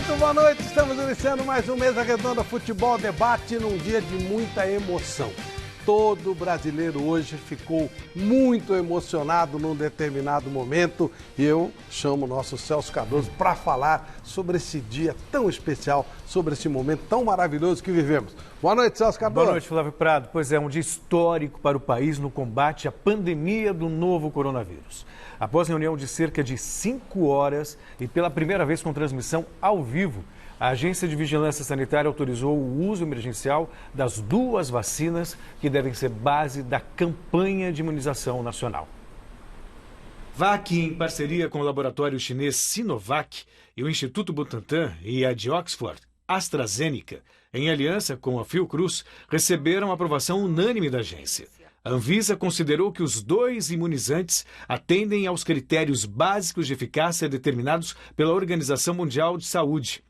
Muito boa noite, estamos iniciando mais um Mesa Redonda Futebol Debate num dia de muita emoção. Todo brasileiro hoje ficou muito emocionado num determinado momento e eu chamo o nosso Celso Cardoso para falar sobre esse dia tão especial, sobre esse momento tão maravilhoso que vivemos. Boa noite, Celso Cardoso. Boa noite, Flávio Prado. Pois é, um dia histórico para o país no combate à pandemia do novo coronavírus. Após reunião de cerca de 5 horas e pela primeira vez com transmissão ao vivo, a Agência de Vigilância Sanitária autorizou o uso emergencial das 2 vacinas que devem ser base da campanha de imunização nacional. VAC, em parceria com o laboratório chinês Sinovac e o Instituto Butantan e a de Oxford, AstraZeneca, em aliança com a Fiocruz, receberam aprovação unânime da agência. A Anvisa considerou que os 2 imunizantes atendem aos critérios básicos de eficácia determinados pela Organização Mundial de Saúde.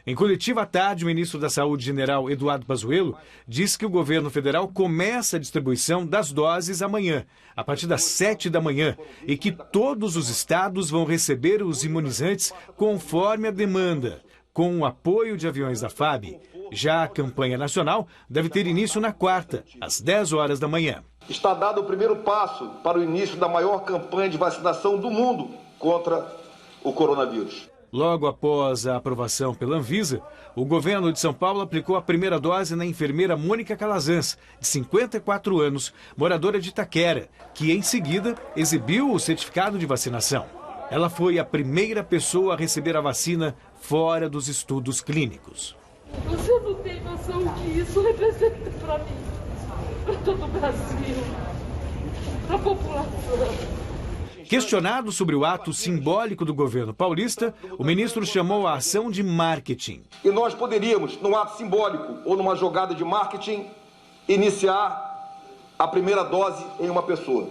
Em coletiva à tarde, o ministro da Saúde, general Eduardo Pazuello, disse que o governo federal começa a distribuição das doses amanhã, a partir das 7 da manhã, e que todos os estados vão receber os imunizantes conforme a demanda, com o apoio de aviões da FAB. Já a campanha nacional deve ter início na quarta, às 10 horas da manhã. Está dado o primeiro passo para o início da maior campanha de vacinação do mundo contra o coronavírus. Logo após a aprovação pela Anvisa, o governo de São Paulo aplicou a primeira dose na enfermeira Mônica Calazans, de 54 anos, moradora de Itaquera, que em seguida exibiu o certificado de vacinação. Ela foi a primeira pessoa a receber a vacina fora dos estudos clínicos. Você não tem noção do que isso representa para mim, para todo o Brasil, para a população. Questionado sobre o ato simbólico do governo paulista, o ministro chamou a ação de marketing. E nós poderíamos, num ato simbólico ou numa jogada de marketing, iniciar a primeira dose em uma pessoa.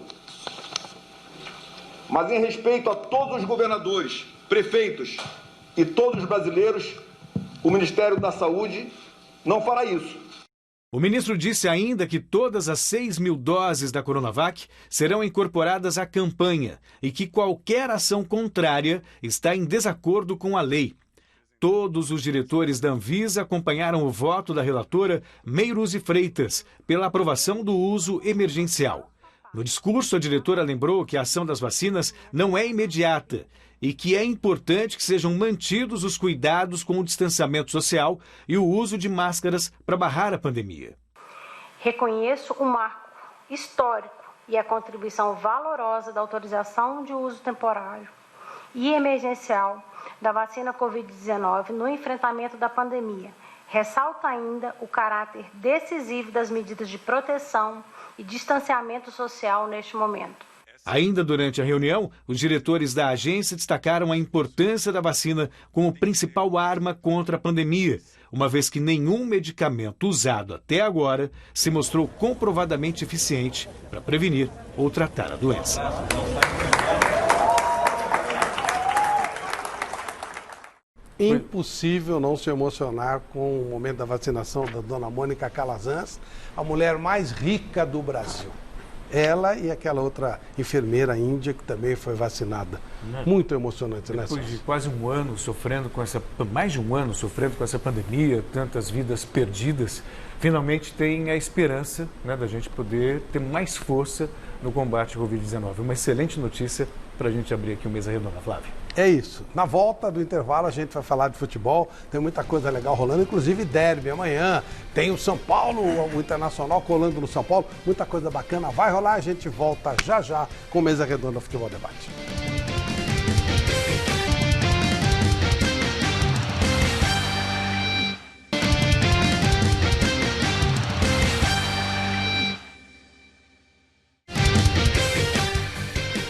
Mas em respeito a todos os governadores, prefeitos e todos os brasileiros, o Ministério da Saúde não fará isso. O ministro disse ainda que todas as 6.000 doses da Coronavac serão incorporadas à campanha e que qualquer ação contrária está em desacordo com a lei. Todos os diretores da Anvisa acompanharam o voto da relatora Meiruzi Freitas pela aprovação do uso emergencial. No discurso, a diretora lembrou que a ação das vacinas não é imediata e que é importante que sejam mantidos os cuidados com o distanciamento social e o uso de máscaras para barrar a pandemia. Reconheço o marco histórico e a contribuição valorosa da autorização de uso temporário e emergencial da vacina Covid-19 no enfrentamento da pandemia. Ressalta ainda o caráter decisivo das medidas de proteção e distanciamento social neste momento. Ainda durante a reunião, os diretores da agência destacaram a importância da vacina como principal arma contra a pandemia, uma vez que nenhum medicamento usado até agora se mostrou comprovadamente eficiente para prevenir ou tratar a doença. Impossível não se emocionar com o momento da vacinação da dona Mônica Calazans, a mulher mais rica do Brasil. Ela e aquela outra enfermeira índia que também foi vacinada. Muito emocionante, né, Depois de quase um ano sofrendo com mais de um ano sofrendo com essa pandemia, tantas vidas perdidas, finalmente tem a esperança, né, da gente poder ter mais força no combate à Covid-19. Uma excelente notícia para a gente abrir aqui o Mesa Redonda, Flávio. É isso. Na volta do intervalo a gente vai falar de futebol, tem muita coisa legal rolando, inclusive derby amanhã, tem o São Paulo, o Internacional colando no São Paulo, muita coisa bacana vai rolar, a gente volta já já com Mesa Redonda Futebol Debate.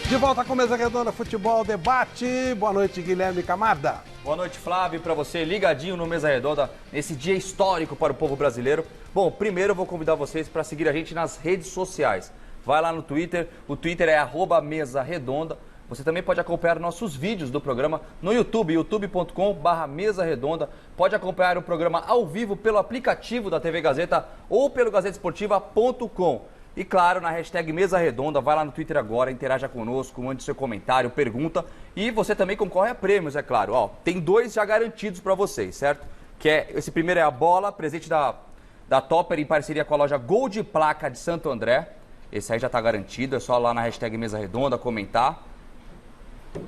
De volta com Mesa Redonda Futebol Debate. Boa noite, Guilherme Camarda. Boa noite, Flávio, para você ligadinho no Mesa Redonda, nesse dia histórico para o povo brasileiro. Bom, primeiro eu vou convidar vocês para seguir a gente nas redes sociais. Vai lá no Twitter, o Twitter é @mesaredonda. Você também pode acompanhar nossos vídeos do programa no YouTube, youtube.com/mesaredonda. Pode acompanhar o programa ao vivo pelo aplicativo da TV Gazeta ou pelo gazetesportiva.com. E claro, na hashtag Mesa Redonda, vai lá no Twitter agora, interaja conosco, mande seu comentário, pergunta. E você também concorre a prêmios, é claro. Ó, tem 2 já garantidos para vocês, certo? Esse primeiro é a bola, presente da Topper em parceria com a loja Gol de Placa de Santo André. Esse aí já está garantido, é só lá na hashtag Mesa Redonda comentar.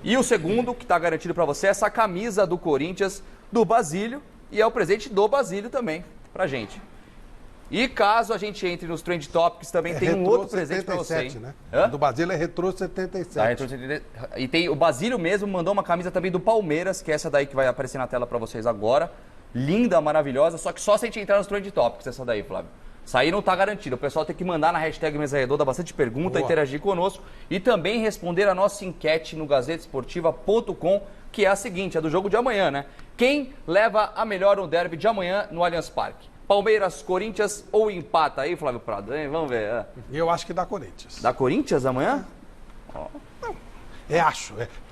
E o segundo, que está garantido para você, é essa camisa do Corinthians, do Basílio. E é o presente do Basílio também, pra gente. E caso a gente entre nos Trend Topics, também tem um outro presente para você. Hein? Né? Do Basílio é Retro 77. E tem o Basílio mesmo, mandou uma camisa também do Palmeiras, que é essa daí que vai aparecer na tela para vocês agora. Linda, maravilhosa, só que só se a gente entrar nos Trend Topics, essa daí, Flávio. Isso aí não tá garantido. O pessoal tem que mandar na hashtag Mesa Redonda bastante pergunta, interagir conosco e também responder a nossa enquete no gazetesportiva.com, que é a seguinte, é do jogo de amanhã, né? Quem leva a melhor no derby de amanhã no Allianz Parque? Palmeiras, Corinthians ou empata aí, Flávio Prado? Hein? Vamos ver. Eu acho que dá Corinthians. Dá Corinthians amanhã? Não. É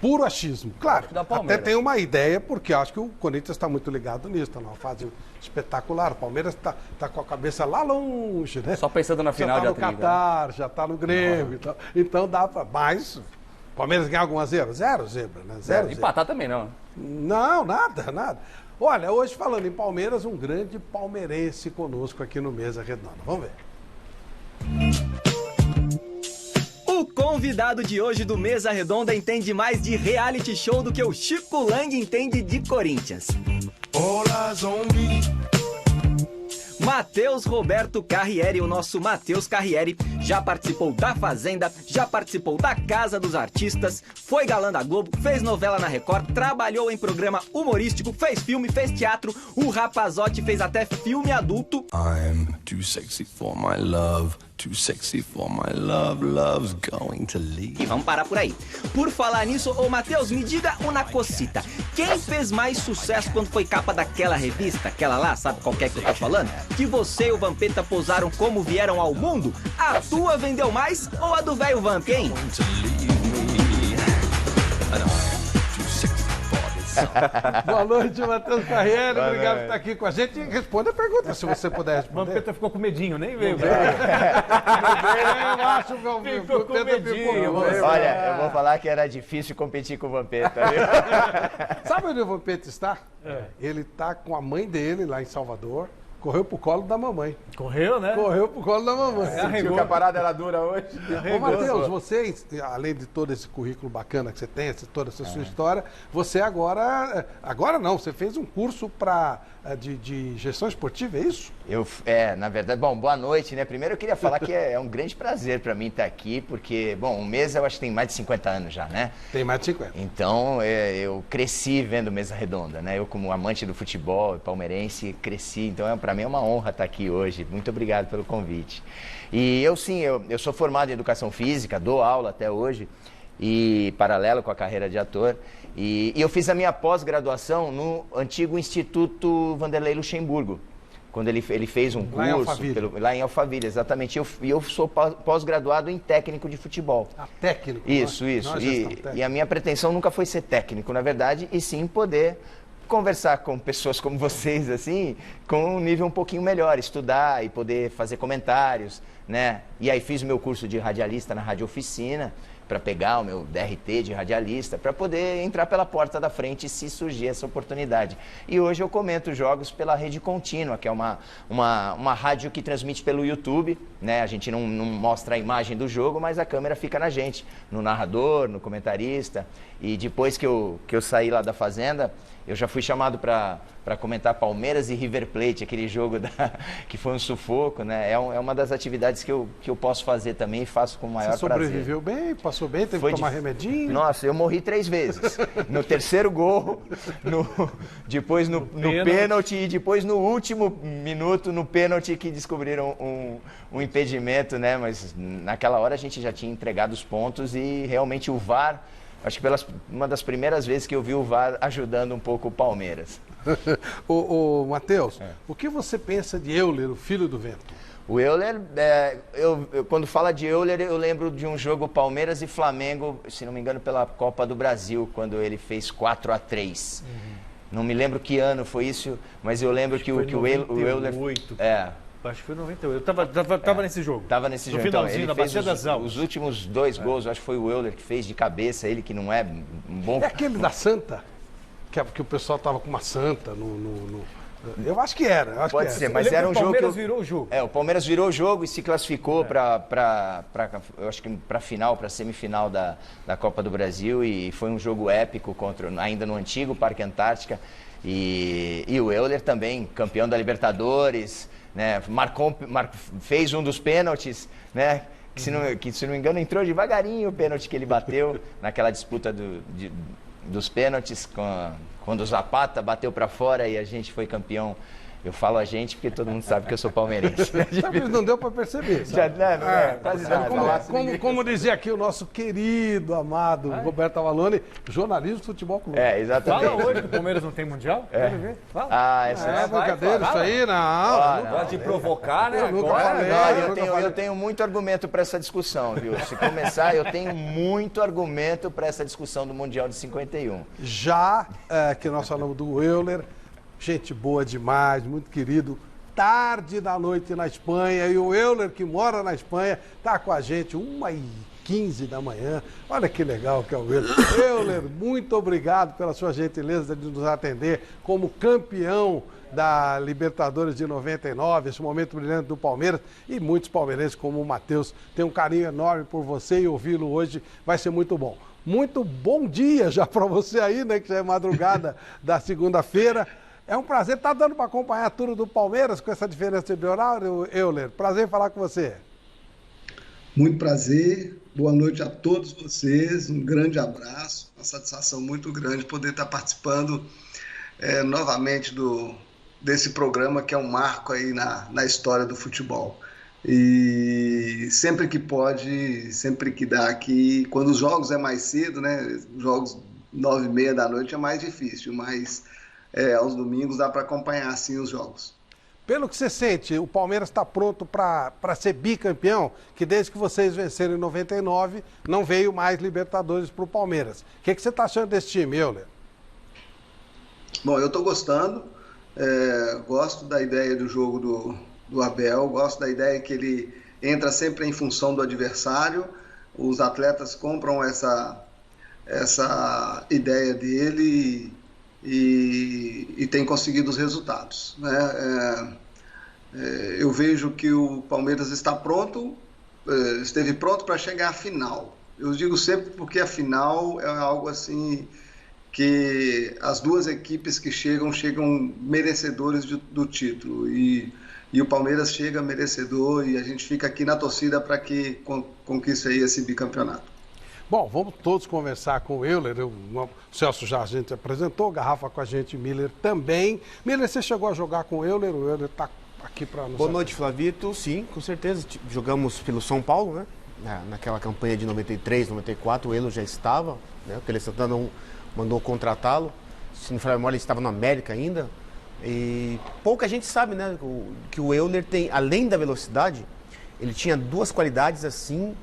puro achismo. Claro, até tem uma ideia, porque acho que o Corinthians está muito ligado nisso, está numa fase espetacular. O Palmeiras está com a cabeça lá longe, né? Só pensando na final de já está no Catar, já está no Grêmio. Então dá para... Mas o Palmeiras ganhar alguma zebra? Zero zebra, né? Zero empatar também não. Não, nada. Olha, hoje falando em Palmeiras, um grande palmeirense conosco aqui no Mesa Redonda. Vamos ver. O convidado de hoje do Mesa Redonda entende mais de reality show do que o Chico Lang entende de Corinthians. Matheus Roberto Carriere, o nosso Matheus Carriere, já participou da Fazenda, já participou da Casa dos Artistas, foi galã da Globo, fez novela na Record, trabalhou em programa humorístico, fez filme, fez teatro, o Rapazote fez até filme adulto. I'm too sexy for my love, too sexy for my love, love's going to leave. E vamos parar por aí. Por falar nisso, ô Matheus, me diga uma cosita. Quem fez mais sucesso quando foi capa daquela revista? Aquela lá, sabe qual que é que eu tô falando? Que você e o Vampeta posaram como vieram ao mundo? A tua vendeu mais ou a do velho Vamp, hein? Boa noite, Matheus Carriere. Obrigado por estar aqui com a gente. E responda a pergunta, se você puder responder. O Vampeta ficou com medinho, nem veio. Eu acho que o ficou com medinho. Olha, eu vou falar que era difícil competir com o Vampeta. Sabe onde o Vampeta está? Ele está com a mãe dele lá em Salvador. Correu pro colo da mamãe. Correu, né? Correu pro colo da mamãe. Sentiu que a parada era dura hoje. Ô, Matheus, você, além de todo esse currículo bacana que você tem, toda essa sua história, você agora não, você fez um curso de gestão esportiva, é isso? Na verdade, bom, boa noite, né? Primeiro eu queria falar que é um grande prazer para mim estar aqui, porque, bom, o Mesa eu acho que tem mais de 50 anos já, né? Tem mais de 50. Então, eu cresci vendo Mesa Redonda, né? Eu como amante do futebol, palmeirense, cresci, então para mim é uma honra estar aqui hoje. Muito obrigado pelo convite. E eu sou formado em educação física, dou aula até hoje, e paralelo com a carreira de ator. E eu fiz a minha pós-graduação no antigo Instituto Vanderlei Luxemburgo, quando ele fez um curso lá em Alphaville, exatamente. E eu sou pós-graduado em técnico de futebol. Técnico? Isso. E a minha pretensão nunca foi ser técnico, na verdade, e sim poder conversar com pessoas como vocês, assim, com um nível um pouquinho melhor, estudar e poder fazer comentários, né? E aí fiz o meu curso de radialista na Rádio Oficina, para pegar o meu DRT de radialista, para poder entrar pela porta da frente se surgir essa oportunidade. E hoje eu comento jogos pela Rede Contínua, que é uma rádio que transmite pelo YouTube, né? A gente não mostra a imagem do jogo, mas a câmera fica na gente, no narrador, no comentarista. E depois que eu saí lá da Fazenda, eu já fui chamado para comentar Palmeiras e River Plate, aquele jogo que foi um sufoco, né? É uma das atividades que eu posso fazer também e faço com o maior prazer. Você sobreviveu bem? Passou bem? Teve que tomar remedinho? Nossa, eu morri 3 vezes. No terceiro gol, depois no pênalti e depois no último minuto, no pênalti, que descobriram um impedimento, né? Mas naquela hora a gente já tinha entregado os pontos e realmente o VAR... Acho que uma das primeiras vezes que eu vi o VAR ajudando um pouco o Palmeiras. Ô Matheus, o que você pensa de Euler, o filho do vento? O Euler, quando fala de Euler, eu lembro de um jogo Palmeiras e Flamengo, se não me engano, pela Copa do Brasil, quando ele fez 4-3. Não me lembro que ano foi isso, mas eu lembro que o Euler... Acho que foi 98. Eu tava nesse jogo. Tava nesse jogo. No finalzinho, ele na fez Bacia das Almas. os últimos 2 gols, acho que foi o Euler que fez de cabeça, ele que não é um bom... É aquele da Santa? Que o pessoal tava com uma Santa Eu acho que era. Pode ser, mas era um jogo que... O Palmeiras virou o jogo. O Palmeiras virou o jogo e se classificou eu acho que para final, para semifinal da Copa do Brasil, e foi um jogo épico ainda no antigo Parque Antártica. E o Euler também, campeão da Libertadores, né? Fez um dos pênaltis, né? Que se não me engano entrou devagarinho o pênalti que ele bateu naquela disputa dos pênaltis, quando o Zapata bateu para fora e a gente foi campeão. Eu falo a gente porque todo mundo sabe que eu sou palmeirense. Não deu para perceber. Quase nada. Como dizia aqui o nosso querido, amado Roberto Avalone, jornalismo do Futebol Clube. Exatamente. Fala hoje que o Palmeiras não tem Mundial? Quero ver. Fala. Essa é brincadeira, isso aí, não. Gosta de provocar, né? Eu tenho muito argumento para essa discussão, viu? Se começar, eu tenho muito argumento para essa discussão do Mundial de 51. Já que nós falamos do Euler, gente boa demais, muito querido, tarde da noite na Espanha, e o Euler, que mora na Espanha, está com a gente 1h15 da manhã. Olha que legal que é o Euler. Euler, muito obrigado pela sua gentileza de nos atender como campeão da Libertadores de 99, esse momento brilhante do Palmeiras, e muitos palmeirenses como o Matheus têm um carinho enorme por você, e ouvi-lo hoje vai ser muito bom. Muito bom dia já para você aí, né, que já é madrugada da segunda-feira. É um prazer, tá dando para acompanhar tudo do Palmeiras com essa diferença de horário, Euler? Prazer em falar com você. Muito prazer, boa noite a todos vocês, um grande abraço, uma satisfação muito grande poder estar participando novamente desse programa que é um marco aí na história do futebol. E sempre que pode, sempre que dá aqui, quando os jogos é mais cedo, né, jogos 9h30 da noite é mais difícil, mas... aos domingos dá para acompanhar assim os jogos. Pelo que você sente, o Palmeiras está pronto para ser bicampeão, que desde que vocês venceram em 99, não veio mais Libertadores para o Palmeiras. O que você está achando desse time, Euler? Bom, eu estou gostando, gosto da ideia do jogo do Abel, gosto da ideia que ele entra sempre em função do adversário, os atletas compram essa ideia dele e tem conseguido os resultados, né? Eu vejo que o Palmeiras está pronto, esteve pronto para chegar à final. Eu digo sempre porque a final é algo assim que as duas equipes que chegam merecedores do título, e o Palmeiras chega merecedor, e a gente fica aqui na torcida para que conquiste aí esse bicampeonato. Bom, vamos todos conversar com o Euler. O Celso já a gente apresentou, Garrafa com a gente, Miller também. Miller, você chegou a jogar com o Euler está aqui para nos... Boa noite, Flavito. Sim, com certeza. Jogamos pelo São Paulo, né? Naquela campanha de 93, 94, o Euler já estava, né? O Tele Santana mandou contratá-lo. Se não for memória, ele estava no América ainda. E pouca gente sabe, né? Que o Euler tem, além da velocidade, ele tinha duas qualidades assim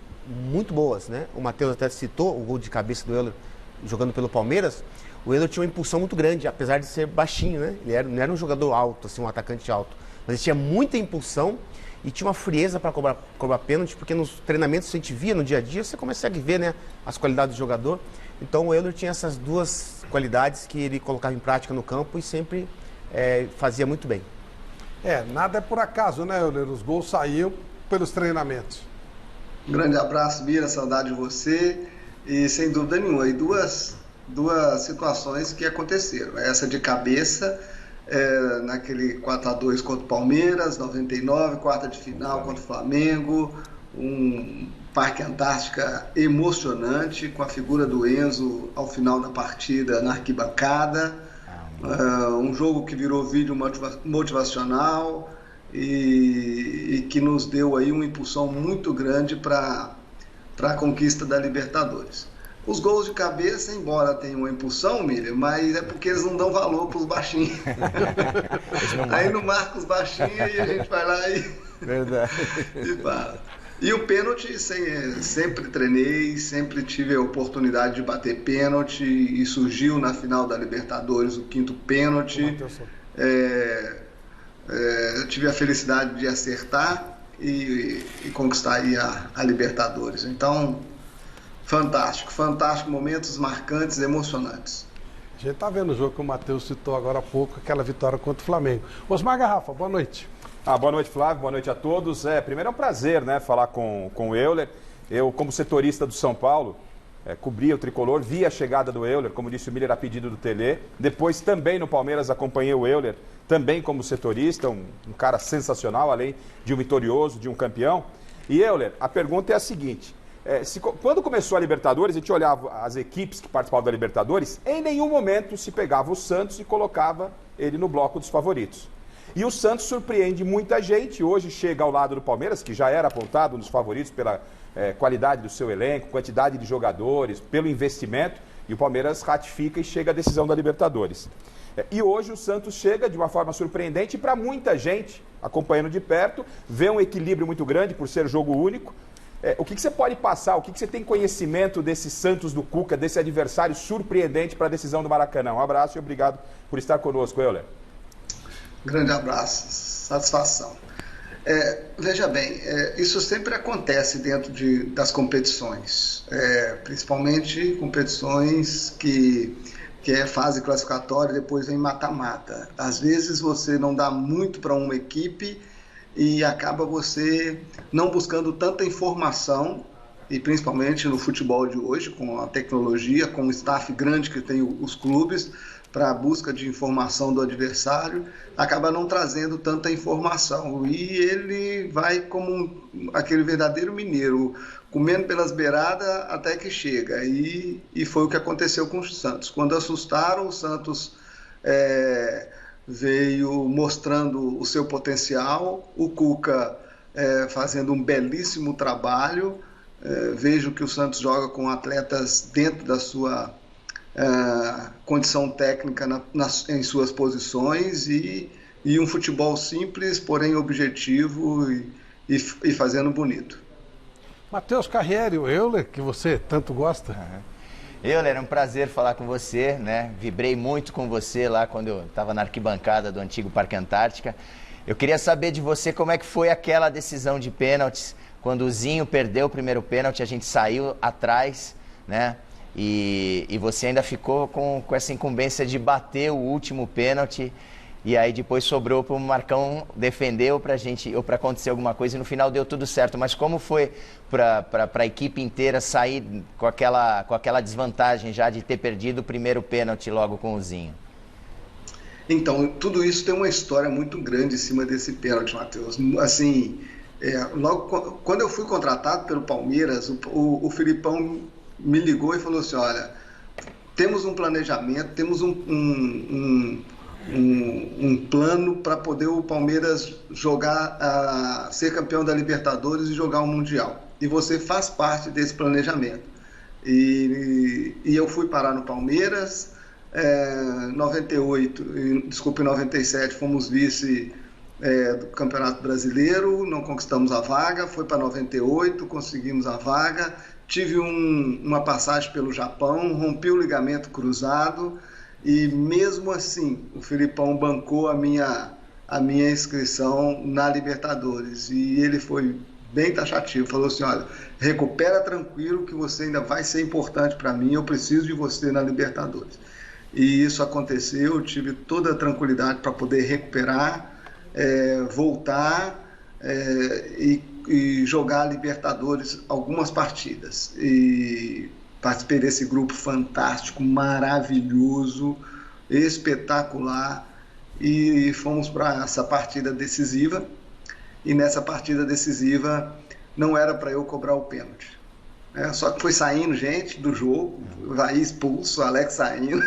muito boas, né? O Matheus até citou o gol de cabeça do Euler jogando pelo Palmeiras. O Euler tinha uma impulsão muito grande, apesar de ser baixinho, né? Ele não era um jogador alto, assim, um atacante alto. Mas ele tinha muita impulsão e tinha uma frieza para cobrar pênalti, porque nos treinamentos que a gente via no dia a dia, você consegue ver, né, as qualidades do jogador. Então o Euler tinha essas duas qualidades que ele colocava em prática no campo e sempre fazia muito bem. Nada é por acaso, né, Euler? Os gols saíam pelos treinamentos. Um grande abraço, Mira, saudade de você. E sem dúvida nenhuma, aí duas situações que aconteceram. Essa de cabeça, naquele 4-2 contra o Palmeiras, 99, quarta de final contra o Flamengo, um Parque Antártica emocionante, com a figura do Enzo ao final da partida na arquibancada, um jogo que virou vídeo motivacional, e que nos deu aí uma impulsão muito grande para a conquista da Libertadores. Os gols de cabeça, embora tenham uma impulsão, Miriam, mas é porque eles não dão valor para os baixinhos. Aí não marca os baixinhos e a gente vai lá e fala. E o pênalti, sempre treinei, sempre tive a oportunidade de bater pênalti, e surgiu na final da Libertadores o 5º pênalti. eu tive a felicidade de acertar e conquistar aí a Libertadores. Então, fantástico, momentos marcantes, emocionantes. A gente está vendo o jogo que o Matheus citou agora há pouco, aquela vitória contra o Flamengo. Osmar Garrafa, boa noite. Boa noite, Flávio, boa noite a todos. Primeiro é um prazer, né, falar com o Euler. Eu, como setorista do São Paulo, cobri o tricolor, vi a chegada do Euler, como disse o Miller, a pedido do Tele. Depois também no Palmeiras acompanhei o Euler, também como setorista, um cara sensacional, além de um vitorioso, de um campeão. E Euler, a pergunta é a seguinte, quando começou a Libertadores, a gente olhava as equipes que participavam da Libertadores, em nenhum momento se pegava o Santos e colocava ele no bloco dos favoritos. E o Santos surpreende muita gente, hoje chega ao lado do Palmeiras, que já era apontado nos favoritos pela qualidade do seu elenco, quantidade de jogadores, pelo investimento, e o Palmeiras ratifica e chega à decisão da Libertadores. E hoje o Santos chega de uma forma surpreendente para muita gente, acompanhando de perto, vê um equilíbrio muito grande por ser jogo único. O que você pode passar, o que você tem conhecimento desse Santos do Cuca, desse adversário surpreendente para a decisão do Maracanã? Um abraço e obrigado por estar conosco, Euler. Grande abraço, satisfação. Veja bem, isso sempre acontece dentro das competições, principalmente competições que é fase classificatória e depois vem mata-mata. Às vezes você não dá muito para uma equipe e acaba você não buscando tanta informação, e principalmente no futebol de hoje, com a tecnologia, com o staff grande que tem os clubes, para a busca de informação do adversário, acaba não trazendo tanta informação. E ele vai como aquele verdadeiro mineiro, comendo pelas beiradas até que chega. E foi o que aconteceu com o Santos. Quando assustaram, o Santos veio mostrando o seu potencial, o Cuca fazendo um belíssimo trabalho. Vejo que o Santos joga com atletas dentro da sua condição técnica em suas posições e um futebol simples, porém objetivo e fazendo bonito. Matheus Carriere, o Euler, que você tanto gosta. Euler, é um prazer falar com você, né? Vibrei muito com você lá quando eu estava na arquibancada do antigo Parque Antártica. Eu queria saber de você como é que foi aquela decisão de pênaltis, quando o Zinho perdeu o primeiro pênalti, a gente saiu atrás, né? E você ainda ficou com essa incumbência de bater o último pênalti, e aí depois sobrou para o Marcão defender ou para acontecer alguma coisa, e no final deu tudo certo. Mas como foi para a equipe inteira sair com aquela desvantagem já de ter perdido o primeiro pênalti logo com o Zinho? Então, tudo isso tem uma história muito grande em cima desse pênalti, Matheus. Assim, logo quando eu fui contratado pelo Palmeiras, o Filipão me ligou e falou assim, olha, temos um planejamento, temos um plano para poder o Palmeiras jogar, ser campeão da Libertadores e jogar o Mundial. E você faz parte desse planejamento. E eu fui parar no Palmeiras, em 97 fomos vice do Campeonato Brasileiro, não conquistamos a vaga, foi para 98, conseguimos a vaga. Tive uma passagem pelo Japão, rompi o ligamento cruzado e mesmo assim o Filipão bancou a minha inscrição na Libertadores. E ele foi bem taxativo, falou assim, olha, recupera tranquilo que você ainda vai ser importante para mim, eu preciso de você na Libertadores. E isso aconteceu, eu tive toda a tranquilidade para poder recuperar, voltar e jogar a Libertadores algumas partidas. E participei desse grupo fantástico, maravilhoso, espetacular, e fomos para essa partida decisiva. E nessa partida decisiva não era para eu cobrar o pênalti. Só que foi saindo gente do jogo, vai expulso, Alex saindo,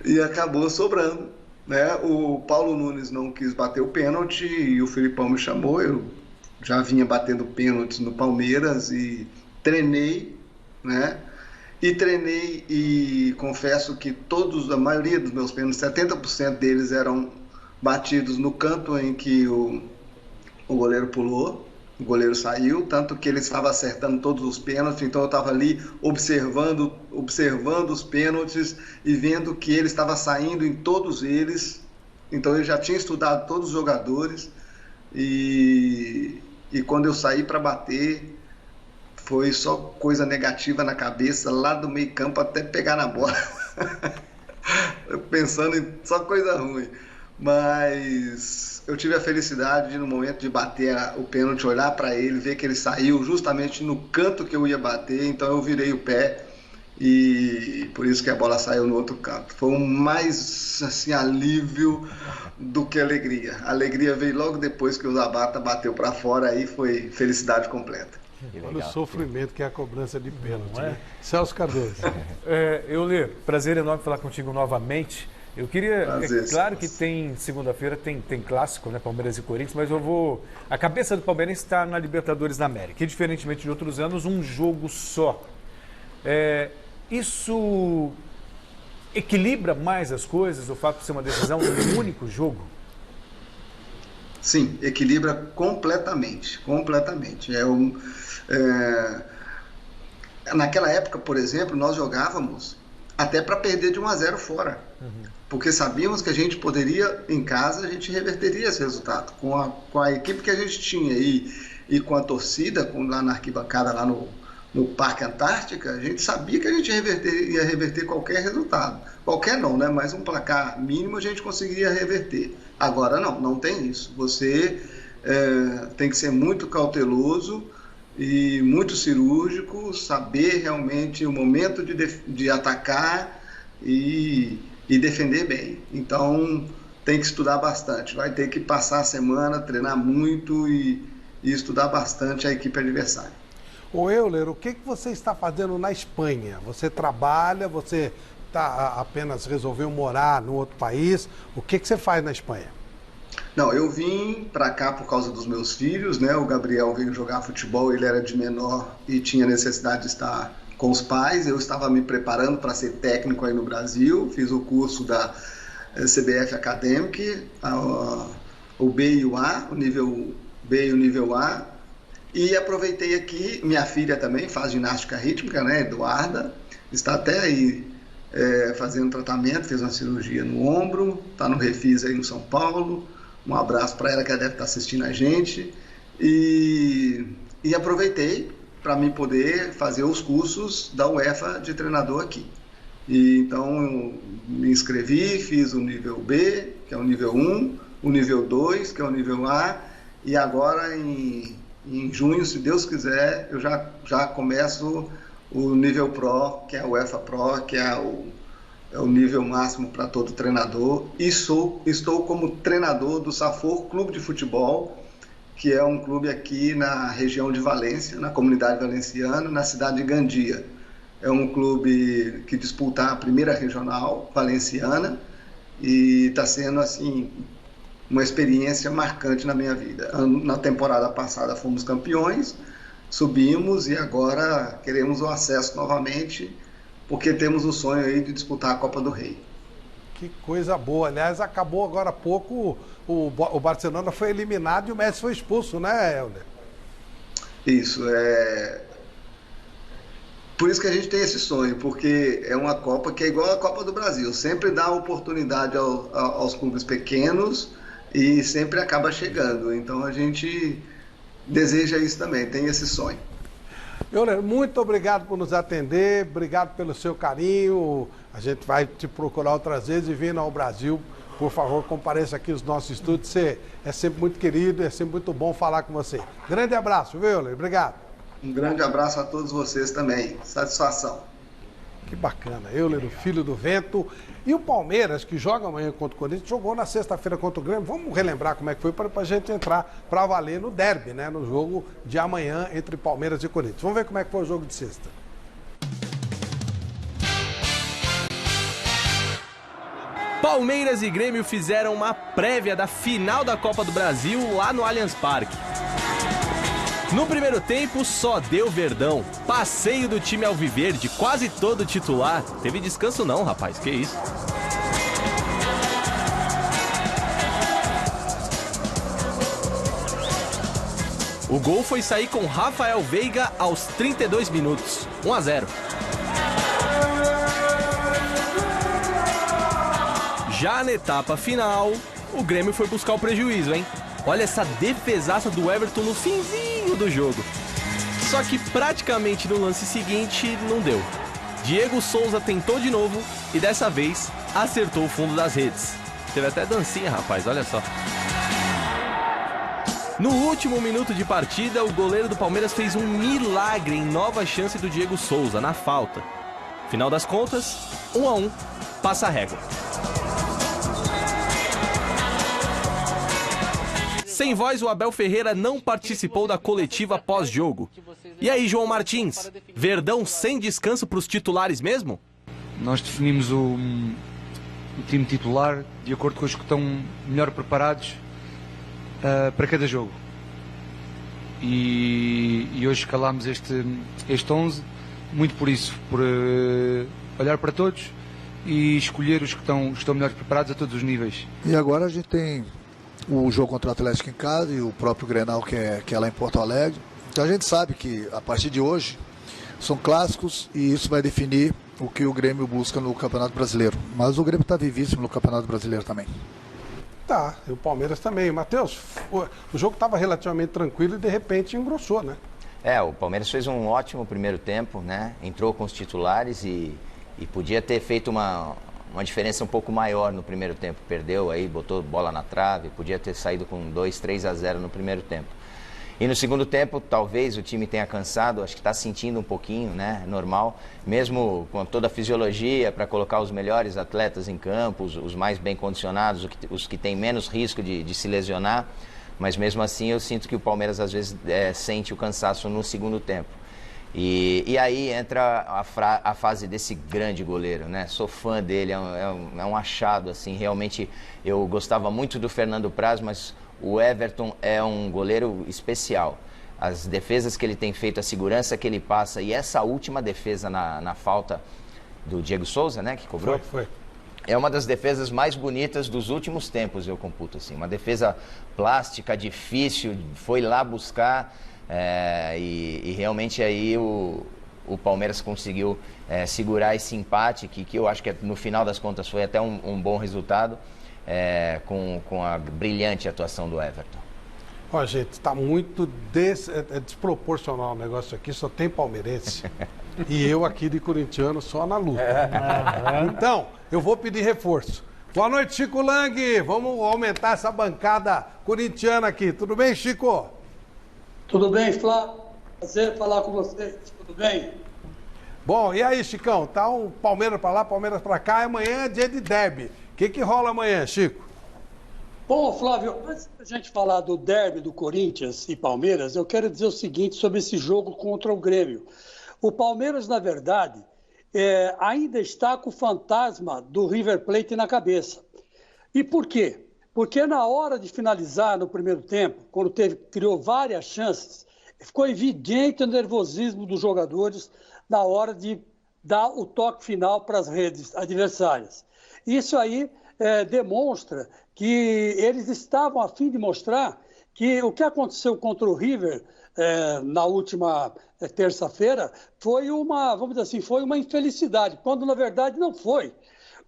e acabou sobrando. O Paulo Nunes não quis bater o pênalti e o Filipão me chamou. Eu já vinha batendo pênaltis no Palmeiras e treinei, E confesso que a maioria dos meus pênaltis, 70% deles eram batidos no canto em que o goleiro pulou, o goleiro saiu, tanto que ele estava acertando todos os pênaltis, então eu estava ali observando os pênaltis e vendo que ele estava saindo em todos eles então eu já tinha estudado todos os jogadores e quando eu saí para bater, foi só coisa negativa na cabeça, lá do meio campo até pegar na bola. Pensando em só coisa ruim. Mas eu tive a felicidade de, no momento de bater o pênalti, olhar para ele, ver que ele saiu justamente no canto que eu ia bater, então eu virei o pé e por isso que a bola saiu no outro canto. Foi um mais assim, alívio do que alegria. A alegria veio logo depois que o Zabata bateu para fora, aí foi felicidade completa. Olha o sofrimento que é a cobrança de pênalti, né? Celso Cardoso. Euler, prazer enorme falar contigo novamente. Eu queria, claro que tem segunda-feira, tem clássico, né, Palmeiras e Corinthians, mas a cabeça do Palmeiras está na Libertadores da América, e diferentemente de outros anos, um jogo só. Isso equilibra mais as coisas, o fato de ser uma decisão de um único jogo? Sim, equilibra completamente. Naquela época, por exemplo, nós jogávamos até para perder de 1-0 fora. Porque sabíamos que a gente poderia, em casa, a gente reverteria esse resultado. Com a equipe que a gente tinha e com a torcida, lá na arquibancada, lá no Parque Antártica, a gente sabia que a gente ia reverter qualquer resultado. Qualquer não, né? Mas um placar mínimo a gente conseguiria reverter. Agora não tem isso. Você tem que ser muito cauteloso e muito cirúrgico, saber realmente o momento de atacar e defender bem. Então tem que estudar bastante, vai ter que passar a semana, treinar muito e estudar bastante a equipe adversária. Ô Euler, o que você está fazendo na Espanha? Você trabalha, você apenas resolveu morar no outro país? O que você faz na Espanha? Não, eu vim para cá por causa dos meus filhos, né? O Gabriel veio jogar futebol, ele era de menor e tinha necessidade de estar com os pais. Eu estava me preparando para ser técnico aí no Brasil, fiz o curso da CBF Academic, o B e o A, o nível B e o nível A, e aproveitei aqui, minha filha também faz ginástica rítmica, né, Eduarda, está até aí fazendo tratamento, fez uma cirurgia no ombro, está no Refis aí no São Paulo. Um abraço para ela que ela deve estar assistindo a gente. E aproveitei para mim poder fazer os cursos da UEFA de treinador aqui. E então eu me inscrevi, fiz o nível B, que é o nível 1, o nível 2, que é o nível A, e agora em junho, se Deus quiser, eu já começo o nível Pro, que é a UEFA Pro, que é o nível máximo para todo treinador, e estou como treinador do Safor Clube de Futebol, que é um clube aqui na região de Valência, na comunidade valenciana, na cidade de Gandia. É um clube que disputa a primeira regional valenciana e está sendo assim uma experiência marcante na minha vida. Na temporada passada fomos campeões, subimos e agora queremos o acesso novamente, porque temos o sonho aí de disputar a Copa do Rei. Que coisa boa. Aliás, acabou agora há pouco, o Barcelona foi eliminado e o Messi foi expulso, né, Euler? Isso, por isso que a gente tem esse sonho, porque é uma Copa que é igual à Copa do Brasil, sempre dá oportunidade aos clubes pequenos e sempre acaba chegando. Então a gente deseja isso também, tem esse sonho. Euler, muito obrigado por nos atender, obrigado pelo seu carinho. A gente vai te procurar outras vezes e vindo ao Brasil, por favor, compareça aqui nos nossos estúdios. Você é sempre muito querido, é sempre muito bom falar com você. Grande abraço, viu, Euler? Obrigado. Um grande abraço a todos vocês também. Satisfação. Que bacana. Euler, o filho do vento. E o Palmeiras, que joga amanhã contra o Corinthians, jogou na sexta-feira contra o Grêmio. Vamos relembrar como é que foi para a gente entrar para valer no derby, né? No jogo de amanhã entre Palmeiras e Corinthians. Vamos ver como é que foi o jogo de sexta. Palmeiras e Grêmio fizeram uma prévia da final da Copa do Brasil lá no Allianz Parque. No primeiro tempo, só deu Verdão. Passeio do time alviverde, quase todo titular. Teve descanso não, rapaz, que isso. O gol foi sair com Rafael Veiga aos 32 minutos, 1-0. Já na etapa final, o Grêmio foi buscar o prejuízo, hein? Olha essa defesaça do Everton no finzinho do jogo. Só que praticamente no lance seguinte não deu. Diego Souza tentou de novo e dessa vez acertou o fundo das redes. Teve até dancinha, rapaz, olha só. No último minuto de partida, o goleiro do Palmeiras fez um milagre em nova chance do Diego Souza, na falta. Final das contas, 1-1, passa a régua. Sem voz, o Abel Ferreira não participou da coletiva pós-jogo. E aí, João Martins, Verdão sem descanso para os titulares mesmo? Nós definimos o time titular de acordo com os que estão melhor preparados para cada jogo. E hoje escalámos este 11 muito por isso, por olhar para todos e escolher os que estão melhor preparados a todos os níveis. E agora a gente tem o jogo contra o Atlético em casa e o próprio Grenal que é lá em Porto Alegre. Então a gente sabe que a partir de hoje são clássicos e isso vai definir o que o Grêmio busca no Campeonato Brasileiro. Mas o Grêmio está vivíssimo no Campeonato Brasileiro também. Tá, e o Palmeiras também. Matheus, o jogo estava relativamente tranquilo e de repente engrossou, né? O Palmeiras fez um ótimo primeiro tempo, né? Entrou com os titulares e podia ter feito uma diferença um pouco maior no primeiro tempo. Perdeu aí, botou bola na trave, podia ter saído com 2-3-0 no primeiro tempo. E no segundo tempo, talvez o time tenha cansado, acho que está sentindo um pouquinho, né? Normal, mesmo com toda a fisiologia para colocar os melhores atletas em campo, os mais bem condicionados, os que têm menos risco de se lesionar. Mas mesmo assim eu sinto que o Palmeiras às vezes sente o cansaço no segundo tempo. E aí entra a fase desse grande goleiro, né? Sou fã dele, é um achado, assim, realmente eu gostava muito do Fernando Praz, mas o Everton é um goleiro especial. As defesas que ele tem feito, a segurança que ele passa e essa última defesa na falta do Diego Souza, né, que cobrou? Foi. É uma das defesas mais bonitas dos últimos tempos, eu computo, assim. Uma defesa plástica, difícil, foi lá buscar e realmente aí o Palmeiras conseguiu segurar esse empate, que eu acho que no final das contas foi até um bom resultado, com a brilhante atuação do Everton. Ó, gente, está muito desproporcional o negócio aqui, só tem palmeirense. E eu aqui de corintiano só na luta. Então, eu vou pedir reforço. Boa noite, Chico Lang. Vamos aumentar essa bancada corintiana aqui. Tudo bem, Chico? Tudo bem, Flávio. Prazer falar com você. Tudo bem? Bom, e aí, Chicão? Tá um Palmeiras para lá, Palmeiras para cá. Amanhã é dia de derby. O que rola amanhã, Chico? Bom, Flávio, antes da gente falar do derby do Corinthians e Palmeiras, eu quero dizer o seguinte sobre esse jogo contra o Grêmio. O Palmeiras, na verdade, ainda está com o fantasma do River Plate na cabeça. E por quê? Porque na hora de finalizar no primeiro tempo, quando criou várias chances, ficou evidente o nervosismo dos jogadores na hora de dar o toque final para as redes adversárias. Isso aí demonstra que eles estavam a fim de mostrar que o que aconteceu contra o River na última terça-feira foi vamos dizer assim, foi uma infelicidade, quando na verdade não foi.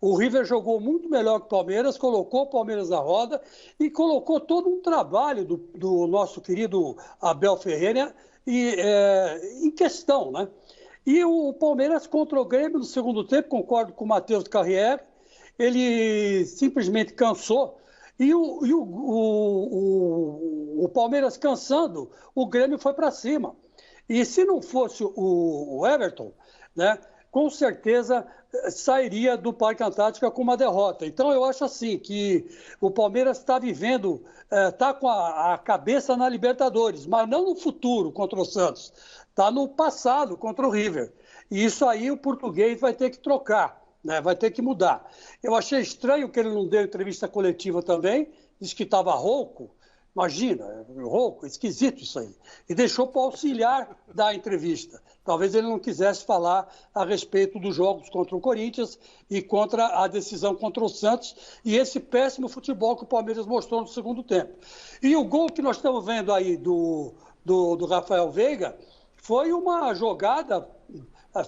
O River jogou muito melhor que o Palmeiras, colocou o Palmeiras na roda e colocou todo um trabalho do nosso querido Abel Ferreira em questão, né? E o Palmeiras contra o Grêmio no segundo tempo, concordo com o Matheus Carriere, ele simplesmente cansou. E o Palmeiras cansando, o Grêmio foi para cima. E se não fosse o Everton, né, com certeza sairia do Parque Antártica com uma derrota. Então eu acho assim que o Palmeiras está vivendo, está com a cabeça na Libertadores, mas não no futuro contra o Santos, está no passado contra o River. E isso aí o português vai ter que trocar, né? Vai ter que mudar. Eu achei estranho que ele não deu entrevista coletiva também, disse que estava rouco. Imagina, rouco, esquisito isso aí. E deixou para o auxiliar dar a entrevista. Talvez ele não quisesse falar a respeito dos jogos contra o Corinthians e contra a decisão contra o Santos e esse péssimo futebol que o Palmeiras mostrou no segundo tempo. E o gol que nós estamos vendo aí do Rafael Veiga foi uma jogada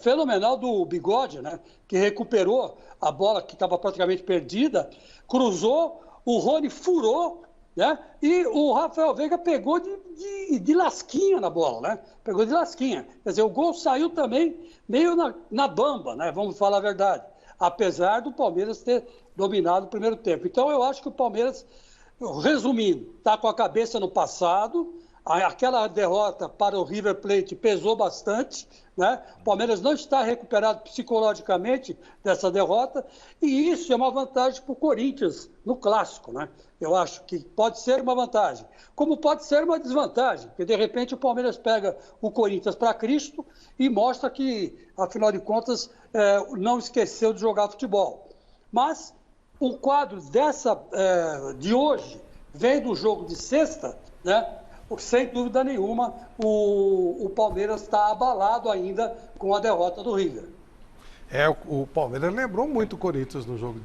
fenomenal do Bigode, né? Que recuperou a bola que estava praticamente perdida, cruzou, o Rony furou, né? E o Rafael Veiga pegou de lasquinha na bola, né? Pegou de lasquinha. Quer dizer, o gol saiu também meio na bamba, né? Vamos falar a verdade. Apesar do Palmeiras ter dominado o primeiro tempo. Então, eu acho que o Palmeiras, resumindo, está com a cabeça no passado. Aquela derrota para o River Plate pesou bastante, né? O Palmeiras não está recuperado psicologicamente dessa derrota, e isso é uma vantagem para o Corinthians no clássico, né? Eu acho que pode ser uma vantagem, como pode ser uma desvantagem, porque de repente o Palmeiras pega o Corinthians para Cristo e mostra que, afinal de contas, não esqueceu de jogar futebol. Mas o quadro de hoje vem do jogo de sexta, né? Sem dúvida nenhuma, o Palmeiras está abalado ainda com a derrota do River. O Palmeiras lembrou muito o Corinthians no jogo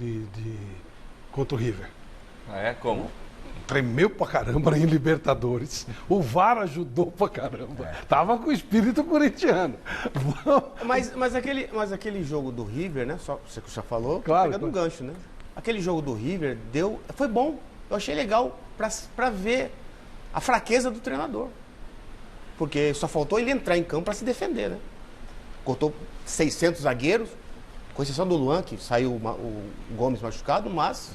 contra o River. Como? Tremeu pra caramba em Libertadores. O VAR ajudou pra caramba. Tava com o espírito corintiano. Mas aquele jogo do River, né? Só você que já falou, claro, pegando um gancho, né? Aquele jogo do River foi bom. Eu achei legal pra ver a fraqueza do treinador. Porque só faltou ele entrar em campo para se defender, né? Cortou 600 zagueiros, com exceção do Luan, que saiu o Gomes machucado, mas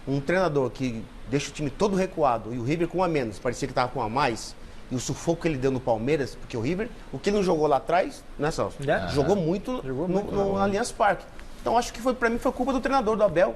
um treinador que deixa o time todo recuado e o River com um a menos, parecia que estava com um a mais, e o sufoco que ele deu no Palmeiras, porque o River, o que não jogou lá atrás, né, Celso? Jogou muito no Allianz Parque. Então acho que para mim foi culpa do treinador, do Abel.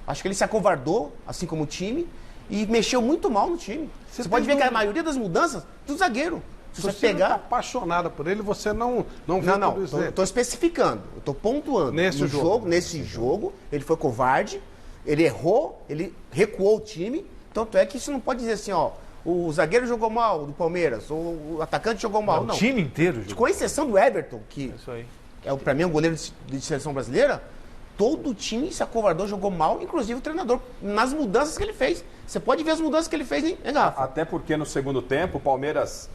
Acho que ele se acovardou, assim como o time, e mexeu muito mal no time. Você pode ver que a maioria das mudanças do zagueiro. Se você pegar, tá apaixonada por ele, você não vê tudo isso. Estou especificando, eu estou pontuando. Nesse jogo, ele foi covarde, ele errou, ele recuou o time. Tanto é que isso não pode dizer assim, ó, o zagueiro jogou mal do Palmeiras, o atacante jogou mal. Não. O time inteiro jogou. Com exceção do Everton, que isso aí. Para mim é um goleiro de seleção brasileira. Todo o time se acovardou, jogou mal, inclusive o treinador, nas mudanças que ele fez. Você pode ver as mudanças que ele fez, hein, Rafa? Até porque no segundo tempo, o Palmeiras,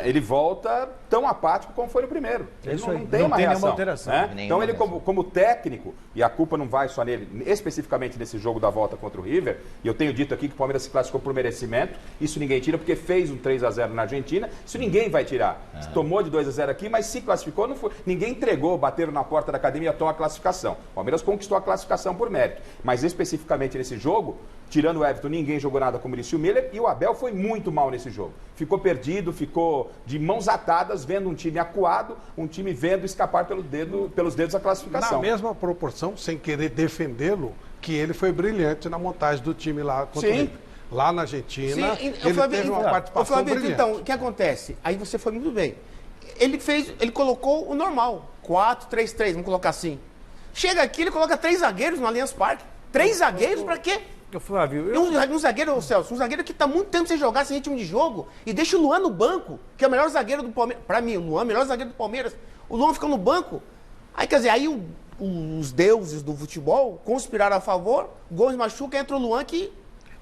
ele volta tão apático como foi no primeiro. Ele não tem uma reação, nenhuma alteração. Né? Então ele, como técnico, e a culpa não vai só nele, especificamente nesse jogo da volta contra o River, e eu tenho dito aqui que o Palmeiras se classificou por merecimento, isso ninguém tira, porque fez um 3-0 na Argentina, isso ninguém vai tirar. Tomou de 2-0 aqui, mas se classificou, não foi, ninguém entregou, bateram na porta da academia, tomou a classificação. O Palmeiras conquistou a classificação por mérito. Mas especificamente nesse jogo, tirando o Everton, ninguém jogou nada como disse o Miller, e o Abel foi muito mal nesse jogo. Ficou perdido, ficou de mãos atadas, vendo um time acuado, um time vendo escapar pelos dedos a classificação. Na mesma proporção, sem querer defendê-lo, que ele foi brilhante na montagem do time lá contra o River. Lá na Argentina, ele teve uma participação brilhante. Então, o que acontece? Aí você foi muito bem. Ele colocou o normal, 4-3-3, vamos colocar assim. Chega aqui, ele coloca 3 zagueiros no Allianz Parque. 3 zagueiros pra quê? Flávio, um zagueiro, Celso, um zagueiro que tá muito tempo sem jogar, sem ritmo de jogo, e deixa o Luan no banco, que é o melhor zagueiro do Palmeiras. Pra mim, o Luan é o melhor zagueiro do Palmeiras. O Luan fica no banco. Aí, quer dizer, os deuses do futebol conspiraram a favor, o Gomes machuca, entra o Luan, que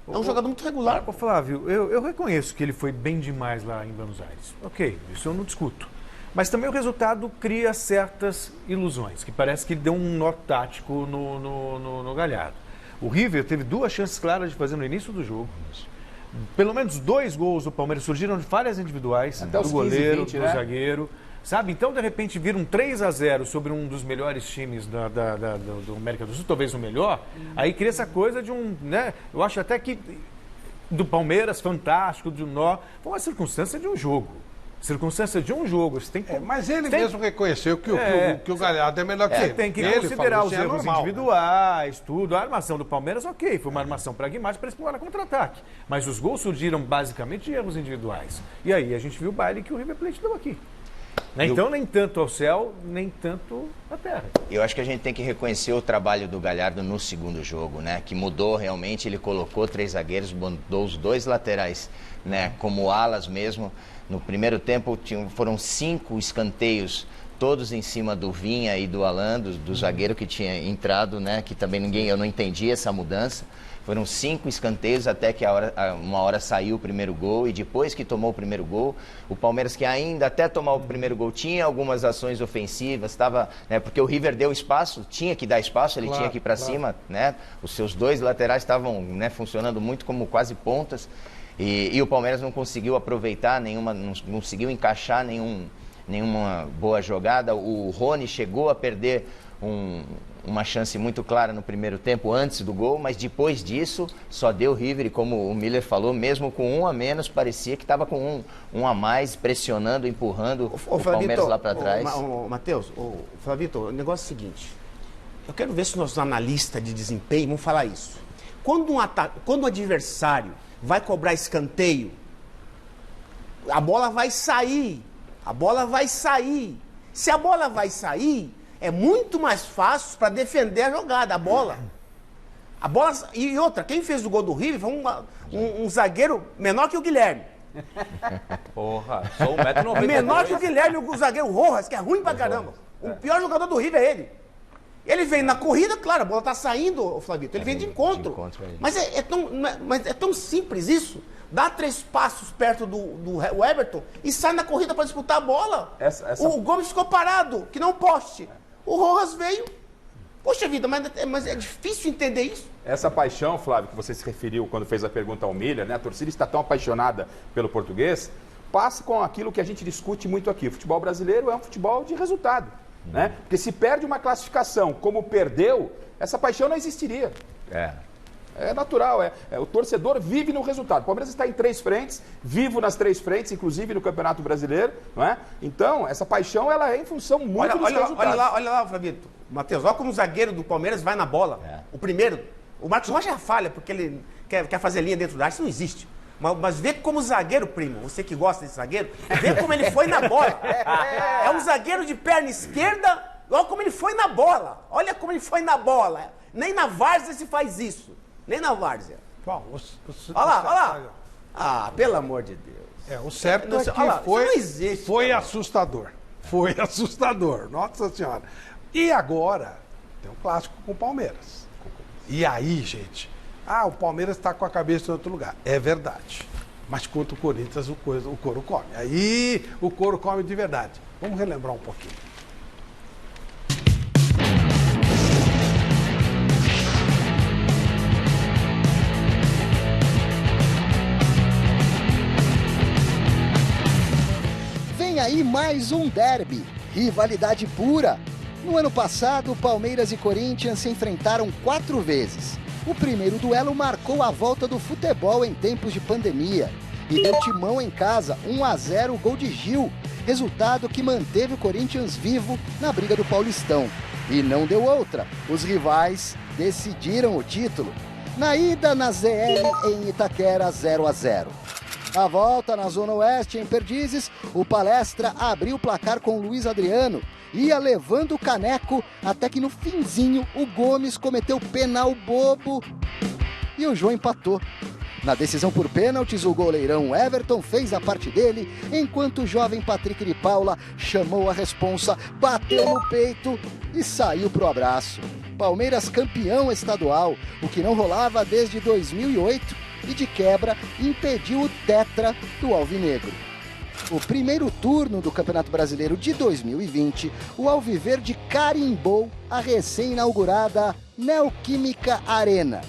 é um jogador muito regular. Flávio, eu reconheço que ele foi bem demais lá em Buenos Aires. Ok, isso eu não discuto. Mas também o resultado cria certas ilusões, que parece que ele deu um nó tático no Galhardo. O River teve 2 chances claras de fazer no início do jogo. Pelo menos 2 gols do Palmeiras surgiram de falhas individuais, do goleiro, 15, 20, do zagueiro. Sabe? Então, de repente, vira um 3-0 sobre um dos melhores times do América do Sul, talvez o melhor. Aí cria essa coisa de né? Eu acho até que do Palmeiras, fantástico, de nó. Foi uma circunstância de um jogo. Circunstância de um jogo. Você tem que... mas ele mesmo reconheceu que o Galhardo é melhor que ele. Tem que considerar os erros individuais, tudo. A armação do Palmeiras, ok, foi uma armação pragmática para explorar contra-ataque. Mas os gols surgiram basicamente de erros individuais. E aí a gente viu o baile que o River Plate deu aqui. Então, nem tanto ao céu, nem tanto à terra. Eu acho que a gente tem que reconhecer o trabalho do Galhardo no segundo jogo, né? Que mudou realmente, ele colocou 3 zagueiros, mandou os 2 laterais, né? Como alas mesmo. No primeiro tempo foram 5 escanteios todos em cima do Vinha e do Alan, do zagueiro que tinha entrado, né? Que também eu não entendi essa mudança. Foram 5 escanteios até que uma hora saiu o primeiro gol, e depois que tomou o primeiro gol, o Palmeiras, que ainda até tomar o primeiro gol tinha algumas ações ofensivas, né, porque o River deu espaço, tinha que dar espaço, ele tinha que ir para cima, né? Os seus 2 laterais estavam, né, funcionando muito como quase pontas, e o Palmeiras não conseguiu aproveitar não conseguiu encaixar nenhuma boa jogada. O Rony chegou a perder uma chance muito clara no primeiro tempo, antes do gol, mas depois disso só deu River, e como o Miller falou, mesmo com 1 a menos, parecia que estava com um a mais, pressionando, empurrando o Palmeiras lá para trás. Matheus, Flavito, o negócio é o seguinte, eu quero ver se nossos analistas de desempenho vão falar isso. Quando o adversário vai cobrar escanteio, a bola vai sair, se a bola vai sair, é muito mais fácil para defender a jogada, a bola. E outra, quem fez o gol do River foi um zagueiro menor que o Guilherme. Porra, só 1,90 m. Menor que o Guilherme, o zagueiro Rojas, que é ruim pra caramba. O pior jogador do River é ele. Ele vem na corrida, claro, a bola tá saindo, Flavito, ele vem de encontro. Mas é tão simples isso. Dá 3 passos perto do Everton e sai na corrida para disputar a bola. O Gomes ficou parado, que não poste. O Rojas veio. Poxa vida, mas é difícil entender isso. Essa paixão, Flávio, que você se referiu quando fez a pergunta ao Miller, né? A torcida está tão apaixonada pelo português, passa com aquilo que a gente discute muito aqui. O futebol brasileiro é um futebol de resultado, né? Porque se perde uma classificação como perdeu, essa paixão não existiria. É natural, o torcedor vive no resultado. O Palmeiras está em 3 frentes, vivo nas 3 frentes, inclusive no Campeonato Brasileiro, não é? Então, essa paixão, ela é em função muito dos resultados. Olha lá, Flavito. Matheus, olha como o zagueiro do Palmeiras vai na bola. O primeiro, o Marcos Rocha falha, porque ele quer fazer linha dentro da área, isso não existe. Mas vê como o zagueiro, primo, você que gosta desse zagueiro, vê como ele foi na bola. É um zagueiro de perna esquerda, olha como ele foi na bola. Olha como ele foi na bola. Nem na várzea se faz isso. Nem na várzea. Bom, olha lá. Ah, pelo amor de Deus. O certo é que foi assustador. Foi assustador, nossa senhora. E agora, tem um clássico com o Palmeiras. E aí, gente, o Palmeiras está com a cabeça em outro lugar. É verdade. Mas contra o Corinthians, o couro come. Aí, o couro come de verdade. Vamos relembrar um pouquinho. Vem aí mais um derby, rivalidade pura. No ano passado, Palmeiras e Corinthians se enfrentaram 4 vezes. O primeiro duelo marcou a volta do futebol em tempos de pandemia e deu timão em casa, 1-0, gol de Gil, resultado que manteve o Corinthians vivo na briga do Paulistão. E não deu outra, os rivais decidiram o título. Na ida na ZL em Itaquera, 0-0. Na volta na Zona Oeste, em Perdizes, o Palestra abriu o placar com o Luiz Adriano, ia levando o caneco até que no finzinho o Gomes cometeu penal bobo e o João empatou. Na decisão por pênaltis, o goleirão Everton fez a parte dele, enquanto o jovem Patrick de Paula chamou a responsa, bateu no peito e saiu pro abraço. Palmeiras campeão estadual, o que não rolava desde 2008 e de quebra impediu o tetra do Alvinegro. O primeiro turno do Campeonato Brasileiro de 2020, o Alviverde carimbou a recém-inaugurada Neoquímica Arena.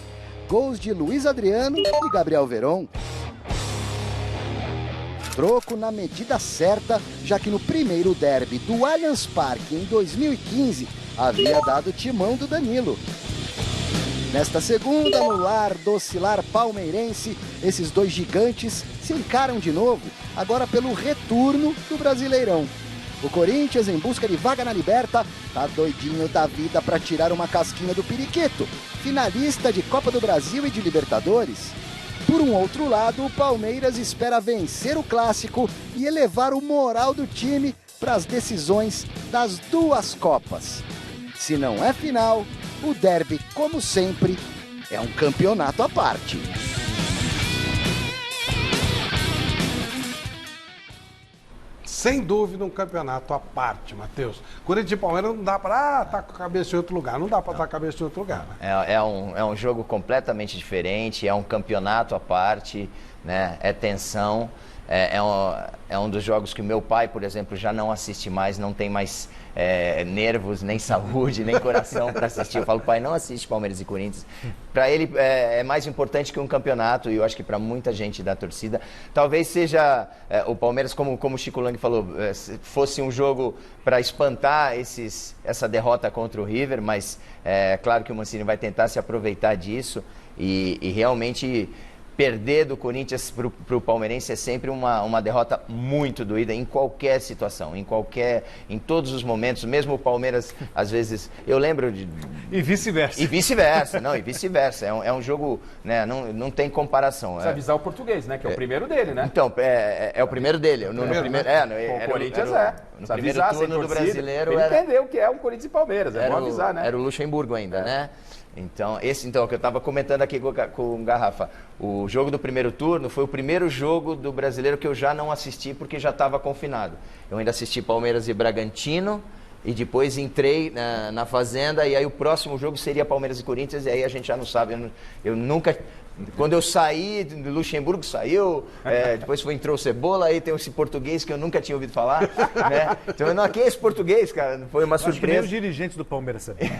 Gols de Luiz Adriano e Gabriel Veron. Troco na medida certa, já que no primeiro derby do Allianz Parque em 2015 havia dado timão do Danilo. Nesta segunda, no lar do Cilar palmeirense, esses 2 gigantes se encaram de novo, agora pelo retorno do Brasileirão. O Corinthians, em busca de vaga na Liberta, tá doidinho da vida para tirar uma casquinha do periquito, finalista de Copa do Brasil e de Libertadores. Por um outro lado, o Palmeiras espera vencer o clássico e elevar o moral do time para as decisões das 2 Copas. Se não é final, o derby, como sempre, é um campeonato à parte. sem dúvida, um campeonato à parte, Matheus. Corinthians e Palmeiras não dá para estar com a cabeça em outro lugar. Não dá para estar com a cabeça em outro lugar. Né? É um jogo completamente diferente, é um campeonato à parte, né? É tensão. É um dos jogos que o meu pai, por exemplo, já não assiste mais, não tem mais nervos, nem saúde, nem coração para assistir. Eu falo, pai, não assiste Palmeiras e Corinthians. Para ele é mais importante que um campeonato, e eu acho que para muita gente da torcida, talvez seja o Palmeiras, como o Chico Lang falou, fosse um jogo para espantar essa derrota contra o River, mas é claro que o Mancini vai tentar se aproveitar disso e realmente... Perder do Corinthians para o palmeirense é sempre uma derrota muito doída em qualquer situação, em todos os momentos, mesmo o Palmeiras, às vezes, eu lembro de... E vice-versa. E vice-versa. É um jogo, né, não tem comparação. Precisa avisar o português, né, que é o primeiro dele, né? Então, é o primeiro dele. O Corinthians no primeiro turno do Brasileiro... Ele entendeu o que é um Corinthians e Palmeiras, bom avisar, né? Era o Luxemburgo ainda, né? Então, que eu estava comentando aqui com o Garrafa, o jogo do primeiro turno foi o primeiro jogo do Brasileiro que eu já não assisti porque já estava confinado. Eu ainda assisti Palmeiras e Bragantino e depois entrei na Fazenda e aí o próximo jogo seria Palmeiras e Corinthians e aí a gente já não sabe, eu nunca... Quando eu saí, Luxemburgo saiu, depois entrou o Cebola, aí tem esse português que eu nunca tinha ouvido falar, né? Então, quem é esse português, cara? Foi uma surpresa. Nem os dirigentes do Palmeiras sabem.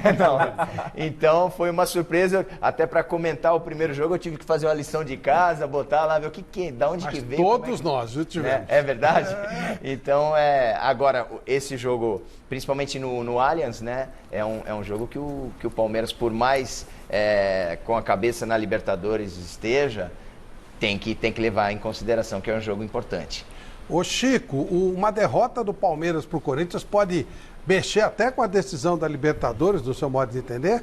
Então, foi uma surpresa, até para comentar o primeiro jogo, eu tive que fazer uma lição de casa, botar lá, ver da onde que veio. Todos nós, viu, tivemos. É verdade? Então, agora, esse jogo, principalmente no Allianz, né? É um jogo que o Palmeiras, por mais... com a cabeça na Libertadores esteja, tem que levar em consideração que é um jogo importante. Ô Chico, uma derrota do Palmeiras para o Corinthians pode mexer até com a decisão da Libertadores, do seu modo de entender?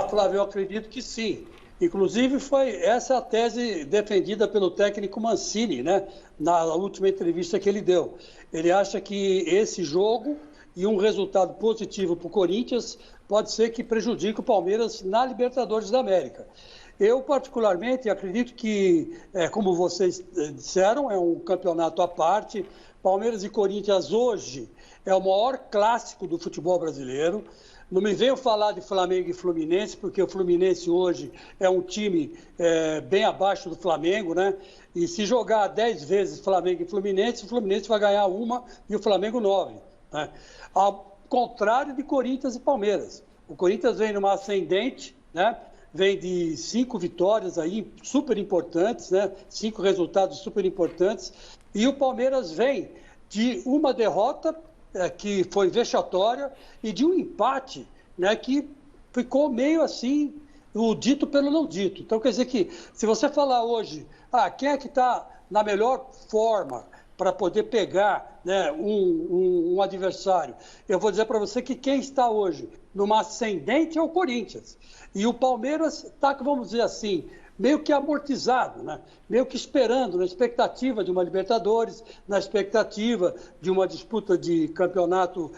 Flávio, eu acredito que sim. Inclusive, essa a tese defendida pelo técnico Mancini, né? Na última entrevista que ele deu. Ele acha que esse jogo e um resultado positivo para o Corinthians pode ser que prejudique o Palmeiras na Libertadores da América. Eu, particularmente, acredito que, como vocês disseram, é um campeonato à parte. Palmeiras e Corinthians hoje é o maior clássico do futebol brasileiro. Não me venham falar de Flamengo e Fluminense, porque o Fluminense hoje é um time bem abaixo do Flamengo, né? E se jogar 10 vezes Flamengo e Fluminense, o Fluminense vai ganhar 1 e o Flamengo 9. Né? Ao contrário de Corinthians e Palmeiras. O Corinthians vem numa ascendente, né? Vem de 5 vitórias aí super importantes, né? 5 resultados super importantes. E o Palmeiras vem de uma derrota que foi vexatória e de um empate, né? Que ficou meio assim, o dito pelo não dito. Então quer dizer que se você falar hoje, quem é que está na melhor forma para poder pegar, né, um adversário, eu vou dizer para você que quem está hoje numa ascendente é o Corinthians. E o Palmeiras está, vamos dizer assim, meio que amortizado, né? Meio que esperando, na expectativa de uma Libertadores, na expectativa de uma disputa de campeonato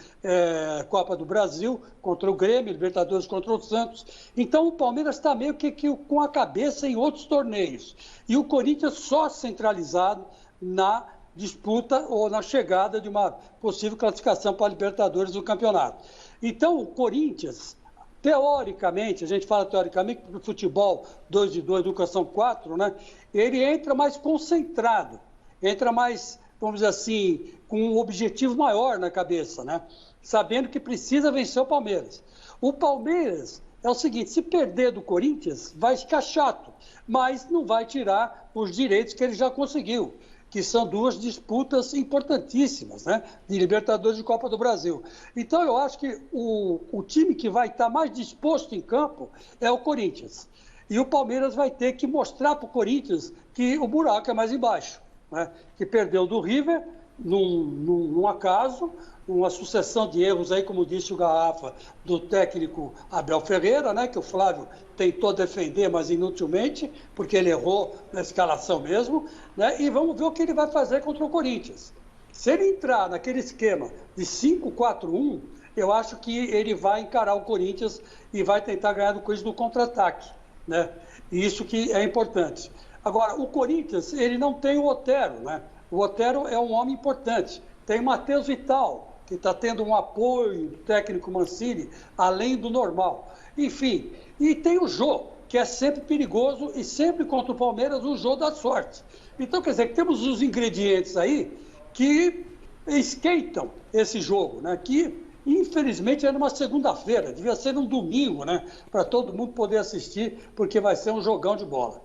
Copa do Brasil contra o Grêmio, Libertadores contra o Santos. Então o Palmeiras está meio que com a cabeça em outros torneios. E o Corinthians só centralizado na disputa ou na chegada de uma possível classificação para a Libertadores do campeonato. Então, o Corinthians, teoricamente, a gente fala teoricamente, porque o futebol 2 de 2, educação 4, né? Ele entra mais concentrado, entra mais, vamos dizer assim, com um objetivo maior na cabeça, né? Sabendo que precisa vencer o Palmeiras. O Palmeiras é o seguinte, se perder do Corinthians, vai ficar chato, mas não vai tirar os direitos que ele já conseguiu, que são 2 disputas importantíssimas, né? De Libertadores e Copa do Brasil. Então, eu acho que o time que vai estar mais disposto em campo é o Corinthians. E o Palmeiras vai ter que mostrar para o Corinthians que o buraco é mais embaixo, né? Que perdeu do River num acaso, uma sucessão de erros aí, como disse o Garrafa, do técnico Abel Ferreira, né? Que o Flávio tentou defender, mas inutilmente, porque ele errou na escalação mesmo, né? E vamos ver o que ele vai fazer contra o Corinthians. Se ele entrar naquele esquema de 5-4-1, eu acho que ele vai encarar o Corinthians e vai tentar ganhar do Corinthians no contra-ataque, né? E isso que é importante. Agora, o Corinthians, ele não tem o Otero, né? O Otero é um homem importante. Tem Matheus Vital, que está tendo um apoio do técnico Mancini, além do normal. Enfim, e tem o Jô, que é sempre perigoso e sempre contra o Palmeiras o Jô dá sorte. Então, quer dizer, que temos os ingredientes aí que esquentam esse jogo, né? Que, infelizmente, é numa segunda-feira, devia ser num domingo, né? Para todo mundo poder assistir, porque vai ser um jogão de bola.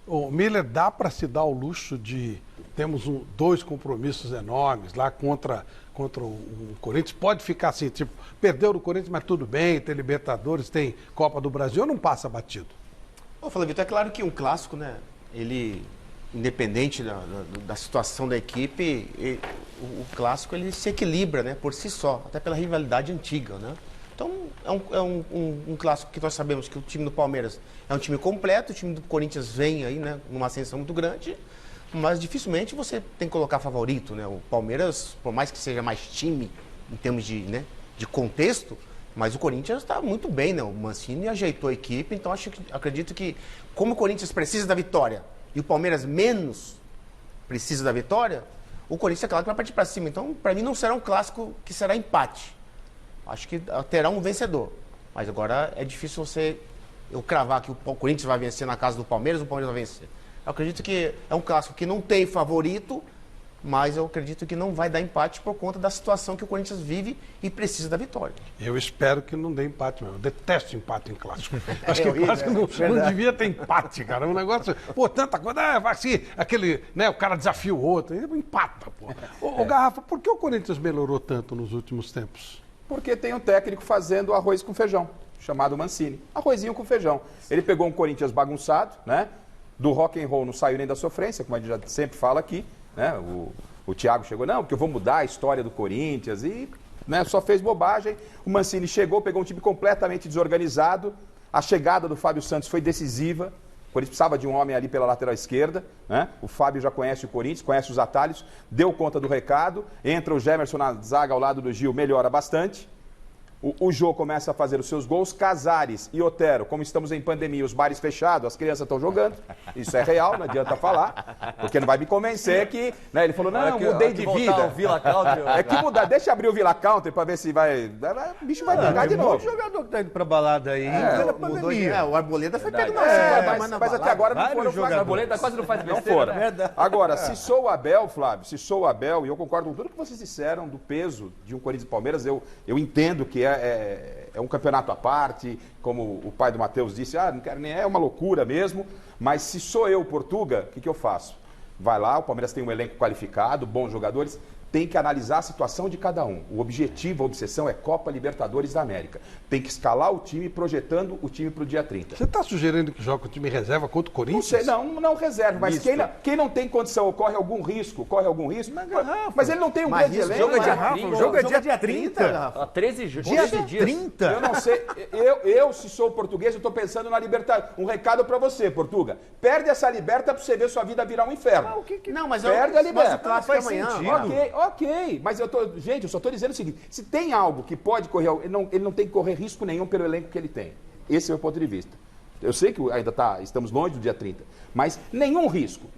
O Miller, dá para se dar o luxo de... Temos dois compromissos enormes lá contra o Corinthians. Pode ficar assim, tipo, perdeu do Corinthians, mas tudo bem, tem Libertadores, tem Copa do Brasil, não passa batido. Ô, Flávio, é claro que um clássico, né? Ele, independente da situação da equipe, o clássico ele se equilibra, né? Por si só, até pela rivalidade antiga, né? Então, é um clássico que nós sabemos que o time do Palmeiras é um time completo, o time do Corinthians vem aí, né? Numa ascensão muito grande, mas dificilmente você tem que colocar favorito, né? O Palmeiras, por mais que seja mais time em termos de contexto, mas o Corinthians está muito bem, né? O Mancini ajeitou a equipe, então acredito que, como o Corinthians precisa da vitória e o Palmeiras menos precisa da vitória, o Corinthians é claro que vai partir para cima. Então, para mim, não será um clássico que será empate. Acho que terá um vencedor. Mas agora é difícil eu cravar que o Corinthians vai vencer na casa do Palmeiras, o Palmeiras vai vencer. Eu acredito que é um clássico que não tem favorito, mas eu acredito que não vai dar empate por conta da situação que o Corinthians vive e precisa da vitória. Eu espero que não dê empate mesmo. Eu detesto empate em clássico. Acho que clássico não devia ter empate, cara. Um negócio, pô, tanta coisa, vai assim, aquele, né, o cara desafia o outro, empata, pô. Ô, Garrafa, por que o Corinthians melhorou tanto nos últimos tempos? Porque tem um técnico fazendo arroz com feijão, chamado Mancini. Arrozinho com feijão. Ele pegou um Corinthians bagunçado, né? Do rock and roll não saiu nem da sofrência, como a gente já sempre fala aqui, né? O Thiago chegou, não, porque eu vou mudar a história do Corinthians e, né, só fez bobagem. O Mancini chegou, pegou um time completamente desorganizado. A chegada do Fábio Santos foi decisiva. O Corinthians precisava de um homem ali pela lateral esquerda, né? O Fábio já conhece o Corinthians, conhece os atalhos, deu conta do recado. Entra o Gemerson na zaga ao lado do Gil, melhora bastante. O Jô começa a fazer os seus gols. Casares e Otero, como estamos em pandemia, os bares fechados, as crianças estão jogando. Isso é real, não adianta falar. Porque não vai me convencer que... Né, ele falou, não, mudei de vida. O Villa Country, é que mudar. Deixa eu abrir o Villa Country para ver se vai... O bicho vai brigar de novo. Tem um jogador que tá indo pra balada aí. O Arboleda foi pego na mas até agora não foram O Arboleda quase não faz besteira. Não foram. Agora, se sou o Abel, Flávio, se sou o Abel, e eu concordo com tudo que vocês disseram do peso de um Corinthians e Palmeiras, eu entendo que é um campeonato à parte, como o pai do Matheus disse, não quero nem, é uma loucura mesmo, mas se sou eu, Portuga, o que eu faço? Vai lá, o Palmeiras tem um elenco qualificado, bons jogadores, tem que analisar a situação de cada um. O objetivo, a obsessão é Copa Libertadores da América. Tem que escalar o time, projetando o time para o dia 30. Você está sugerindo que joga o time reserva contra o Corinthians? Não sei, não reserva, mas quem não tem condição, corre algum risco, mas ele não tem um grande elenco. O jogo é dia 30. 13 dias. Dia 30. Eu não sei, se sou português, eu estou pensando na Libertadores. Um recado para você, Portuga. Perde essa Liberta para você ver sua vida virar um inferno. Não, mas perde a Liberta. Mas faz sentido. Ok, mas eu só estou dizendo o seguinte, se tem algo que pode correr, ele não tem que correr risco nenhum pelo elenco que ele tem. Esse é o meu ponto de vista. Eu sei que ainda estamos longe do dia 30, mas nenhum risco.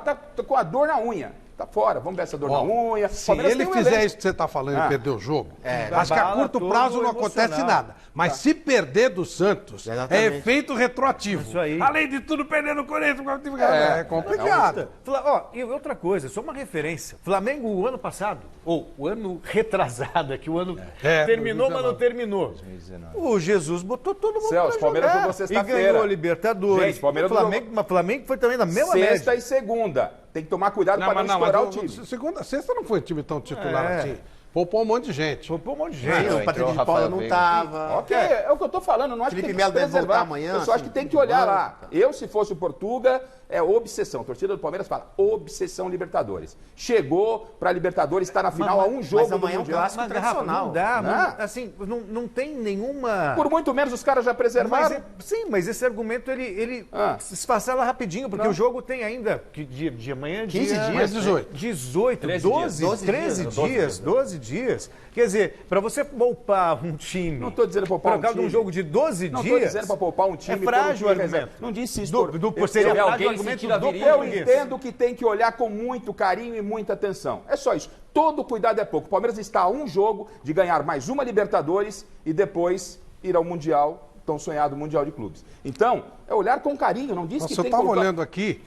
Tá com a dor na unha. Tá fora, vamos ver essa dor na unha. Se ele fizer isso que você está falando e perder o jogo, acho que a curto prazo não acontece nada. Mas se perder do Santos, é efeito retroativo. Isso aí. Além de tudo, perder no Corinthians, é complicado. E outra coisa, só uma referência. Flamengo, o ano passado, ou o ano retrasado, que o ano terminou, 2019. Mas não terminou. 2019. O Jesus botou todo mundo pra jogar. Palmeiras jogou sexta-feira. E ganhou a Libertadores. Gente, Palmeiras Flamengo foi também na mesma média. Sexta e segunda. Tem que tomar cuidado para não estourar o time. Sexta não foi um time tão titular assim. Poupou um monte de gente. O Patrick de Paula não estava. Ok, é o que eu estou falando. Não acho Felipe que tem que Melo deve voltar amanhã. Eu só acho que tem que olhar lá. Eu, se fosse o Portuga, é obsessão. A torcida do Palmeiras fala obsessão Libertadores. Chegou para Libertadores, está na final a um jogo do Mundial. Mas amanhã é um clássico tradicional. Não dá, assim, não tem nenhuma... Por muito menos os caras já preservaram. Mas esse argumento, ele se esfacela rapidinho, porque o jogo tem ainda, de amanhã... 15 dias. 18. 13 dias. dias. Quer dizer, para você poupar um time... Não estou dizendo poupar um time. Por causa de um jogo de 12 não dias... Não estou dizendo para poupar um time... É frágil o argumento. Não disse isso. Eu entendo que tem que olhar com muito carinho e muita atenção. É só isso. Todo cuidado é pouco. O Palmeiras está a um jogo de ganhar mais uma Libertadores e depois ir ao Mundial, tão sonhado Mundial de Clubes. Então, é olhar com carinho, não disse que tem que... Eu estava olhando aqui,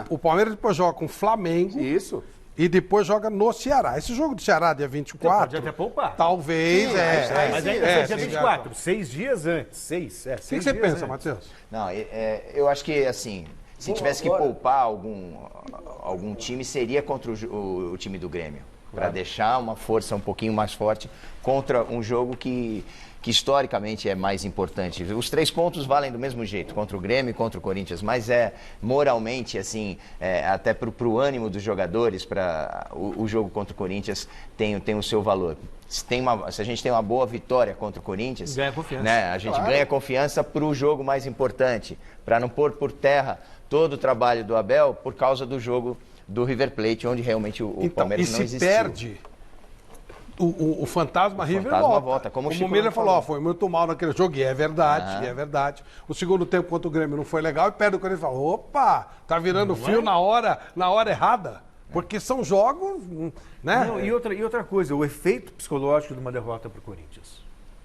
o Palmeiras depois joga com o Flamengo. Isso. E depois joga no Ceará. Esse jogo do Ceará, dia 24... Pode até poupar. Talvez, Mas é dia 24, 6 dias antes. O que você pensa, Matheus? Não, eu acho que, assim, se tivesse que poupar algum time, seria contra o time do Grêmio. Para deixar uma força um pouquinho mais forte contra um jogo que historicamente é mais importante. Os 3 pontos valem do mesmo jeito, contra o Grêmio e contra o Corinthians, mas moralmente, assim, até para o ânimo dos jogadores, o jogo contra o Corinthians tem o seu valor. Se a gente tem uma boa vitória contra o Corinthians, ganha confiança. Né, a gente ganha confiança para o jogo mais importante, para não pôr por terra todo o trabalho do Abel por causa do jogo do River Plate, onde realmente o Palmeiras não existiu. E se perde, o fantasma River volta. Como o Miller falou, foi muito mal naquele jogo, e é verdade, é verdade. O segundo tempo contra o Grêmio não foi legal, e perde o Corinthians e fala, opa, tá virando fio na hora errada. Porque são jogos, né? Não, e outra coisa, o efeito psicológico de uma derrota para o Corinthians.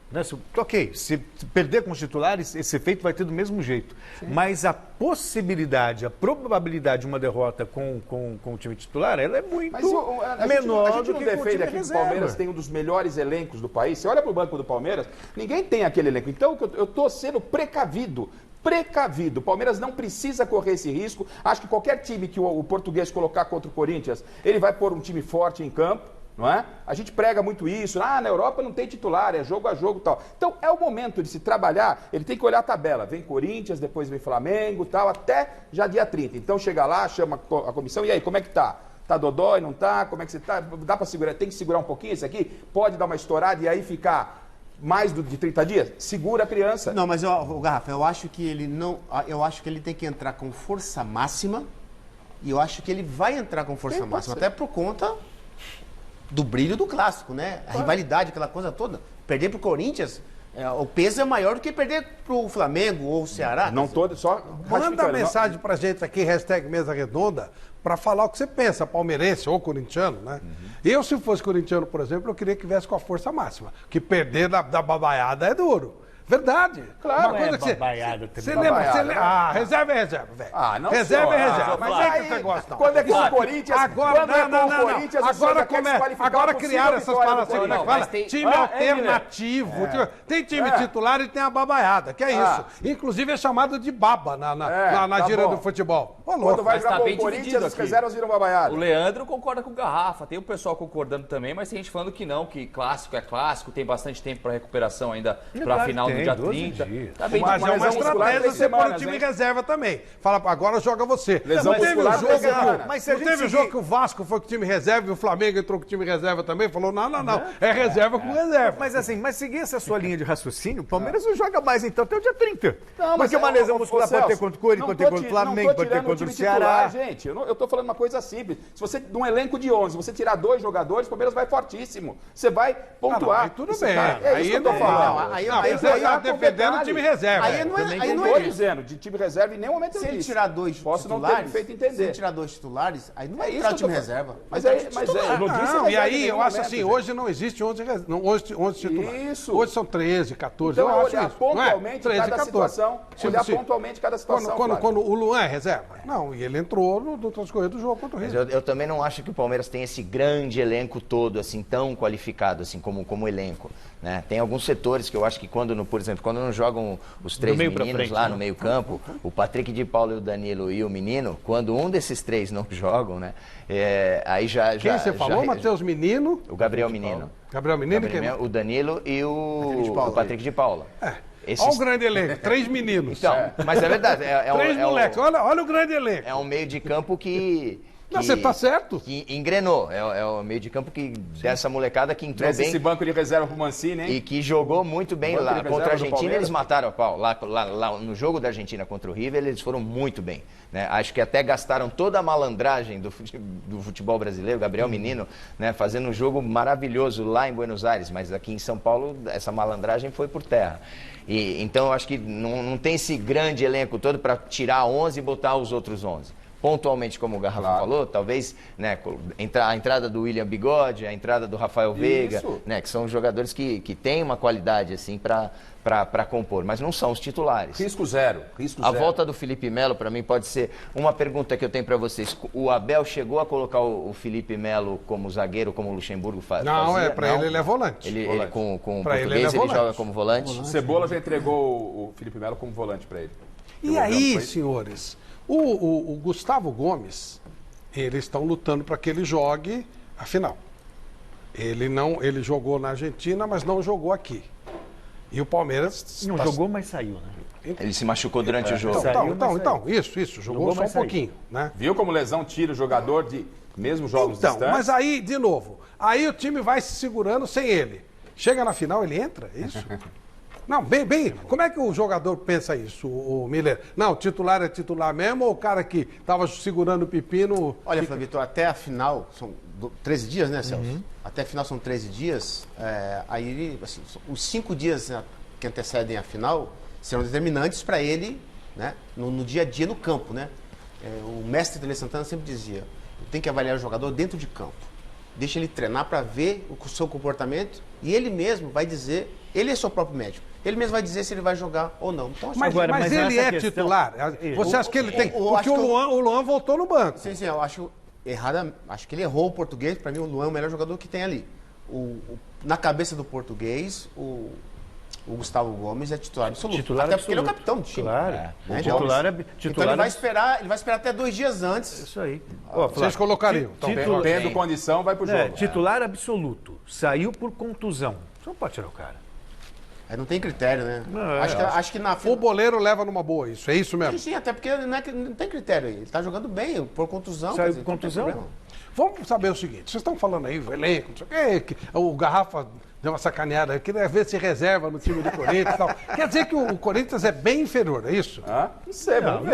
Né? Ok, se perder com os titulares, esse efeito vai ter do mesmo jeito. Sim. Mas a possibilidade, a probabilidade de uma derrota com o time titular, ela é muito menor. A gente não defende aqui que o Palmeiras tem um dos melhores elencos do país. Você olha para o banco do Palmeiras, ninguém tem aquele elenco. Então, eu estou sendo precavido. O Palmeiras não precisa correr esse risco. Acho que qualquer time que o português colocar contra o Corinthians, ele vai pôr um time forte em campo. Não é? A gente prega muito isso, na Europa não tem titular, é jogo a jogo e tal. Então é o momento de se trabalhar, ele tem que olhar a tabela, vem Corinthians, depois vem Flamengo e tal, até já dia 30. Então chega lá, chama a comissão, e aí, como é que tá? Tá dodói, não tá? Como é que você tá? Dá para segurar? Tem que segurar um pouquinho esse aqui? Pode dar uma estourada e aí ficar mais de 30 dias? Segura a criança. Não, mas, Garrafa, eu acho que ele tem que entrar com força máxima, e eu acho que ele vai entrar com força máxima, até por conta do brilho do clássico, né? A rivalidade, aquela coisa toda. Perder pro Corinthians, o peso é maior do que perder pro Flamengo ou o Ceará. Não todo, só... Manda mensagem pra gente aqui, #Mesa Redonda, para falar o que você pensa, palmeirense ou corintiano, né? Eu, se fosse corintiano, por exemplo, eu queria que viesse com a força máxima. Que perder da babaiada é duro. Verdade. Claro, uma coisa que babaiada também. Você lembra? Reserva é reserva, velho. Não reserva é reserva. Mas Mas é que você gosta, não. Quando é que o Corinthians... Agora, não. Agora criaram essas palavras. Time alternativo. Tem time titular e tem a babaiada, que é isso. Inclusive é chamado de baba na gíria do futebol. Quando vai jogar com o Corinthians, as reservas viram babaiada. O Leandro concorda com o Garrafa. Tem o pessoal concordando também, mas tem gente falando que não, que clássico é clássico, tem bastante tempo para recuperação ainda para a final do dia 30. Tá bem, mas é uma estratégia você pôr o time em reserva também. Fala, agora joga você. Não teve o jogo que o Vasco foi com o time reserva e o Flamengo entrou com o time reserva também? Falou, não. É reserva com reserva. Mas seguir essa sua linha de raciocínio, o Palmeiras não joga mais então até o dia 30. Não, porque uma lesão muscular pode ter contra o Corinthians, pode ter contra o Flamengo, pode ter contra o Ceará. Gente, eu tô falando uma coisa simples. Se você, de um elenco de 11, você tirar 2 jogadores, o Palmeiras vai fortíssimo. Você vai pontuar. Aí tudo bem. É isso que eu tô falando. Aí você tá defendendo o time reserva. Aí não é dizendo, de time reserva em nenhum momento eu disse. Se ele tirar 2 posso titulares, não ter feito entender. Se ele tirar 2 titulares, aí não vai entrar o time reserva. Mas eu não disse. E aí, eu acho assim, hoje não existe 11 titulares. Isso. Hoje são 13, 14. Então eu acho olhar isso. pontualmente cada situação. Olhar pontualmente cada situação. Quando o Luan é reserva? Não, e ele entrou no transcorrer do jogo contra o Rio. Mas eu também não acho que o Palmeiras tem esse grande elenco todo, assim, tão qualificado, assim, como elenco. Né? Tem alguns setores que eu acho que por exemplo, quando não jogam os 3 meninos lá no meio campo, o Patrick de Paula e o Danilo e o menino, quando um desses 3 não jogam, né? Aí já... Quem você falou, Matheus? Menino? O Gabriel Menino. Gabriel Menino? O Danilo e o Patrick de Paula. Olha o grande elenco, 3 meninos. Então, mas é verdade. 3 moleques, olha o grande elenco. É um meio de campo que Não, você tá certo. Que engrenou. É o meio de campo dessa molecada que entrou bem. Esse banco de reserva pro Mancini, hein? E que jogou muito bem lá. Contra a Argentina, eles mataram a pau. Lá no jogo da Argentina contra o River, eles foram muito bem. Né? Acho que até gastaram toda a malandragem do futebol brasileiro, Gabriel Menino, né? Fazendo um jogo maravilhoso lá em Buenos Aires. Mas aqui em São Paulo, essa malandragem foi por terra. Então, eu acho que não tem esse grande elenco todo para tirar 11 e botar os outros 11. Pontualmente, como o Garrafa falou, talvez, né, a entrada do William Bigode, a entrada do Rafael Veiga, né, que são jogadores que têm uma qualidade assim para compor, mas não são os titulares. Risco zero. A volta do Felipe Melo, para mim, pode ser uma pergunta que eu tenho para vocês. O Abel chegou a colocar o Felipe Melo como zagueiro, como o Luxemburgo fazia? Não, para ele é volante. Ele com o português ele joga como volante? O Cebola já entregou o Felipe Melo como volante para ele. E aí, senhores, o Gustavo Gomes, eles estão lutando para que ele jogue a final. Ele jogou na Argentina, mas não jogou aqui. E o Palmeiras... Não jogou, mas saiu, né? Ele se machucou durante o jogo. Então, isso. Jogou só um pouquinho, né? Viu como lesão tira o jogador de mesmo jogos distantes? Mas aí, de novo, aí o time vai se segurando sem ele. Chega na final, ele entra, é isso? Não, bem, como é que o jogador pensa isso, o Miller? Não, titular é titular mesmo ou o cara que estava segurando o pepino... Olha, Flavito, até a final, são 13 dias, né, Celso? Até a final são 13 dias, aí assim, os 5 dias, né, que antecedem a final serão determinantes para ele, né, no dia a dia no campo, né? O mestre Tele Santana sempre dizia, tem que avaliar o jogador dentro de campo. Deixa ele treinar para ver o seu comportamento e ele mesmo vai dizer, ele é seu próprio médico. Ele mesmo vai dizer se ele vai jogar ou não. Então, mas ele é titular? Você acha que ele tem... Porque o Luan voltou no banco. Sim, eu acho errado. Acho que ele errou o português. Para mim, o Luan é o melhor jogador que tem ali. Na cabeça do português, o Gustavo Gomes é titular absoluto. Até porque ele é o capitão do time. Claro. Então ele vai esperar até 2 dias antes. Isso aí. Vocês colocariam. Tendo condição, vai pro jogo. Titular absoluto. Saiu por contusão. Você não pode tirar o cara. Não tem critério, né? Acho que na... O boleiro leva numa boa, isso. É isso mesmo? Sim, até porque não tem critério aí. Ele tá jogando bem, por contusão. Saiu por contusão? Vamos saber o seguinte. Vocês estão falando aí, o elenco, não sei o quê, o Garrafa deu uma sacaneada, queria ver se reserva no time do Corinthians e tal. Quer dizer que o Corinthians é bem inferior, é isso? Não sei, vamos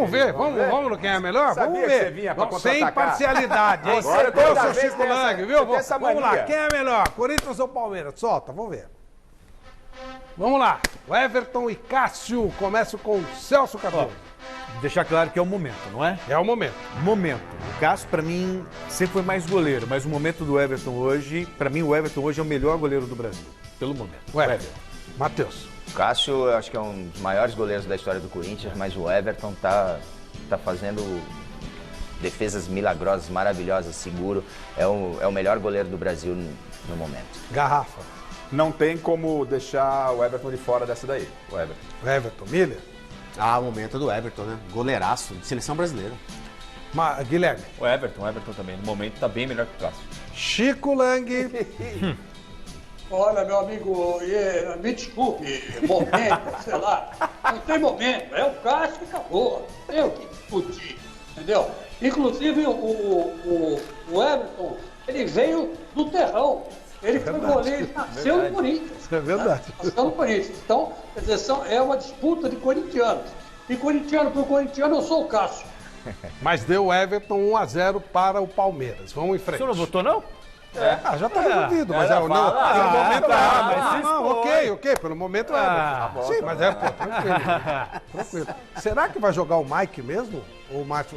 ver. Vamos no quem é melhor? Vamos ver. Sem parcialidade, hein? Eu sou Chico Lang, viu? Vamos lá, quem é melhor? Corinthians ou Palmeiras? Solta, vamos ver. Vamos lá, o Everton e Cássio, começo com o Celso Cardoso. Deixar claro que é o momento, não é? É o momento. O Cássio, pra mim, sempre foi mais goleiro, mas o momento do Everton hoje, pra mim, o Everton hoje é o melhor goleiro do Brasil, pelo momento. O Everton. Matheus. O Cássio, eu acho que é um dos maiores goleiros da história do Corinthians, mas o Everton tá fazendo defesas milagrosas, maravilhosas, seguro. É o melhor goleiro do Brasil no momento. Garrafa. Não tem como deixar o Everton de fora dessa daí. O Everton. Miller. O momento do Everton, né? Goleiraço de seleção brasileira. Guilherme. O Everton também. No momento tá bem melhor que o Cássio. Chico Lang. Olha, meu amigo, me desculpe, momento, sei lá. Não tem momento. É o Cássio e acabou. Não tem o que discutir. Entendeu? Inclusive, o Everton, ele veio do terrão. Ele foi goleiro, nasceu no Corinthians. É verdade. Nasceu no Corinthians. Então, quer dizer, é uma disputa de corintianos. E corintiano por corintiano, eu sou o Cássio. Mas deu o Everton 1-0 para o Palmeiras. Vamos em frente. O senhor não votou, não? Já está resolvido, mas pelo momento ok, pelo momento sim, mas tranquilo. Será que vai jogar o Mike mesmo? O Mike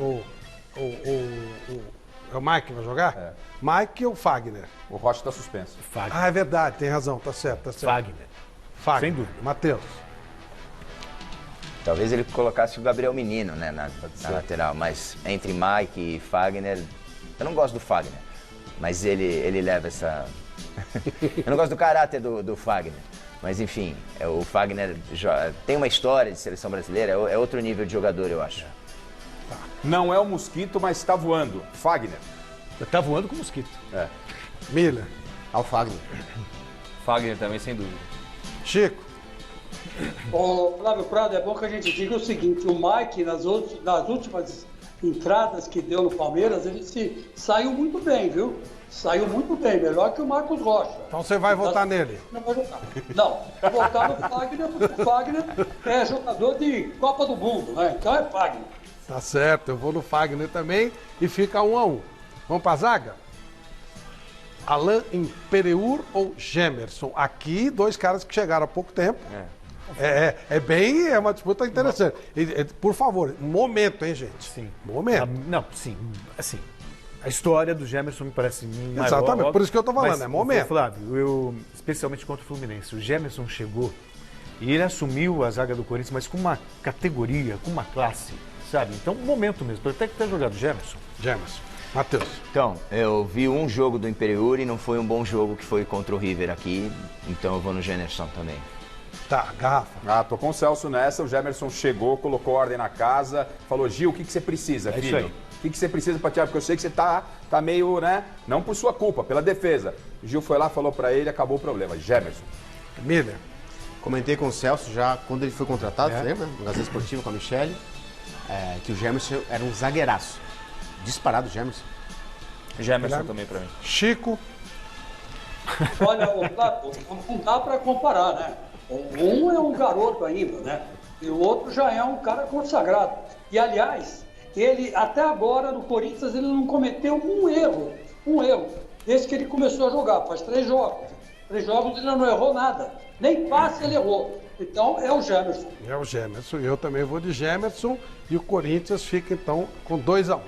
que vai jogar? Mike ou Fagner? O Rocha está suspenso. Fagner. É verdade, tem razão, tá certo. Fagner. Sem dúvida. Matheus. Talvez ele colocasse o Gabriel Menino, né, na lateral, mas entre Mike e Fagner, eu não gosto do Fagner, mas ele leva essa... Eu não gosto do caráter do Fagner, mas enfim, o Fagner tem uma história de seleção brasileira, é outro nível de jogador, eu acho. Não é o Mosquito, mas está voando. Fagner. Tá voando com o Mosquito. Miller. O Fagner. Fagner também, sem dúvida. Chico. Ô, Flávio Prado, é bom que a gente diga o seguinte, o Mike, nas últimas entradas que deu no Palmeiras, ele saiu muito bem, viu? Saiu muito bem, melhor que o Marcos Rocha. Então você vai votar nele? Não vai votar. Não, vou votar no Fagner, porque o Fagner é jogador de Copa do Mundo, né? Então é Fagner. Tá certo, eu vou no Fagner também e fica 1-1. Vamos pra zaga? Alain Imperiur ou Gemerson? Aqui, dois caras que chegaram há pouco tempo. É uma disputa interessante. Por favor, momento, hein, gente? Sim. Momento. Não, sim. Assim, a história do Gemerson me parece maior. Exatamente, por isso que eu tô falando, mas, é momento. Flávio, especialmente contra o Fluminense, o Gemerson chegou e ele assumiu a zaga do Corinthians, mas com uma categoria, com uma classe, sabe? Então, momento mesmo, até que ter jogado Gemerson. Matheus. Então, eu vi um jogo do Imperiur e não foi um bom jogo, que foi contra o River aqui, então eu vou no Gemerson também. Tá, garrafa. Tô com o Celso nessa, o Gemerson chegou, colocou ordem na casa, falou, Gil, o que você precisa, filho? Isso aí. O que você precisa pra tirar? Porque eu sei que você tá meio, né, não por sua culpa, pela defesa. O Gil foi lá, falou pra ele, acabou o problema. Gemerson. Miller. Comentei com o Celso já quando ele foi contratado, você lembra? No Gazeta Esportiva com a Michele, que o Gemerson era um zagueiraço. Disparado o Gemerson. Gemerson também pra mim. Chico. Olha, não dá para comparar, né? Um é um garoto ainda, né? E o outro já é um cara consagrado. E, aliás, ele, até agora, no Corinthians, ele não cometeu um erro, desde que ele começou a jogar. Faz 3 jogos. 3 jogos ele não errou nada. Nem passe ele errou. Então, é o Gemerson. É o Gemerson. Eu também vou de Gemerson. E o Corinthians fica, então, com 2-1.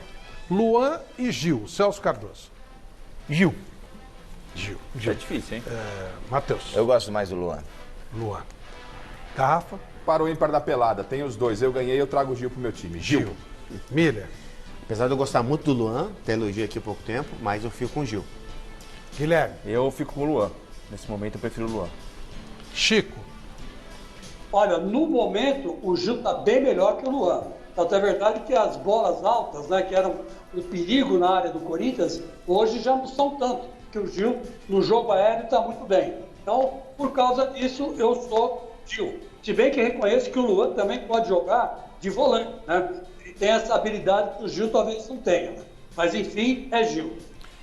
Luan e Gil. Celso Cardoso. Gil. É difícil, hein? Matheus. Eu gosto mais do Luan. Garrafa. Para o ímpar da pelada, tem os dois. Eu ganhei, eu trago o Gil pro meu time. Gil. Miller. Apesar de eu gostar muito do Luan, ter elogiado aqui há pouco tempo, mas eu fico com o Gil. Guilherme. Eu fico com o Luan. Nesse momento eu prefiro o Luan. Chico. Olha, no momento o Gil está bem melhor que o Luan. Tanto é verdade que as bolas altas, né, que eram um perigo na área do Corinthians, hoje já não são tanto, porque o Gil no jogo aéreo está muito bem. Então, por causa disso, eu sou Gil. Se bem que reconheço que o Luan também pode jogar de volante, né? Ele tem essa habilidade que o Gil talvez não tenha. Mas, enfim, é Gil.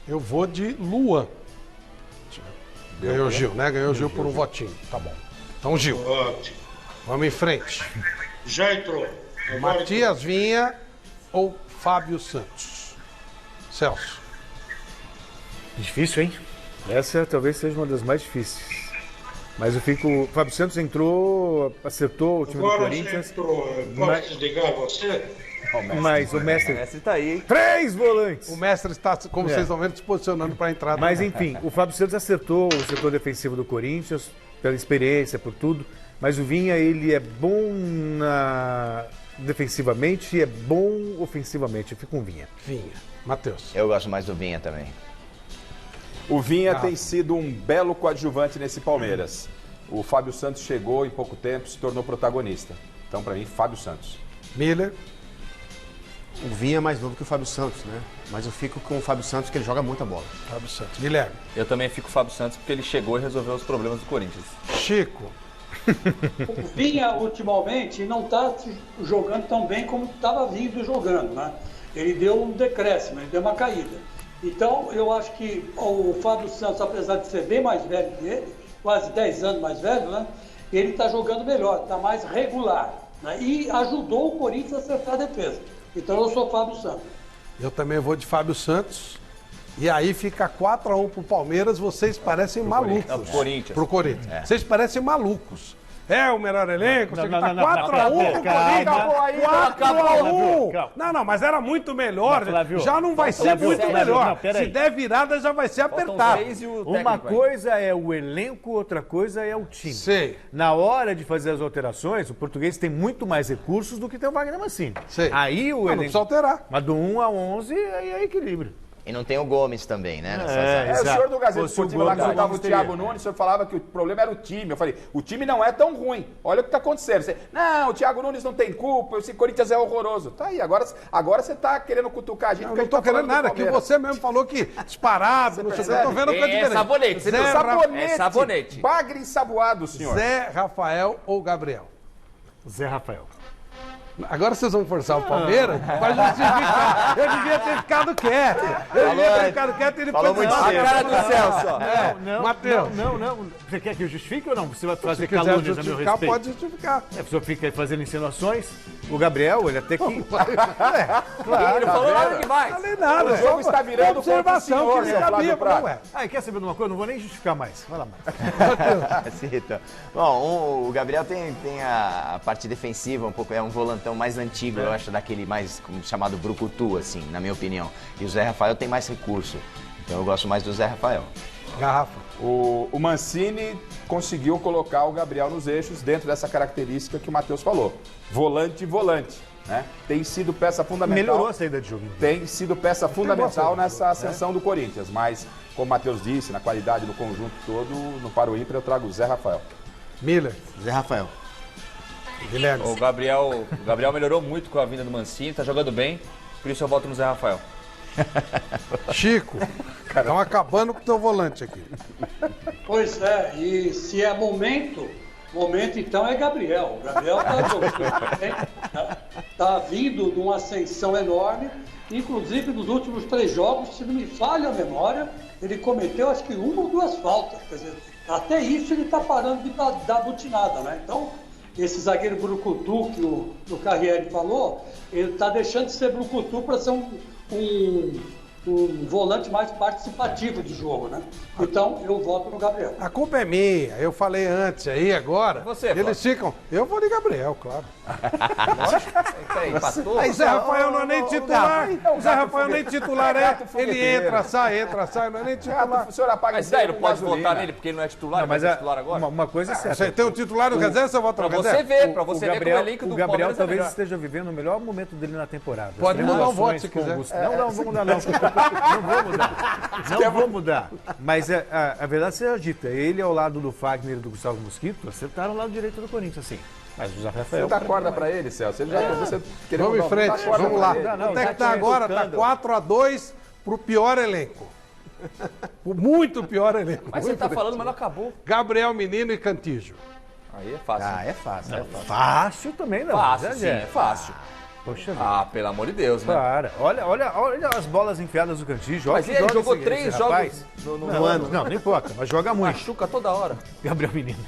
Eu vou de Luan. Ganhou o Gil, né? Ganhou o Gil por um votinho. Tá bom. Então, Gil. Ótimo. Vamos em frente. Já entrou. Matias Vinha ou Fábio Santos? Celso. Difícil, hein? Essa talvez seja uma das mais difíceis. Mas eu fico... O Fábio Santos entrou, acertou o time do Corinthians. Posso desligar você? Mas o mestre... O mestre tá aí. 3 volantes! O mestre está, como vocês estão vendo, se posicionando para a entrada. Mas enfim, o Fábio Santos acertou o setor defensivo do Corinthians, pela experiência, por tudo. Mas o Vinha, ele é bom defensivamente e é bom ofensivamente. Eu fico com o Vinha. Matheus. Eu gosto mais do Vinha também. O Vinha tem sido um belo coadjuvante nesse Palmeiras. O Fábio Santos chegou em pouco tempo, se tornou protagonista. Então, para mim, Fábio Santos. Miller. O Vinha é mais novo que o Fábio Santos, né? Mas eu fico com o Fábio Santos, porque ele joga muita bola. Fábio Santos. Guilherme. Eu também fico com o Fábio Santos, porque ele chegou e resolveu os problemas do Corinthians. Chico. O Vinha, ultimamente, não está jogando tão bem como estava vindo jogando, né? Ele deu um decréscimo, ele deu uma caída. Então, eu acho que o Fábio Santos, apesar de ser bem mais velho que ele, quase 10 anos mais velho, né? Ele está jogando melhor, está mais regular, né? E ajudou o Corinthians a acertar a defesa. Então, eu sou Fábio Santos. Eu também vou de Fábio Santos. E aí fica 4-1 pro Palmeiras. Vocês parecem malucos. Pro Corinthians. É. Vocês parecem malucos. É o melhor elenco. Você tá 4-1 pro Corinthians. 4-1. Não, mas era muito melhor. Já não vai ser muito melhor. Se der virada, já vai ser apertado. Uma coisa é o elenco, outra coisa é o time. Sei. Na hora de fazer as alterações, o português tem muito mais recursos do que tem o Wagner Mancini. Sei. Aí o não elenco... precisa alterar. Mas do 1 a 11, aí é equilíbrio. E não tem o Gomes também, né? O senhor do Gazeta Esportiva lá que soltava o Thiago Nunes, o senhor falava que o problema era o time. Eu falei, o time não é tão ruim. Olha o que está acontecendo. Não, o Thiago Nunes não tem culpa, esse Corinthians é horroroso. Tá aí, agora você está querendo cutucar a gente. Não estou querendo nada, que você mesmo falou que disparado, não sei o que. Eu tô vendo o que é diferente. Sabonete. Sabonete. É sabonete. Bagre ensaboado, senhor. Zé Rafael ou Gabriel? Zé Rafael. Agora vocês vão forçar o Palmeiras para justificar. Eu devia ter ficado quieto. E depois... Falou muito cedo. A cara do Celso, ó. Matheus. Não. Você quer que eu justifique ou não? Você vai fazer quiser calúnias a meu justificar, respeito? pode justificar. A pessoa fica aí fazendo insinuações. O Gabriel, ele até que... Claro, ele falou nada demais. Não falei nada. O jogo está virando observação contra o que senhor, nem cabia, Flávio não é? Ah, quer saber de uma coisa? Não vou nem justificar mais. Vai lá, Marcos. Cita. Bom, o Gabriel tem a parte defensiva, um pouco, é um volantão mais antigo, eu acho, daquele mais chamado brucutu, assim, na minha opinião. E o Zé Rafael tem mais recurso. Então eu gosto mais do Zé Rafael. Garrafa. O Mancini conseguiu colocar o Gabriel nos eixos dentro dessa característica que o Matheus falou. Volante, né? Tem sido peça fundamental. Melhorou a saída de jogo. Tem sido peça fundamental nessa ascensão do Corinthians. Mas, como o Matheus disse, na qualidade do conjunto todo, no Para o Ímpar eu trago o Zé Rafael. Miller. Zé Rafael. Guilherme. O Gabriel melhorou muito com a vinda do Mancini, tá jogando bem, por isso eu voto no Zé Rafael. Chico, estão acabando com o teu volante aqui. Pois é, e se é momento então é Gabriel. O Gabriel está jogando bem, tá vindo de uma ascensão enorme, inclusive nos últimos 3 jogos, se não me falha a memória, ele cometeu acho que 1 ou 2 faltas. Quer dizer, até isso ele está parando de dar butinada, né? Então, esse zagueiro brucutu que o Carriere falou, ele está deixando de ser brucutu para ser um volante mais participativo de jogo, né? Então, eu voto no Gabriel. A culpa é minha, eu falei antes aí, agora. Eles ficam. Eu vou de Gabriel, claro. Aí Zé Rafael não é nem titular. O Zé Rafael nem titular é. Ele entra, sai, não é nem titular. O senhor apaga Mas daí não pode votar nele porque ele não é titular, mas é titular agora? Uma coisa é certa. Você tem um titular no reserva, você vota no reserva? Pra você ver como o elenco do O Gabriel Palmeiras talvez é esteja vivendo o melhor momento dele na temporada. Pode mudar o voto se quiser. Não vou mudar não. Não vou mudar. Mas a verdade seja dita, ele ao lado do Fagner e do Gustavo Mosquito acertaram o lado direito do Corinthians, sim. Mas o Zé Rafael... Você dá corda pra ele, Celso. Ele já você vamos em frente, vamos lá. Até que tá agora, tá 4-2 pro pior elenco. O muito pior elenco. Mas você tá falando, mas não acabou. Gabriel Menino e Cantígio. Aí é fácil. É fácil. Fácil também não. Fácil, sim, é fácil. Poxa vida. Ah, pelo amor de Deus, né? Para. Olha as bolas enfiadas do Cantígio. Mas ele jogou 3 jogos no ano. Não importa, mas joga muito. Machuca toda hora. Gabriel Menino.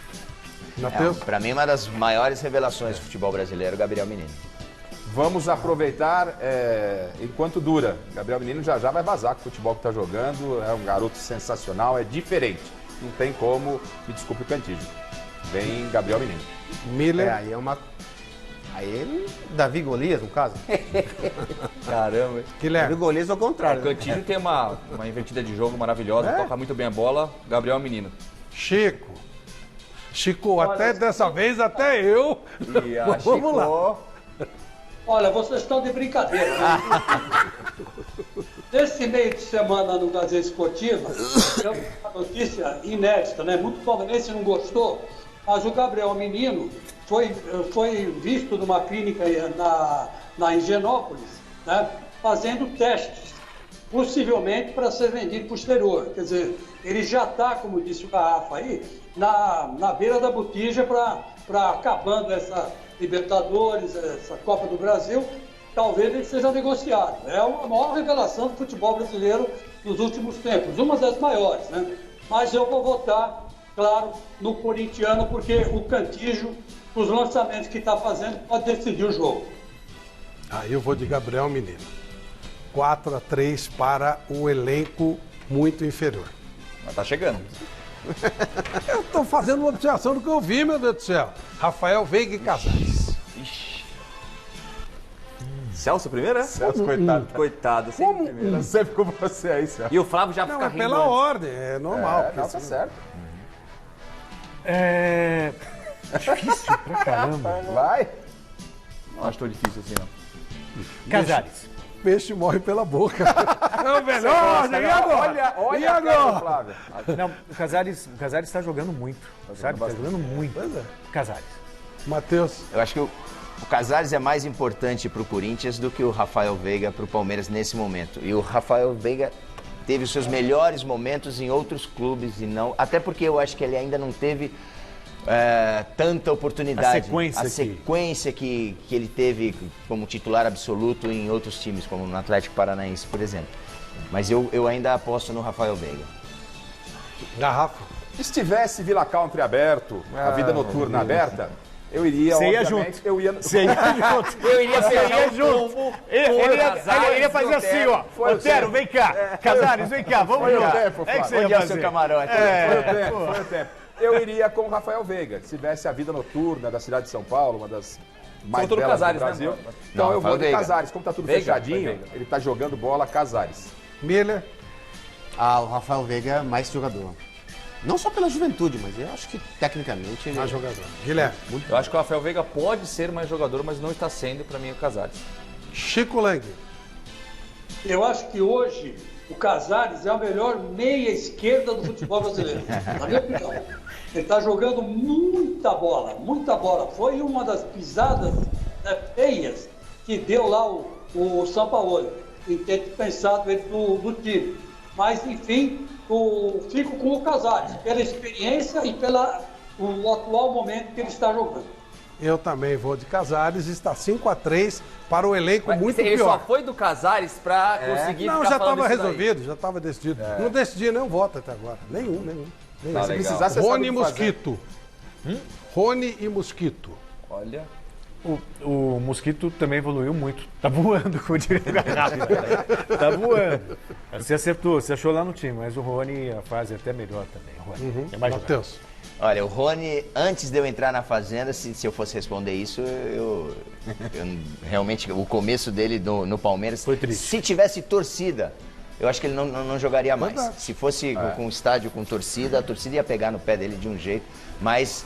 Para mim, uma das maiores revelações do futebol brasileiro, Gabriel Menino. Vamos aproveitar enquanto dura. Gabriel Menino já vai vazar com o futebol que está jogando. É um garoto sensacional, é diferente. Não tem como, me desculpe o Cantígio. Vem Gabriel Menino. Miller. Aí Davi Golias, no caso. Caramba. Guilherme. Davi Golias ao contrário. O Cantígio tem uma invertida de jogo maravilhosa, toca muito bem a bola. Gabriel Menino. Chico, até dessa vez, até eu. Vamos lá. Olha, vocês estão de brincadeira. Né? Nesse meio de semana no Gazeta Esportiva, eu vi uma notícia inédita, né? Muito palmeirense não gostou, mas o Gabriel Menino foi visto numa clínica na Higienópolis, né? Fazendo testes, possivelmente para ser vendido para o exterior. Quer dizer, ele já está, como disse o Garrafa aí, na beira da botija para acabando essa Libertadores, essa Copa do Brasil, talvez ele seja negociado. É a maior revelação do futebol brasileiro nos últimos tempos, uma das maiores, né? Mas eu vou votar, claro, no corintiano, porque o Cantígio, os lançamentos que está fazendo, pode decidir o jogo. Eu vou de Gabriel Menino. 4-3 para o elenco muito inferior. Mas tá chegando. Eu estou fazendo uma observação do que eu vi, meu Deus do céu. Rafael Veiga e Casares. Ixi. Celso primeiro, né? Celso, coitado. Coitado, sempre primeiro. Não sei com você aí, Celso. E o Flávio já fica rindo. Não, é pela ordem, é normal. Não, tá certo. Difícil pra caramba. Vai. Não acho tão difícil assim, não. Casares. Peixe morre pela boca. É o melhor, e agora? Olha e agora? Flávio. Não, o Casares está jogando muito, sabe? Está jogando muito. Casares. Matheus. Eu acho que o Casares é mais importante para o Corinthians do que o Rafael Veiga para o Palmeiras nesse momento. E o Rafael Veiga teve os seus melhores momentos em outros clubes e não... Até porque eu acho que ele ainda não teve tanta oportunidade. A sequência que ele teve como titular absoluto em outros times, como no Atlético Paranaense, por exemplo. Mas eu ainda aposto no Rafael Veiga. Garrafa. Se tivesse Vila Country aberto, a vida noturna aberta, eu iria, Você ia obviamente, junto. eu ia junto. Eu iria fechar Ia junto. Ele ia fazer assim, ó. Otero, vem cá. Casares, vem cá, vamos junto. É que você ia fazer. Seu camarote. Foi o tempo. Eu iria com o Rafael Veiga. Se tivesse a vida noturna da cidade de São Paulo, uma das mais belas Casares, do Brasil. né? Então Não, eu vou de Veiga. Casares. Como tá tudo Veiga, fechadinho, Veiga. ele tá jogando bola Casares. Miller. O Rafael Veiga é mais jogador. Não só pela juventude, mas eu acho que tecnicamente ele Mais jogador. Guilherme. Eu acho que o Rafael Veiga pode ser mais jogador, mas não está sendo, para mim, o Casares. Chico Lang. Eu acho que hoje o Casares é a melhor meia esquerda do futebol brasileiro. Na minha opinião. Ele está jogando muita bola, muita bola. Foi uma das pisadas, né, feias que deu lá o Sampaoli, em ter pensado ele do time. Mas, enfim, fico com o Casares, pela experiência e pelo atual momento que ele está jogando. Eu também vou de Casares, está 5-3 para o elenco muito ele pior. só foi do Casares para conseguir Não, ficar já falando estava isso daí. resolvido, já estava decidido. Não decidi nenhum voto até agora. Nenhum. Tá Se legal. precisar, você Rony sabe e o que fazer. Mosquito. Rony e Mosquito. Olha... O Mosquito também evoluiu muito. Tá voando, como diria o Garrafa. Tá voando. Você acertou, você achou lá no time, mas o Rony, a fase é até melhor também. O Rony. É mais jogador. Matheus. Olha, o Rony, antes de eu entrar na Fazenda, se eu fosse responder isso, eu realmente, o começo dele no Palmeiras, Foi triste. Se tivesse torcida, eu acho que ele não jogaria mais. Verdade. Se fosse com estádio com torcida, a torcida ia pegar no pé dele de um jeito, mas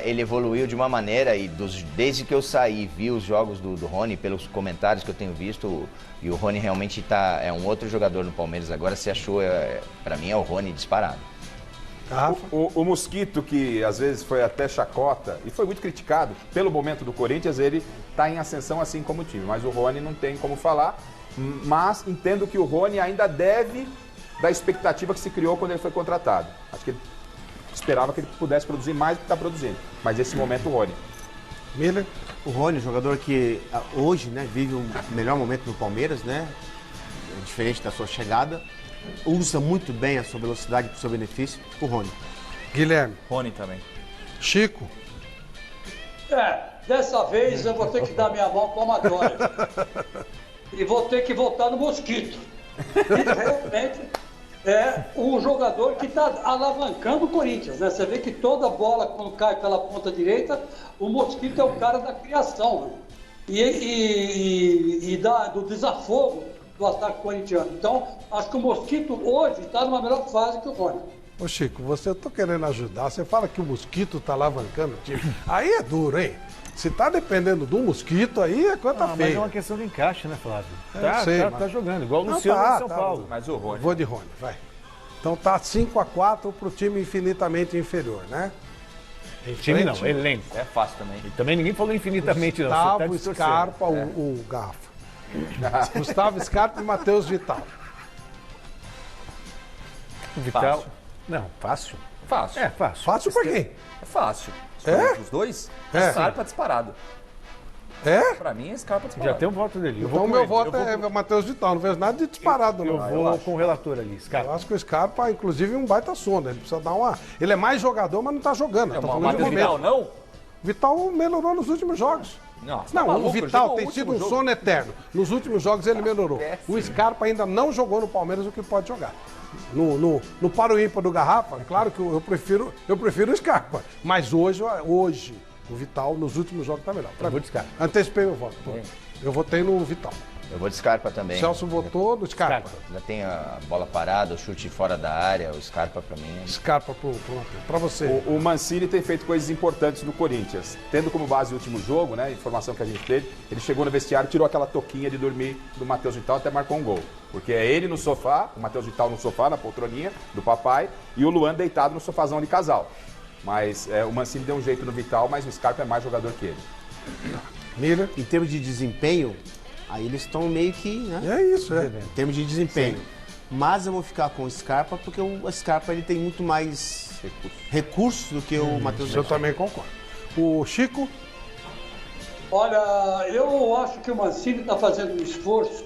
ele evoluiu de uma maneira e desde que eu saí e vi os jogos do Rony, pelos comentários que eu tenho visto, e o Rony realmente é um outro jogador no Palmeiras agora, se achou, pra mim é o Rony disparado. O Mosquito, que às vezes foi até chacota e foi muito criticado pelo momento do Corinthians, ele está em ascensão assim como o time. Mas o Rony não tem como falar, mas entendo que o Rony ainda deve da expectativa que se criou quando ele foi contratado. Acho que ele esperava que ele pudesse produzir mais do que está produzindo. Mas nesse momento o Rony. Miller. O Rony, jogador que hoje, né, vive o melhor momento no Palmeiras, né? Diferente da sua chegada. Usa muito bem a sua velocidade para o seu benefício. O Rony. Guilherme. Rony também. Chico. Dessa vez eu vou ter que dar minha mão palmatória. E vou ter que votar no Mosquito. Ele realmente é um jogador que está alavancando o Corinthians, né? Você vê que toda bola, quando cai pela ponta direita, o Mosquito é o cara da criação, né? E do desafogo do ataque corintiano. Então, acho que o Mosquito hoje está numa melhor fase que o Rony. Ô Chico, eu tô querendo ajudar. Você fala que o Mosquito tá alavancando o time. Aí é duro, hein? Se tá dependendo do Mosquito, aí é coisa Mas feia. é uma questão de encaixe, né, Flávio? Eu sei, mas- Tá jogando, igual o Não, Luciano tá, em São tá. Paulo. Mas o Rony... Vou de Rony, vai. Então tá 5-4 pro time infinitamente inferior, né? Em Time não, frente, elenco. É fácil também. E também ninguém falou infinitamente, não. Você tá Gustavo distorcendo. Scarpa, o Garrafa. Gustavo Scarpa e Matheus Vital. Vital. Fácil. Não, fácil. Fácil. É, fácil. Fácil pra quem? É fácil. É? Os dois? É. Scarpa disparado. É? Pra mim, é Scarpa disparado. Já tem um voto dele. Eu Então vou meu com voto ele. é Matheus Vital. Não vejo nada de disparado, Eu não. vou com o relator ali, Scarpa. Eu acho que o Scarpa, inclusive, um baita sono. Ele precisa dar uma. Ele é mais jogador, mas não tá jogando. É, Tá o falando de Matheus momento. Vital, não? Vital melhorou nos últimos jogos. Nossa, Não, tá maluco, o ele Vital jogou tem o sido último um jogo. sono eterno. Nos últimos jogos ele melhorou. péssimo. O Scarpa ainda não jogou no Palmeiras o que pode jogar. No paro ímpar do Garrafa, claro que eu prefiro o Scarpa. Mas hoje o Vital nos últimos jogos tá melhor. Eu vou de Scarpa. Antecipei meu voto. Eu votei no Vital. Eu vou de Scarpa também. Celso votou no Scarpa. Já tem a bola parada, o chute fora da área, o Scarpa pra mim. Scarpa pra você. O Mancini tem feito coisas importantes no Corinthians. Tendo como base o último jogo, né, a informação que a gente teve, ele chegou no vestiário, tirou aquela toquinha de dormir do Matheus Vital, até marcou um gol. Porque é ele no sofá, o Matheus Vital no sofá, na poltroninha do papai, e o Luan deitado no sofazão de casal. Mas o Mancini deu um jeito no Vital, mas o Scarpa é mais jogador que ele. Miller. Em termos de desempenho, aí eles estão meio que, né? É isso, é. Em termos de desempenho. mas eu vou ficar com o Scarpa porque o Scarpa ele tem muito mais recursos do que o Matheus. Eu também concordo. O Chico? Olha, eu acho que o Mancini está fazendo um esforço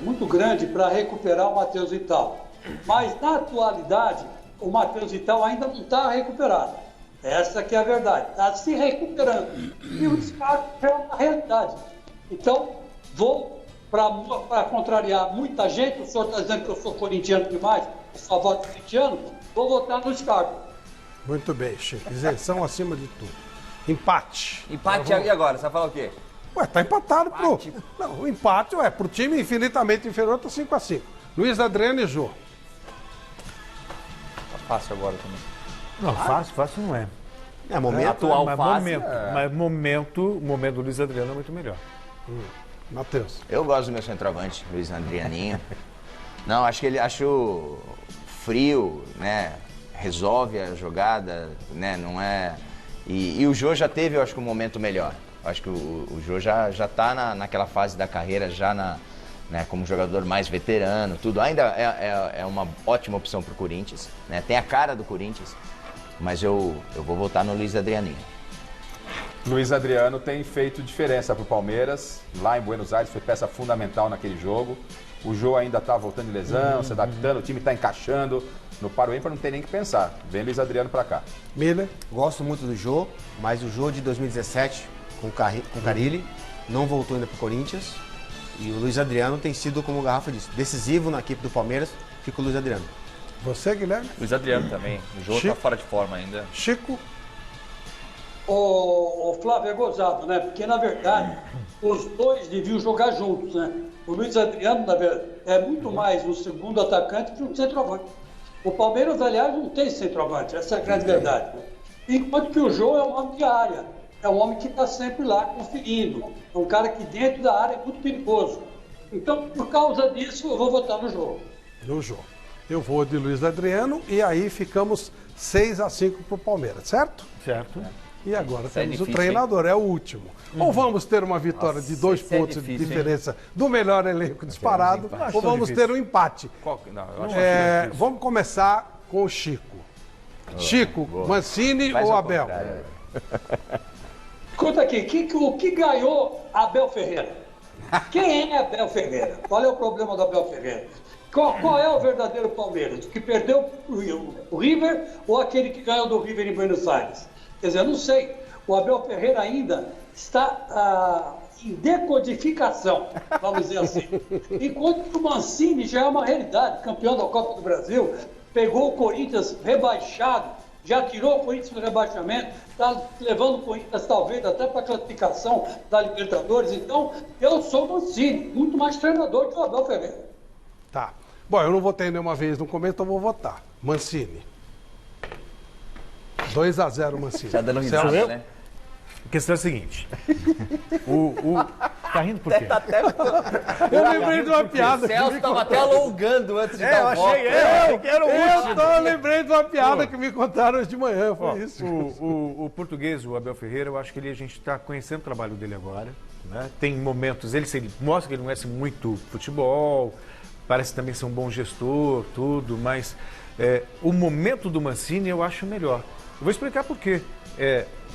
muito grande para recuperar o Matheus Vital. Mas, na atualidade, o Matheus Vital ainda não está recuperado. Essa que é a verdade. Está se recuperando. E o Scarpa é uma realidade. Então, vou, para contrariar muita gente, o senhor está dizendo que eu sou corintiano demais, eu só voto corintiano, vou votar no Scarpa. Muito bem, Chico. Isenção acima de tudo. Empate. Empate, e agora? Você vai falar o quê? Ué, tá empatado pro... Não, o empate, pro time infinitamente inferior, tá 5-5. Luiz Adriano e Jô. Tá fácil agora também. Não, fácil não é. É momento atual mas fácil. o momento do Luiz Adriano é muito melhor. Matheus. Eu gosto do meu centroavante, Luiz Adrianinho. Não, acho frio, né? Resolve a jogada, né? Não é... E o Jô já teve, eu acho que um momento melhor. Acho que o Jô já tá naquela fase da carreira, já né, como jogador mais veterano, tudo. Ainda é uma ótima opção pro Corinthians, né? Tem a cara do Corinthians, mas eu vou votar no Luiz Adrianinho. Luiz Adriano tem feito diferença pro Palmeiras. Lá em Buenos Aires foi peça fundamental naquele jogo. O Jô ainda tá voltando de lesão, se adaptando, o time tá encaixando. No Paro Ímpar não tem nem que pensar. Vem Luiz Adriano pra cá. Miller? Gosto muito do Jô, mas o Jô de 2017 com o Carille não voltou ainda pro Corinthians. E o Luiz Adriano tem sido, como o Garrafa disse, decisivo na equipe do Palmeiras. Fica o Luiz Adriano. Você, Guilherme? Luiz Adriano também. O Jô tá fora de forma ainda. Chico? O Flávio é gozado, né? Porque, na verdade, os dois deviam jogar juntos, né? O Luiz Adriano, na verdade, é muito mais um segundo atacante que um centroavante. O Palmeiras, aliás, não tem centroavante, essa é a grande verdade. Enquanto que o Jô é um homem de área, é um homem que está sempre lá conferindo, é um cara que dentro da área é muito perigoso. Então, por causa disso, eu vou votar no Jô. No Jô. Eu vou de Luiz Adriano e aí ficamos 6-5 pro Palmeiras, certo? Certo. E agora Isso é temos difícil, o treinador, é o último. Ou vamos ter uma vitória de 2 pontos difícil, de diferença do melhor elenco disparado, ou vamos ter um empate. Não, eu acho Vamos começar com o Chico. Chico, Mancini Faz ou ao Abel? contrário. Escuta aqui, o que ganhou Abel Ferreira? Quem é Abel Ferreira? Qual é o problema do Abel Ferreira? Qual é o verdadeiro Palmeiras? O que perdeu o River ou aquele que ganhou do River em Buenos Aires? Quer dizer, eu não sei. O Abel Ferreira ainda está em decodificação, vamos dizer assim. Enquanto o Mancini já é uma realidade, campeão da Copa do Brasil, pegou o Corinthians rebaixado, já tirou o Corinthians do rebaixamento, está levando o Corinthians talvez até para a classificação da Libertadores. Então, eu sou o Mancini, muito mais treinador que o Abel Ferreira. Tá. Bom, eu não votei nenhuma vez no começo, então vou votar. Mancini. 2-0 Mancini. Tá dando risada, Celso? né? A questão é a seguinte. Tá rindo por quê? Eu lembrei de uma piada. O Celso estava até alongando antes de dar o voto. achei que era o último. Eu lembrei de uma piada que me contaram hoje de manhã, foi isso. O português, o Abel Ferreira, eu acho que a gente está conhecendo o trabalho dele agora. Né? Tem momentos, ele mostra que ele não conhece muito futebol, parece também ser um bom gestor, tudo, mas o momento do Mancini eu acho melhor. Eu vou explicar por quê.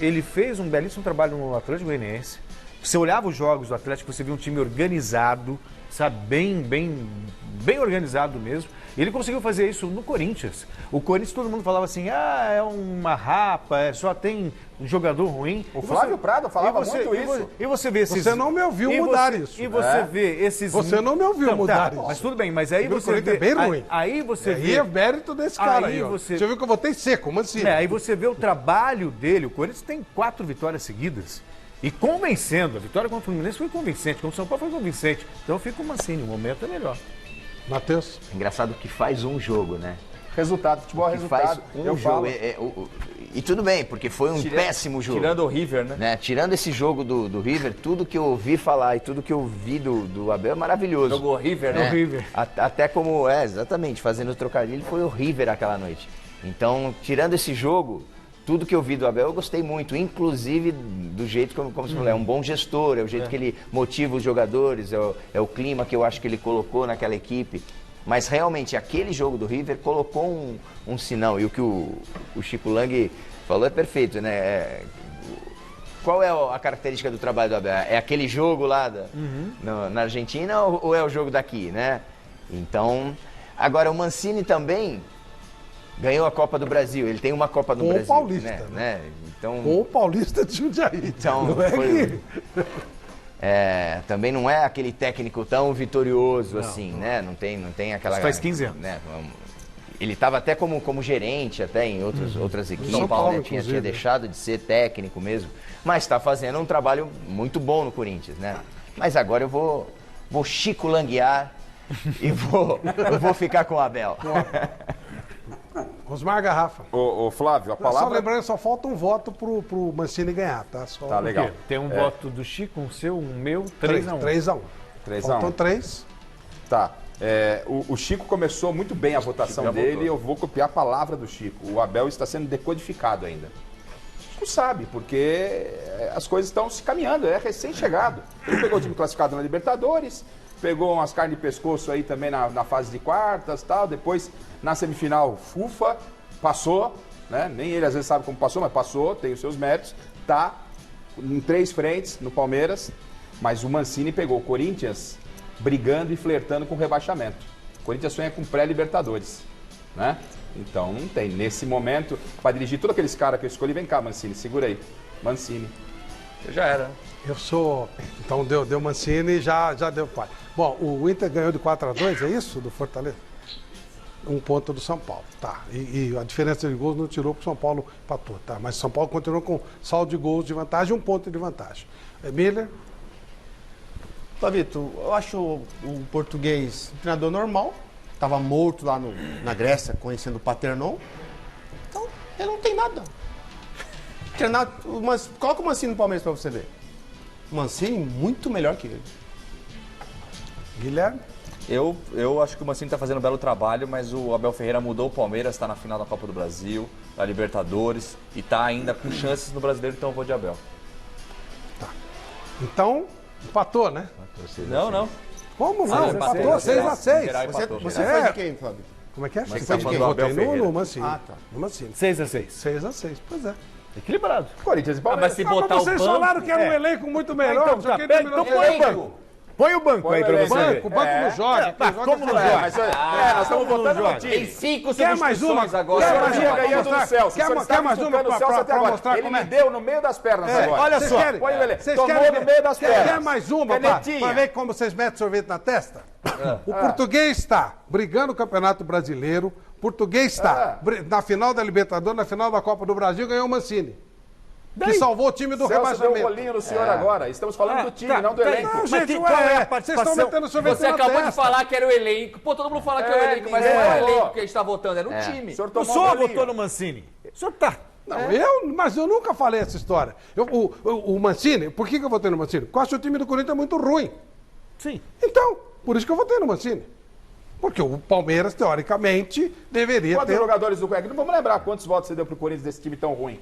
Ele fez um belíssimo trabalho no Atlético Goianiense. Você olhava os jogos do Atlético, você via um time organizado, sabe, bem organizado mesmo. E ele conseguiu fazer isso no Corinthians. O Corinthians, todo mundo falava assim, é uma rapa, só tem um jogador ruim. O Flávio Prado falava muito isso. E você vê esses... Você não me ouviu mudar isso. E você vê esses... Você não me ouviu mudar isso. Mas tudo bem, mas aí você vê... É bem ruim. Aí você vê... E é mérito desse cara aí, ó. Você viu que eu votei seco, Mancini. Aí você vê o trabalho dele. O Corinthians tem 4 vitórias seguidas. E convencendo. A vitória contra o Fluminense foi convincente. Contra o São Paulo foi convincente. Então fica o Mancini. O momento é melhor. Matheus? Engraçado que faz um jogo, né? Resultado, futebol é resultado. Faz um jogo. E tudo bem, porque foi um péssimo jogo. Tirando o River, né? Tirando esse jogo do River, tudo que eu ouvi falar e tudo que eu vi do Abel é maravilhoso. Jogou o River, né? O River. Até como, exatamente, fazendo o trocadilho, foi o River aquela noite. Então, tirando esse jogo, tudo que eu vi do Abel eu gostei muito, inclusive do jeito como você falou, é um bom gestor, é o jeito que ele motiva os jogadores, é o clima que eu acho que ele colocou naquela equipe. Mas realmente aquele jogo do River colocou um sinal. E o que o Chico Lang falou é perfeito, né? Qual é a característica do trabalho do Abel? É aquele jogo lá na Argentina ou é o jogo daqui, né? Então, agora o Mancini também ganhou a Copa do Brasil. Ele tem uma Copa do Brasil. Com o Paulista, né? Então, com o Paulista de Jundiaí. Então, não é que... também não é aquele técnico tão vitorioso assim, né? Não tem aquela... Isso faz 15 anos. Né? Ele estava até como gerente até em outras equipes, São Paulo, né? Tinha deixado de ser técnico mesmo, mas está fazendo um trabalho muito bom no Corinthians, né? Mas agora eu vou Chico Languear e vou ficar com o Abel. Osmar Garrafa. Ô Flávio, a palavra... Só lembrando, só falta um voto pro Mancini ganhar, tá? Só... Tá legal. Tem um voto do Chico, um seu, um meu, 3-1. 3-1. Faltam 3. Tá. O Chico começou muito bem a votação dele, eu vou copiar a palavra do Chico. O Abel está sendo decodificado ainda. O Chico sabe, porque as coisas estão se caminhando, é recém-chegado. Ele pegou o time classificado na Libertadores, pegou umas carnes de pescoço aí também na fase de quartas e tal, depois na semifinal FUFA, passou, né? Nem ele às vezes sabe como passou, mas passou, tem os seus méritos, tá em 3 frentes no Palmeiras, mas o Mancini pegou o Corinthians brigando e flertando com o rebaixamento. O Corinthians sonha com pré-Libertadores, né? Então não tem. Nesse momento, para dirigir todos aqueles caras que eu escolhi, vem cá, Mancini, segura aí. Mancini. Já era. Eu sou... Então deu Mancini, já deu pai. Bom, o Inter ganhou de 4-2, é isso? Do Fortaleza? 1 ponto do São Paulo, tá. E a diferença de gols não tirou porque o São Paulo empatou, tá. Mas o São Paulo continuou com saldo de gols de vantagem, 1 ponto de vantagem. Miller? Flavito, eu acho o português um treinador normal. Estava morto lá na Grécia, conhecendo o Paternon. Então, ele não tem nada. Coloca o Mancini no Palmeiras para você ver. O Mancini muito melhor que ele. Guilherme? Eu acho que o Mancini está fazendo um belo trabalho, mas o Abel Ferreira mudou o Palmeiras, está na final da Copa do Brasil, da Libertadores, e está ainda com chances no Brasileiro, então eu vou de Abel. Tá. Então, empatou, né? Não. Como não? Empatou 6-6. Você foi de quem, Fábio? Como é que é? Você foi de quem? Abel Votei no Mancini. Ah, tá. No Mancini. 6-6. 6-6, pois é. Equilibrado. Corinthians e Palmeiras. Mas se botar o vocês banco... falaram que era um elenco muito melhor. Então põe o banco. Põe o banco aí pra você ver. O banco não joga. Como não joga? Nós estamos votando no time. Tem 5 Quer mais uma? agora. Quer mais uma? ganhando do Celso. Quer mais uma pra mostrar Ele como é? me deu no meio das pernas agora. Olha só. Põe o Lelê. Vocês Tomou querem no meio das pernas. Quer mais uma pra Canetinha. ver como vocês metem sorvete na testa? O português está brigando no Campeonato Brasileiro. O português está na final da Libertadores, na final da Copa do Brasil, ganhou o Mancini. Que salvou o time do Celso rebaixamento. deu um rolinho no senhor agora. Estamos falando do time, não do elenco. Não, gente, vocês estão metendo sorvete Você na acabou testa. de falar que era o elenco. Pô, todo mundo fala que é o elenco, mas não é o elenco que a gente está votando, é no time. O senhor O tomou senhor um rolinho. votou no Mancini. O senhor tá... Não, mas eu nunca falei essa história. O Mancini, por que eu votei no Mancini? Porque eu acho o time do Corinthians muito ruim. Sim. Então, por isso que eu votei no Mancini. Porque o Palmeiras, teoricamente, deveria Quantos ter... jogadores do Corinthians? Não vamos lembrar quantos votos você deu pro Corinthians desse time tão ruim.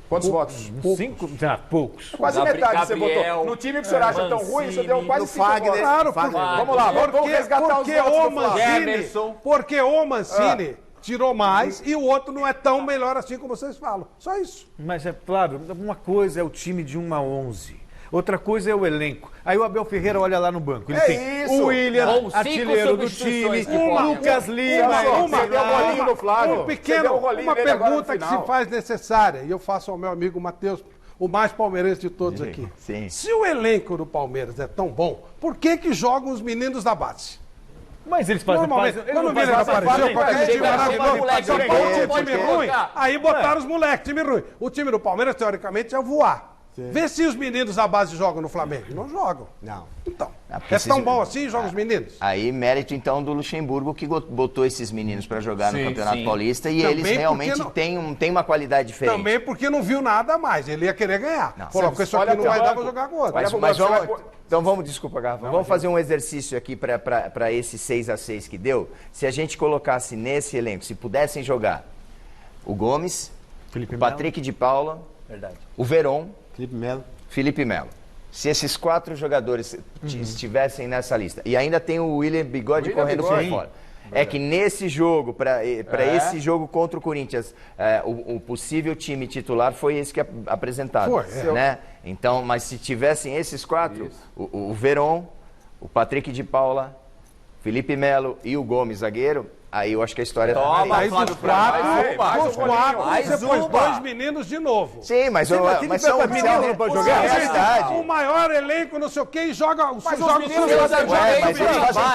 Quantos votos? 5? Poucos. Quase metade você votou. No time que o senhor acha tão ruim, você deu quase 5 votos. Claro, Vamos lá, vamos resgatar os votos do Porque o Mancini tirou mais e o outro não é tão melhor assim como vocês falam. Só isso. Mas é claro, uma coisa é o time de 1 a 11. Outra coisa é o elenco. Aí o Abel Ferreira olha lá no banco. Ele tem o William, artilheiro do time, o Lucas Lima, uma pergunta que se faz necessária. E eu faço ao meu amigo Matheus, o mais palmeirense de todos aqui. Sim. Se o elenco do Palmeiras é tão bom, por que jogam os meninos da base? Mas eles fazem Normalmente, quando o Miller apareceu com aquele time maravilhoso, time ruim, aí botaram os moleques, time ruim. O time do Palmeiras, teoricamente, é voar. Vê se os meninos da base jogam no Flamengo. Não jogam. Não. Então, é tão bom assim, jogam os meninos? Aí, mérito então do Luxemburgo, que botou esses meninos para jogar no Campeonato Paulista e Também eles realmente têm uma qualidade diferente. Também porque não viu nada mais. Ele ia querer ganhar. Falou, com isso aqui não vai dar para jogar com o outro. Mas então vamos, desculpa, Garrafa, vamos fazer um exercício aqui para esse 6-6 que deu. Se a gente colocasse nesse elenco, se pudessem jogar o Gomes, o Patrick de Paula, o Veron, Felipe Melo. Felipe Melo. se esses 4 jogadores estivessem nessa lista, e ainda tem o William Bigode correndo por fora, é que nesse jogo, para esse jogo contra o Corinthians, o possível time titular foi esse que é apresentado. Né? Então, mas se tivessem esses 4, o Veron, o Patrick de Paula, Felipe Melo e o Gomes, zagueiro, aí eu acho que a história... Aí dos 4, você pôs 2 meninos de novo. Sim, mas são meninos para jogar. É verdade. O maior elenco, não sei o quê, e joga... Mas os meninos fazem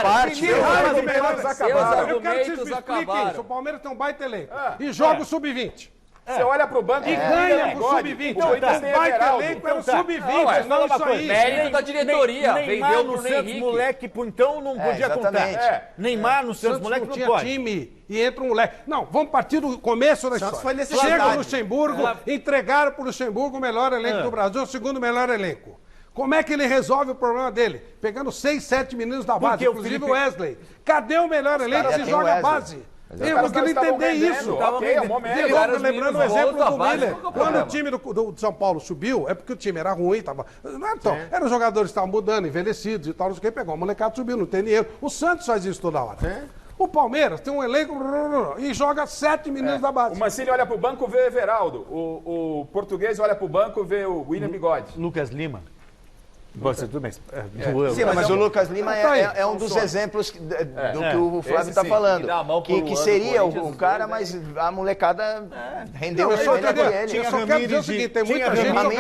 parte. Eu quero que vocês me expliquem isso. O Palmeiras tem um baita elenco. E joga o Sub-20. Você olha pro banco e ganha pro Sub-20. O baita elenco era o Sub-20, não isso aí. Mérito da diretoria. Neymar no Santos, moleque, então não podia contar. Neymar no Santos, moleque, não pode. Time e entra um moleque. Não, vamos partir do começo da história. Chega o Luxemburgo, entregaram pro Luxemburgo o melhor elenco do Brasil, o segundo melhor elenco. Como é que ele resolve o problema dele? Pegando 6, 7 meninos da base, inclusive o Wesley. Cadê o melhor elenco se joga a base? Eu queria entender isso. Lembrando o exemplo do Miller. Quando o time do São Paulo subiu, é porque o time era ruim. Eram os jogadores que estavam mudando, envelhecidos e tal. Não sei o que, pegou. O molecado subiu, não tem dinheiro. O Santos faz isso toda hora. O Palmeiras tem um elenco e joga 7 meninos da base. O Mancini olha pro banco e vê Everaldo. O português olha pro banco e vê o William Bigode. Lucas Lima. Você tudo bem. Sim, mas o Lucas Lima é um dos exemplos do que o Flávio está falando. Que seria o cara, mas a molecada rendeu ele. Eu só quero dizer o seguinte, tem muita gente jogando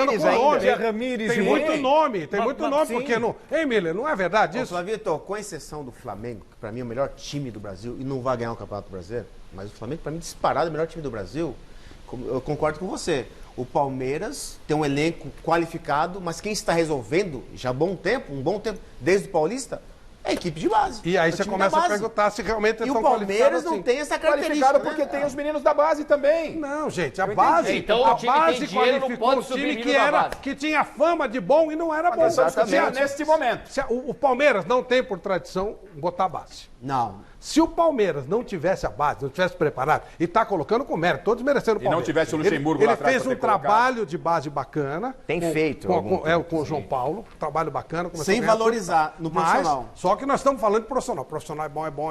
com nome. Tem muito nome, porque não... Hein, Miller, não é verdade isso? Flávio, com exceção do Flamengo, que para mim é o melhor time do Brasil e não vai ganhar o Campeonato Brasileiro, mas o Flamengo, para mim, disparado é o melhor time do Brasil, eu concordo com você. O Palmeiras tem um elenco qualificado, mas quem está resolvendo já há um bom tempo, desde o Paulista, é a equipe de base. E aí você começa a perguntar se realmente estão qualificados. E o Palmeiras não tem essa característica. Qualificado porque tem os meninos da base também. Não, gente, a base qualificou um time que tinha fama de bom e não era bom. Exatamente. Neste momento. O Palmeiras não tem por tradição botar a base. Não. Se o Palmeiras não tivesse a base, não tivesse preparado, e está colocando com mérito, todos merecendo o Palmeiras. E não tivesse o Luxemburgo lá atrás. Ele fez um trabalho de base bacana. Tem feito. Com o João Paulo, trabalho bacana. Sem valorizar no profissional. Só que nós estamos falando de profissional. Profissional é bom,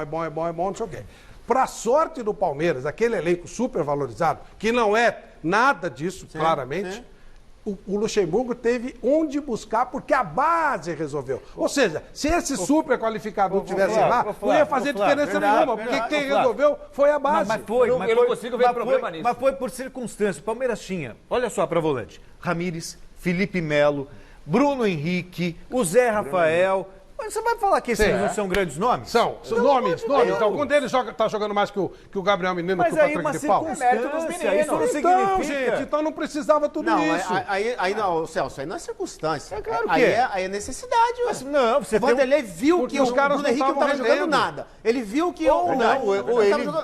não sei o quê. Para sorte do Palmeiras, aquele elenco super valorizado, que não é nada disso, claramente... O Luxemburgo teve onde buscar porque a base resolveu. Ou seja, se esse super qualificado não tivesse lá, não ia fazer diferença nenhuma, porque quem resolveu foi a base. Eu não consigo ver problema nisso. Mas foi por circunstância. O Palmeiras tinha, olha só para volante, Ramires, Felipe Melo, Bruno Henrique, o Zé Rafael... Mas você vai falar que esses não são grandes nomes? São nomes. Algum deles está jogando mais que o Gabriel Menino, que o Patrick de Paula. Mas aí uma circunstância, isso não significa... Gente, então não precisava tudo isso. Aí não, Celso, aí não é circunstância. É claro que é. Aí é necessidade. Mas não, você Vanderlei viu que o Bruno Henrique não estava jogando nada. Ele viu que...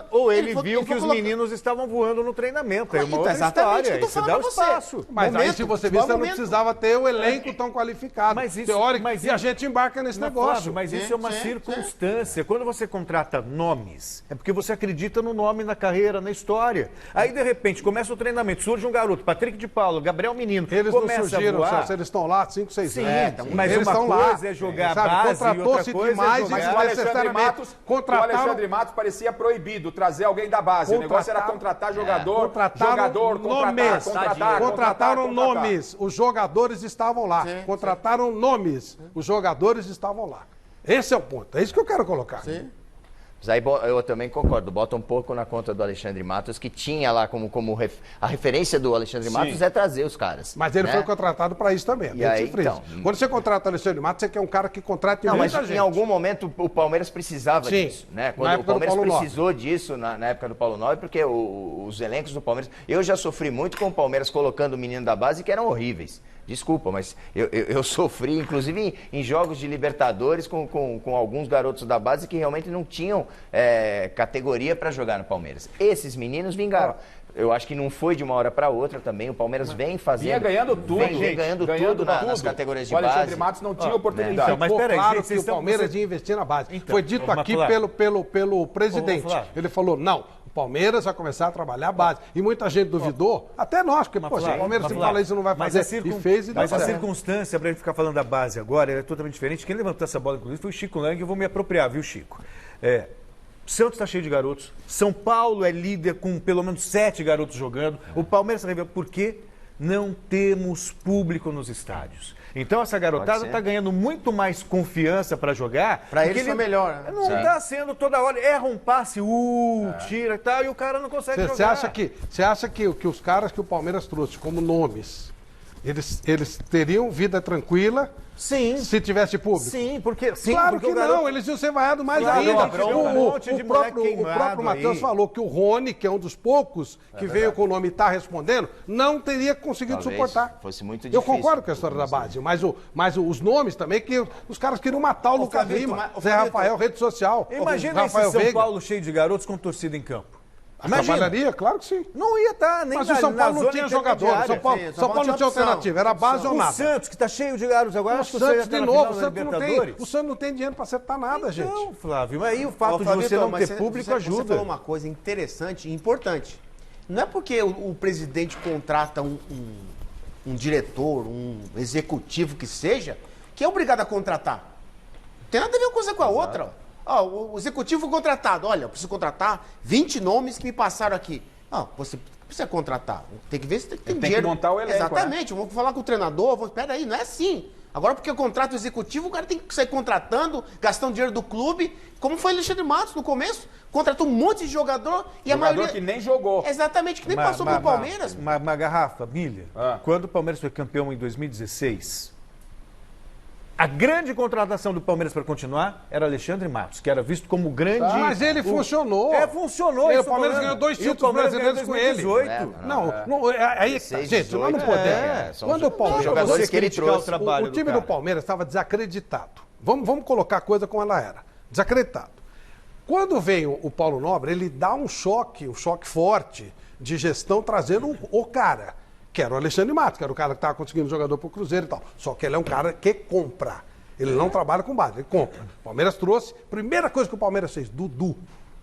Ou ele viu que os meninos estavam voando no treinamento. É uma outra história. Isso dá o espaço. Mas aí, se você visse, você não precisava ter o elenco tão qualificado, teórico, e a gente embarca nesse negócio. Flávio, mas isso é uma circunstância. Quando você contrata nomes, é porque você acredita no nome, na carreira, na história. Aí, de repente, começa o treinamento, surge um garoto, Patrick de Paula, Gabriel Menino, eles não surgiram, eles estão lá há 5, 6 anos. Mas eles uma coisa lá, é jogar base e outra coisa mas o Alexandre Matos parecia proibido trazer alguém da base. O negócio era contratar jogador, contrataram nomes. Os jogadores estavam lá. Contrataram nomes. Os jogadores estavam lá. Esse é o ponto. É isso que eu quero colocar. Sim. Mas aí eu também concordo. Bota um pouco na conta do Alexandre Matos, que tinha lá a referência do Alexandre Matos é trazer os caras. Mas ele foi contratado para isso também. E aí, então, quando você contrata o Alexandre Matos, você quer um cara que contrate muita gente. Mas em algum momento o Palmeiras precisava disso. Né? Quando o Palmeiras precisou disso na época do Paulo Nobre, porque os elencos do Palmeiras... Eu já sofri muito com o Palmeiras colocando o menino da base que eram horríveis. Desculpa, mas eu sofri, inclusive, em jogos de Libertadores com alguns garotos da base que realmente não tinham categoria para jogar no Palmeiras. Esses meninos vingaram. Eu acho que não foi de uma hora para outra também. O Palmeiras vem fazendo... Vinha ganhando tudo, vem ganhando tudo nas categorias de base. O Alexandre Matos não tinha oportunidade. Então, mas peraí, claro que o Palmeiras ia investir na base. Foi dito aqui pelo presidente. Ele falou, não, Palmeiras vai começar a trabalhar a base. E muita gente duvidou, até nós, porque, poxa, o Palmeiras sempre fala isso, não vai fazer, e fez e deu Mas a certo. circunstância, pra gente ficar falando da base agora, é totalmente diferente. Quem levantou essa bola, inclusive, foi o Chico Lang, eu vou me apropriar, viu, Chico? Santos está cheio de garotos, São Paulo é líder com pelo menos 7 garotos jogando, o Palmeiras está revelando por quê? Não temos público nos estádios. Então essa garotada está ganhando muito mais confiança para jogar. Para eles foi melhor, né? Não está sendo toda hora, erra um passe, tira e tal, e o cara não consegue jogar. Você acha que os caras que o Palmeiras trouxe como nomes, eles teriam vida tranquila? Sim. Se tivesse público? Sim, porque claro que não, eles iam ser vaiados mais ainda. O próprio Matheus falou que o Rony, que é um dos poucos que veio com o nome e está respondendo, não teria conseguido suportar. Fosse muito difícil. Eu concordo com a história da base, mas os nomes também, que os caras queriam matar o Lucas Lima, Zé Rafael, rede social. Imagina esse São Paulo cheio de garotos com torcida em campo. Trabalharia? Claro que sim. Não ia estar nem. Mas o São Paulo não tinha jogador. São Paulo não tinha alternativa. Era base ou nada. O Santos, que está cheio de garotos agora. O Santos, de novo, o Santos não tem dinheiro para acertar nada, gente. Não, Flávio. Mas aí o fato de você não ter público ajuda. Você falou uma coisa interessante e importante. Não é porque o presidente contrata um diretor, um executivo que seja, que é obrigado a contratar. Não tem nada a ver uma coisa com a outra. O executivo contratado, olha, eu preciso contratar 20 nomes que me passaram aqui. Você precisa contratar, tem que ver se tem dinheiro. Tem que montar o elenco. Exatamente, vou falar com o treinador, espera aí, não é assim. Agora, porque eu contrato o executivo, o cara tem que sair contratando, gastando dinheiro do clube, como foi o Alexandre Matos no começo. Contratou um monte de jogador e a maioria... que nem jogou. Exatamente, que nem passou pelo Palmeiras. Uma garrafa, Miller, quando o Palmeiras foi campeão em 2016... A grande contratação do Palmeiras para continuar era Alexandre Matos, que era visto como grande... Mas ele funcionou. Funcionou. O Palmeiras ganhou 2 títulos brasileiros com ele. Gente, nós não podemos. Quando o Palmeiras... O time do Palmeiras estava desacreditado. Vamos colocar a coisa como ela era. Desacreditado. Quando vem o Paulo Nobre, ele dá um choque forte de gestão, trazendo o cara... que era o Alexandre Matos, que era o cara que estava conseguindo jogador para o Cruzeiro e tal. Só que ele é um cara que compra. Ele não trabalha com base, ele compra. O Palmeiras trouxe, primeira coisa que o Palmeiras fez, Dudu.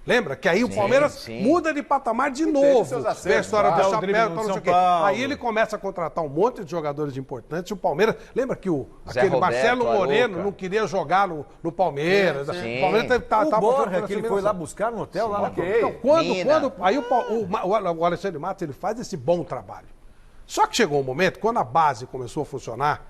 Lembra? Que aí o Palmeiras muda de patamar de novo. Vê a história do chapéu, não sei o quê. Aí ele começa a contratar um monte de jogadores importantes. E o Palmeiras, lembra que aquele Marcelo Moreno não queria jogar no Palmeiras. O Palmeiras o Borja, que ele foi lá buscar no hotel, lá na Então, aí o Alexandre Matos, ele faz esse bom trabalho. Só que chegou um momento, quando a base começou a funcionar,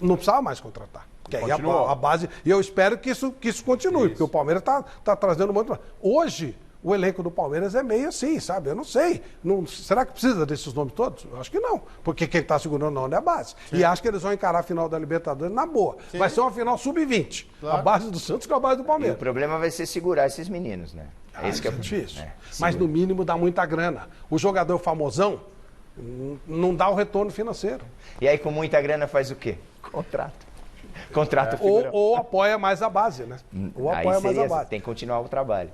não precisava mais contratar. Porque aí a base... E eu espero que isso continue, porque o Palmeiras está trazendo muito... Hoje, o elenco do Palmeiras é meio assim, sabe? Eu não sei. Será que precisa desses nomes todos? Eu acho que não. Porque quem está segurando não é a base. Sim. E acho que eles vão encarar a final da Libertadores na boa. Sim. Vai ser uma final sub-20. Claro. A base do Santos com a base do Palmeiras. E o problema vai ser segurar esses meninos, né? Esse que é difícil. Mas no mínimo dá muita grana. O jogador famosão não dá o retorno financeiro. E aí com muita grana faz o quê? Contrato ou apoia mais a base, né? Ou apoia mais a base. Tem que continuar o trabalho.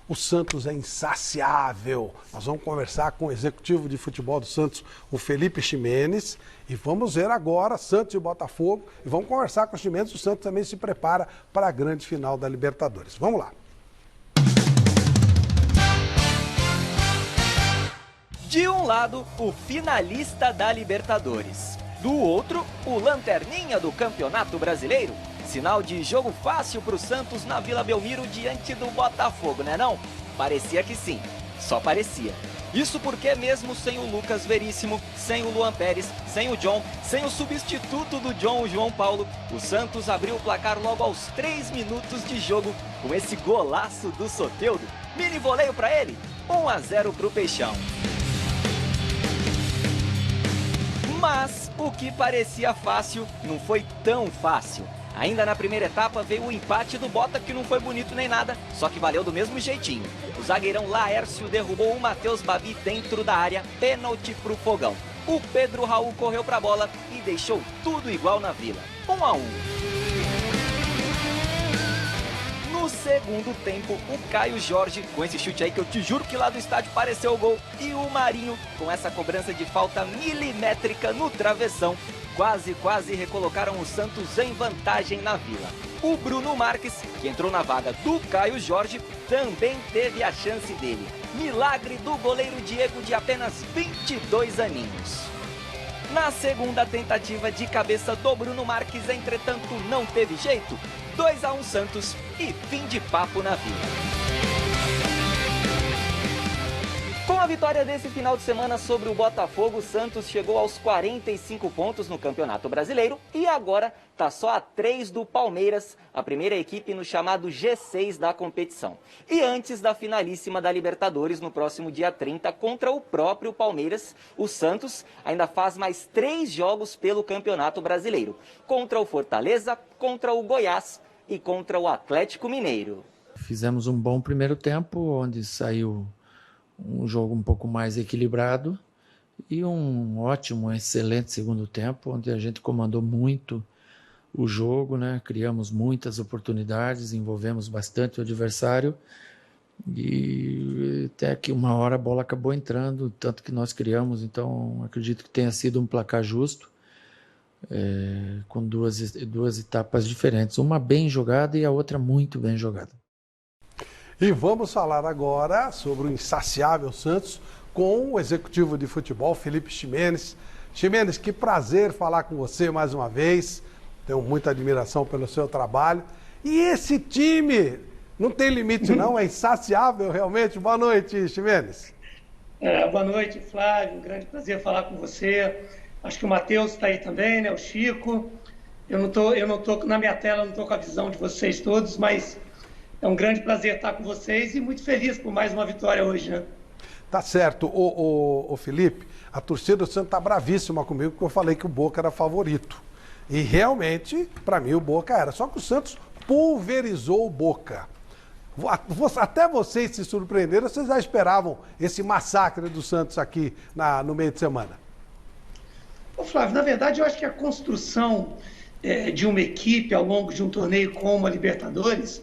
O Santos é insaciável. Nós vamos conversar com o executivo de futebol do Santos, o Felipe Ximenes, e vamos ver agora Santos e Botafogo, e vamos conversar com o Ximenes. O Santos também se prepara para a grande final da Libertadores. Vamos lá. De um lado, o finalista da Libertadores. Do outro, o lanterninha do Campeonato Brasileiro. Sinal de jogo fácil para o Santos na Vila Belmiro diante do Botafogo, né não? Parecia que sim, só parecia. Isso porque mesmo sem o Lucas Veríssimo, sem o Luan Pérez, sem o John, sem o substituto do John, o João Paulo, o Santos abriu o placar logo aos 3 minutos de jogo com esse golaço do Soteldo. Mini voleio para ele, 1-0 para o Peixão. Mas o que parecia fácil não foi tão fácil. Ainda na primeira etapa veio o empate do Bota, que não foi bonito nem nada, só que valeu do mesmo jeitinho. O zagueirão Laércio derrubou o Matheus Babi dentro da área, pênalti pro Fogão. O Pedro Raul correu pra bola e deixou tudo igual na Vila, 1-1. No segundo tempo, o Caio Jorge, com esse chute aí que eu te juro que lá do estádio pareceu o gol, e o Marinho, com essa cobrança de falta milimétrica no travessão, quase recolocaram o Santos em vantagem na Vila. O Bruno Marques, que entrou na vaga do Caio Jorge, também teve a chance dele. Milagre do goleiro Diego, de apenas 22 aninhos. Na segunda tentativa de cabeça do Bruno Marques, entretanto, não teve jeito. 2-1 Santos e fim de papo na Vila. Com a vitória desse final de semana sobre o Botafogo, o Santos chegou aos 45 pontos no Campeonato Brasileiro e agora está só a 3 do Palmeiras, a primeira equipe no chamado G6 da competição. E antes da finalíssima da Libertadores no próximo dia 30 contra o próprio Palmeiras, o Santos ainda faz mais 3 jogos pelo Campeonato Brasileiro, contra o Fortaleza, contra o Goiás e contra o Atlético Mineiro. Fizemos um bom primeiro tempo, onde saiu um jogo um pouco mais equilibrado e um ótimo, excelente segundo tempo, onde a gente comandou muito o jogo, né? Criamos muitas oportunidades, envolvemos bastante o adversário e até que uma hora a bola acabou entrando, tanto que nós criamos, então acredito que tenha sido um placar justo, com duas etapas diferentes, uma bem jogada e a outra muito bem jogada. E vamos falar agora sobre o insaciável Santos com o executivo de futebol, Felipe Ximenes. Ximenes, que prazer falar com você mais uma vez. Tenho muita admiração pelo seu trabalho. E esse time não tem limite não, é insaciável realmente. Boa noite, Ximenes. Boa noite, Flávio. Um grande prazer falar com você. Acho que o Matheus está aí também, né? O Chico. Eu não tô na minha tela, não estou com a visão de vocês todos, mas é um grande prazer estar com vocês e muito feliz por mais uma vitória hoje, né? Tá certo. O Felipe, a torcida do Santos tá bravíssima comigo porque eu falei que o Boca era favorito. E realmente, para mim, o Boca era. Só que o Santos pulverizou o Boca. Até vocês se surpreenderam, vocês já esperavam esse massacre do Santos aqui no meio de semana? Ô Flávio, na verdade, eu acho que a construção de uma equipe ao longo de um torneio como a Libertadores,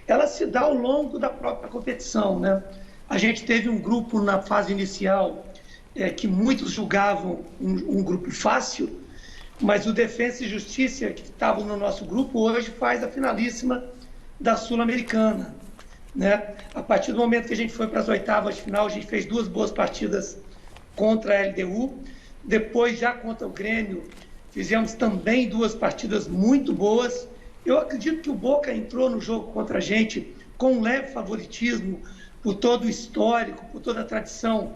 ela se dá ao longo da própria competição, né? A gente teve um grupo na fase inicial que muitos julgavam um grupo fácil, mas o Defensa e Justiça, que estava no nosso grupo, hoje faz a finalíssima da Sul-Americana, né? A partir do momento que a gente foi para as oitavas de final, a gente fez 2 boas partidas contra a LDU, depois já contra o Grêmio, fizemos também 2 partidas muito boas. Eu acredito que o Boca entrou no jogo contra a gente com um leve favoritismo por todo o histórico, por toda a tradição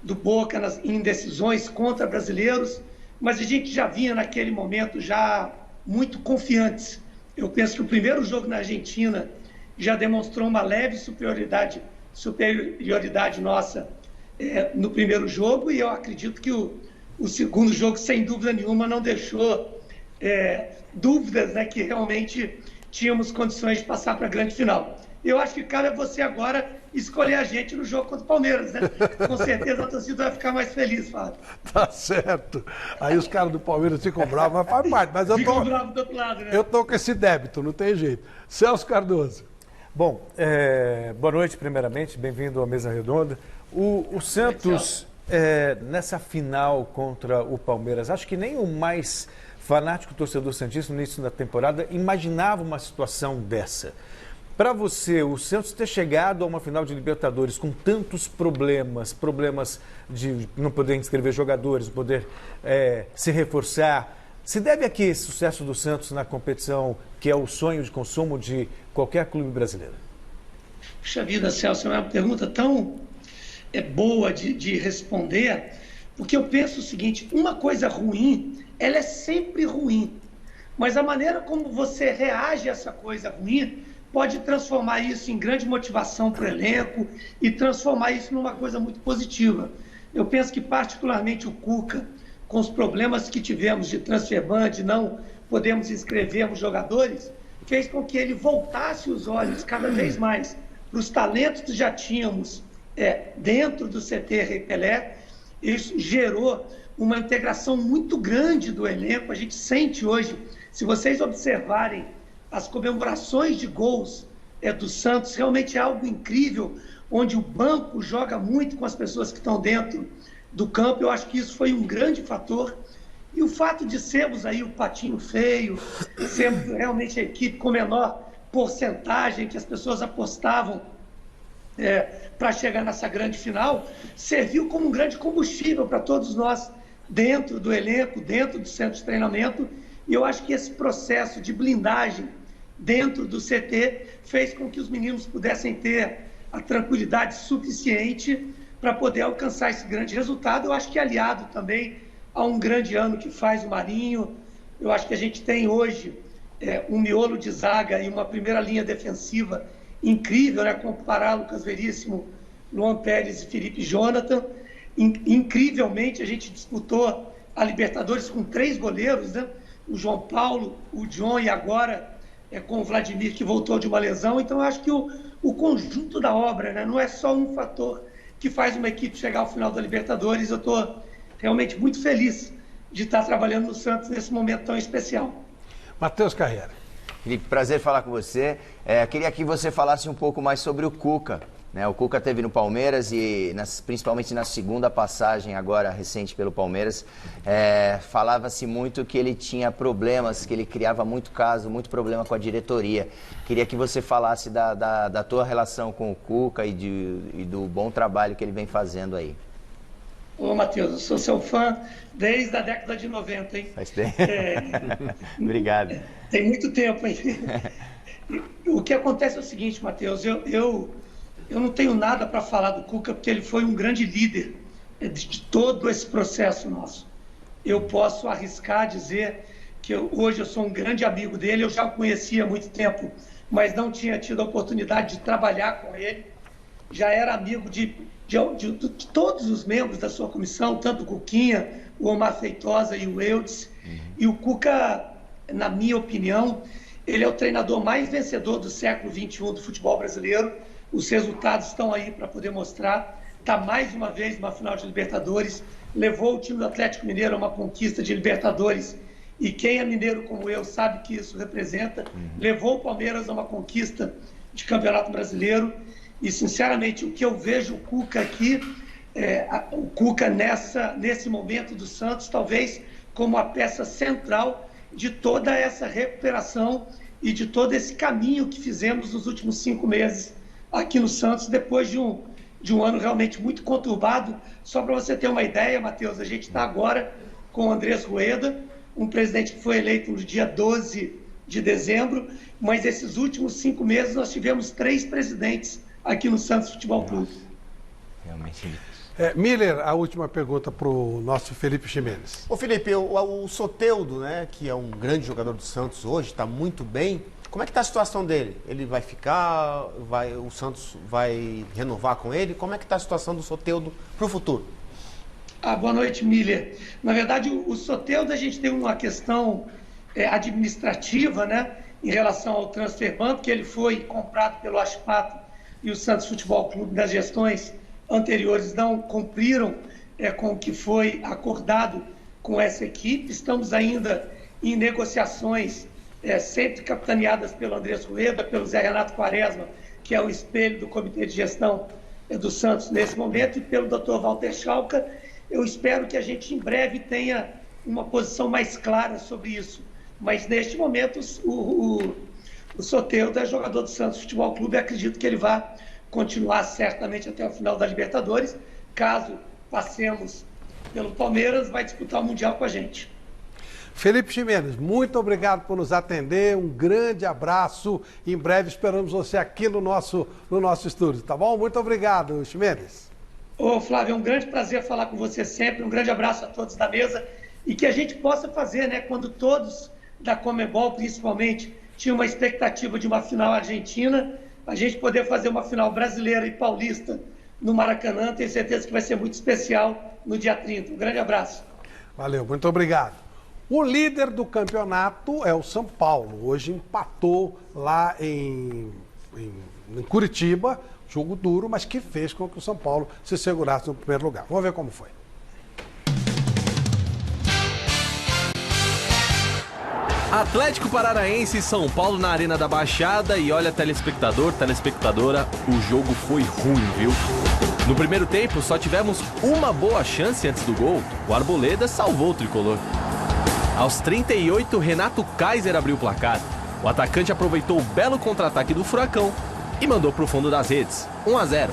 do Boca em decisões contra brasileiros, mas a gente já vinha naquele momento já muito confiantes. Eu penso que o primeiro jogo na Argentina já demonstrou uma leve superioridade nossa no primeiro jogo, e eu acredito que o segundo jogo, sem dúvida nenhuma, não deixou dúvidas, né, que realmente tínhamos condições de passar para a grande final. Eu acho que cabe a você agora escolher a gente no jogo contra o Palmeiras, né? Com certeza a torcida vai ficar mais feliz, Fábio. Tá certo. Aí os caras do Palmeiras ficam bravos, mas faz parte. Mas ficam bravos do outro lado, né? Eu tô com esse débito, não tem jeito. Celso Cardoso. Bom, boa noite primeiramente, bem-vindo à Mesa Redonda. O Santos, nessa final contra o Palmeiras, acho que nem o mais fanático torcedor santista no início da temporada imaginava uma situação dessa. Para você, o Santos ter chegado a uma final de Libertadores com tantos problemas de não poder inscrever jogadores, poder se reforçar, se deve a que esse sucesso do Santos na competição, que é o sonho de consumo de qualquer clube brasileiro? Puxa vida, Celso, é uma pergunta tão boa de responder, porque eu penso o seguinte: uma coisa ruim, ela é sempre ruim, mas a maneira como você reage a essa coisa ruim pode transformar isso em grande motivação para o elenco e transformar isso numa coisa muito positiva. Eu penso que, particularmente, o Cuca, com os problemas que tivemos de transfer ban, de não podermos inscrevermos jogadores, fez com que ele voltasse os olhos cada vez mais para os talentos que já tínhamos dentro do CT Rei Pelé. Isso gerou uma integração muito grande do elenco. A gente sente hoje, se vocês observarem as comemorações de gols do Santos, realmente é algo incrível, onde o banco joga muito com as pessoas que estão dentro do campo. Eu acho que isso foi um grande fator. E o fato de sermos aí o patinho feio, sermos realmente a equipe com menor porcentagem que as pessoas apostavam para chegar nessa grande final, serviu como um grande combustível para todos nós dentro do elenco, dentro do centro de treinamento. E eu acho que esse processo de blindagem dentro do CT fez com que os meninos pudessem ter a tranquilidade suficiente para poder alcançar esse grande resultado. Eu acho que aliado também a um grande ano que faz o Marinho. Eu acho que a gente tem hoje um miolo de zaga e uma primeira linha defensiva incrível, né? Comparar Lucas Veríssimo, Luan Pérez e Felipe Jonathan. Incrivelmente, a gente disputou a Libertadores com 3 goleiros, né? O João Paulo, o John e agora com o Vladimir, que voltou de uma lesão. Então, eu acho que o conjunto da obra, né? Não é só um fator que faz uma equipe chegar ao final da Libertadores. Eu estou realmente muito feliz de estar trabalhando no Santos nesse momento tão especial. Matheus Carriere. Felipe, prazer falar com você. Queria que você falasse um pouco mais sobre o Cuca. Né? O Cuca esteve no Palmeiras e, principalmente na segunda passagem agora recente pelo Palmeiras, falava-se muito que ele tinha problemas, que ele criava muito problema com a diretoria. Queria que você falasse da tua relação com o Cuca e do bom trabalho que ele vem fazendo aí. Ô, Matheus, eu sou seu fã desde a década de 90, hein? Faz tempo. Obrigado. Tem muito tempo, hein? O que acontece é o seguinte, Matheus, eu não tenho nada para falar do Cuca, porque ele foi um grande líder de todo esse processo nosso. Eu posso arriscar dizer que hoje eu sou um grande amigo dele, eu já o conhecia há muito tempo, mas não tinha tido a oportunidade de trabalhar com ele. Já era amigo de todos os membros da sua comissão, tanto o Cuquinha, o Omar Feitosa e o Eudes. E o Cuca, na minha opinião, ele é o treinador mais vencedor do século XXI do futebol brasileiro. Os resultados estão aí para poder mostrar. Está mais uma vez numa final de Libertadores, levou o time do Atlético Mineiro a uma conquista de Libertadores. E quem é mineiro como eu sabe que isso representa. Levou o Palmeiras a uma conquista de Campeonato Brasileiro. E, sinceramente, o que eu vejo o Cuca aqui, o Cuca nesse momento do Santos, talvez como a peça central de toda essa recuperação e de todo esse caminho que fizemos nos últimos 5 meses aqui no Santos, depois de um ano realmente muito conturbado. Só para você ter uma ideia, Matheus, a gente está agora com o Andrés Rueda, um presidente que foi eleito no dia 12 de dezembro, mas esses últimos 5 meses nós tivemos 3 presidentes aqui no Santos Futebol Clube. Realmente. Miller, a última pergunta para o nosso Felipe Ximenes. Ô Felipe, o Soteldo, né, que é um grande jogador do Santos hoje, está muito bem. Como é que está a situação dele? Ele vai ficar? O Santos vai renovar com ele? Como é que está a situação do Soteldo para o futuro? Boa noite, Miller. Na verdade, o Soteldo, a gente tem uma questão administrativa, né, em relação ao transfer ban, porque ele foi comprado pelo Aspato e o Santos Futebol Clube das gestões anteriores não cumpriram com o que foi acordado com essa equipe. Estamos ainda em negociações sempre capitaneadas pelo Andrés Rueda, pelo Zé Renato Quaresma, que é o espelho do Comitê de Gestão do Santos nesse momento, e pelo Dr. Walter Schalka. Eu espero que a gente em breve tenha uma posição mais clara sobre isso. Mas neste momento o Soteldo é jogador do Santos Futebol Clube e acredito que ele vai continuar certamente até o final da Libertadores. Caso passemos pelo Palmeiras, vai disputar o Mundial com a gente. Felipe Ximenes, muito obrigado por nos atender, um grande abraço. Em breve esperamos você aqui no nosso estúdio, tá bom? Muito obrigado, Ximenes. Ô Flávio, é um grande prazer falar com você sempre, um grande abraço a todos da mesa e que a gente possa fazer, né, quando todos da Conmebol, principalmente, tinham uma expectativa de uma final argentina, a gente poder fazer uma final brasileira e paulista no Maracanã. Tenho certeza que vai ser muito especial no dia 30. Um grande abraço. Valeu, muito obrigado. O líder do campeonato é o São Paulo. Hoje empatou lá em Curitiba, jogo duro, mas que fez com que o São Paulo se segurasse no primeiro lugar. Vamos ver como foi. Atlético Paranaense e São Paulo na Arena da Baixada. E olha, telespectador, telespectadora, o jogo foi ruim, viu? No primeiro tempo, só tivemos uma boa chance antes do gol. O Arboleda salvou o tricolor. Aos 38, Renato Kaiser abriu o placar. O atacante aproveitou o belo contra-ataque do Furacão e mandou para o fundo das redes, 1-0.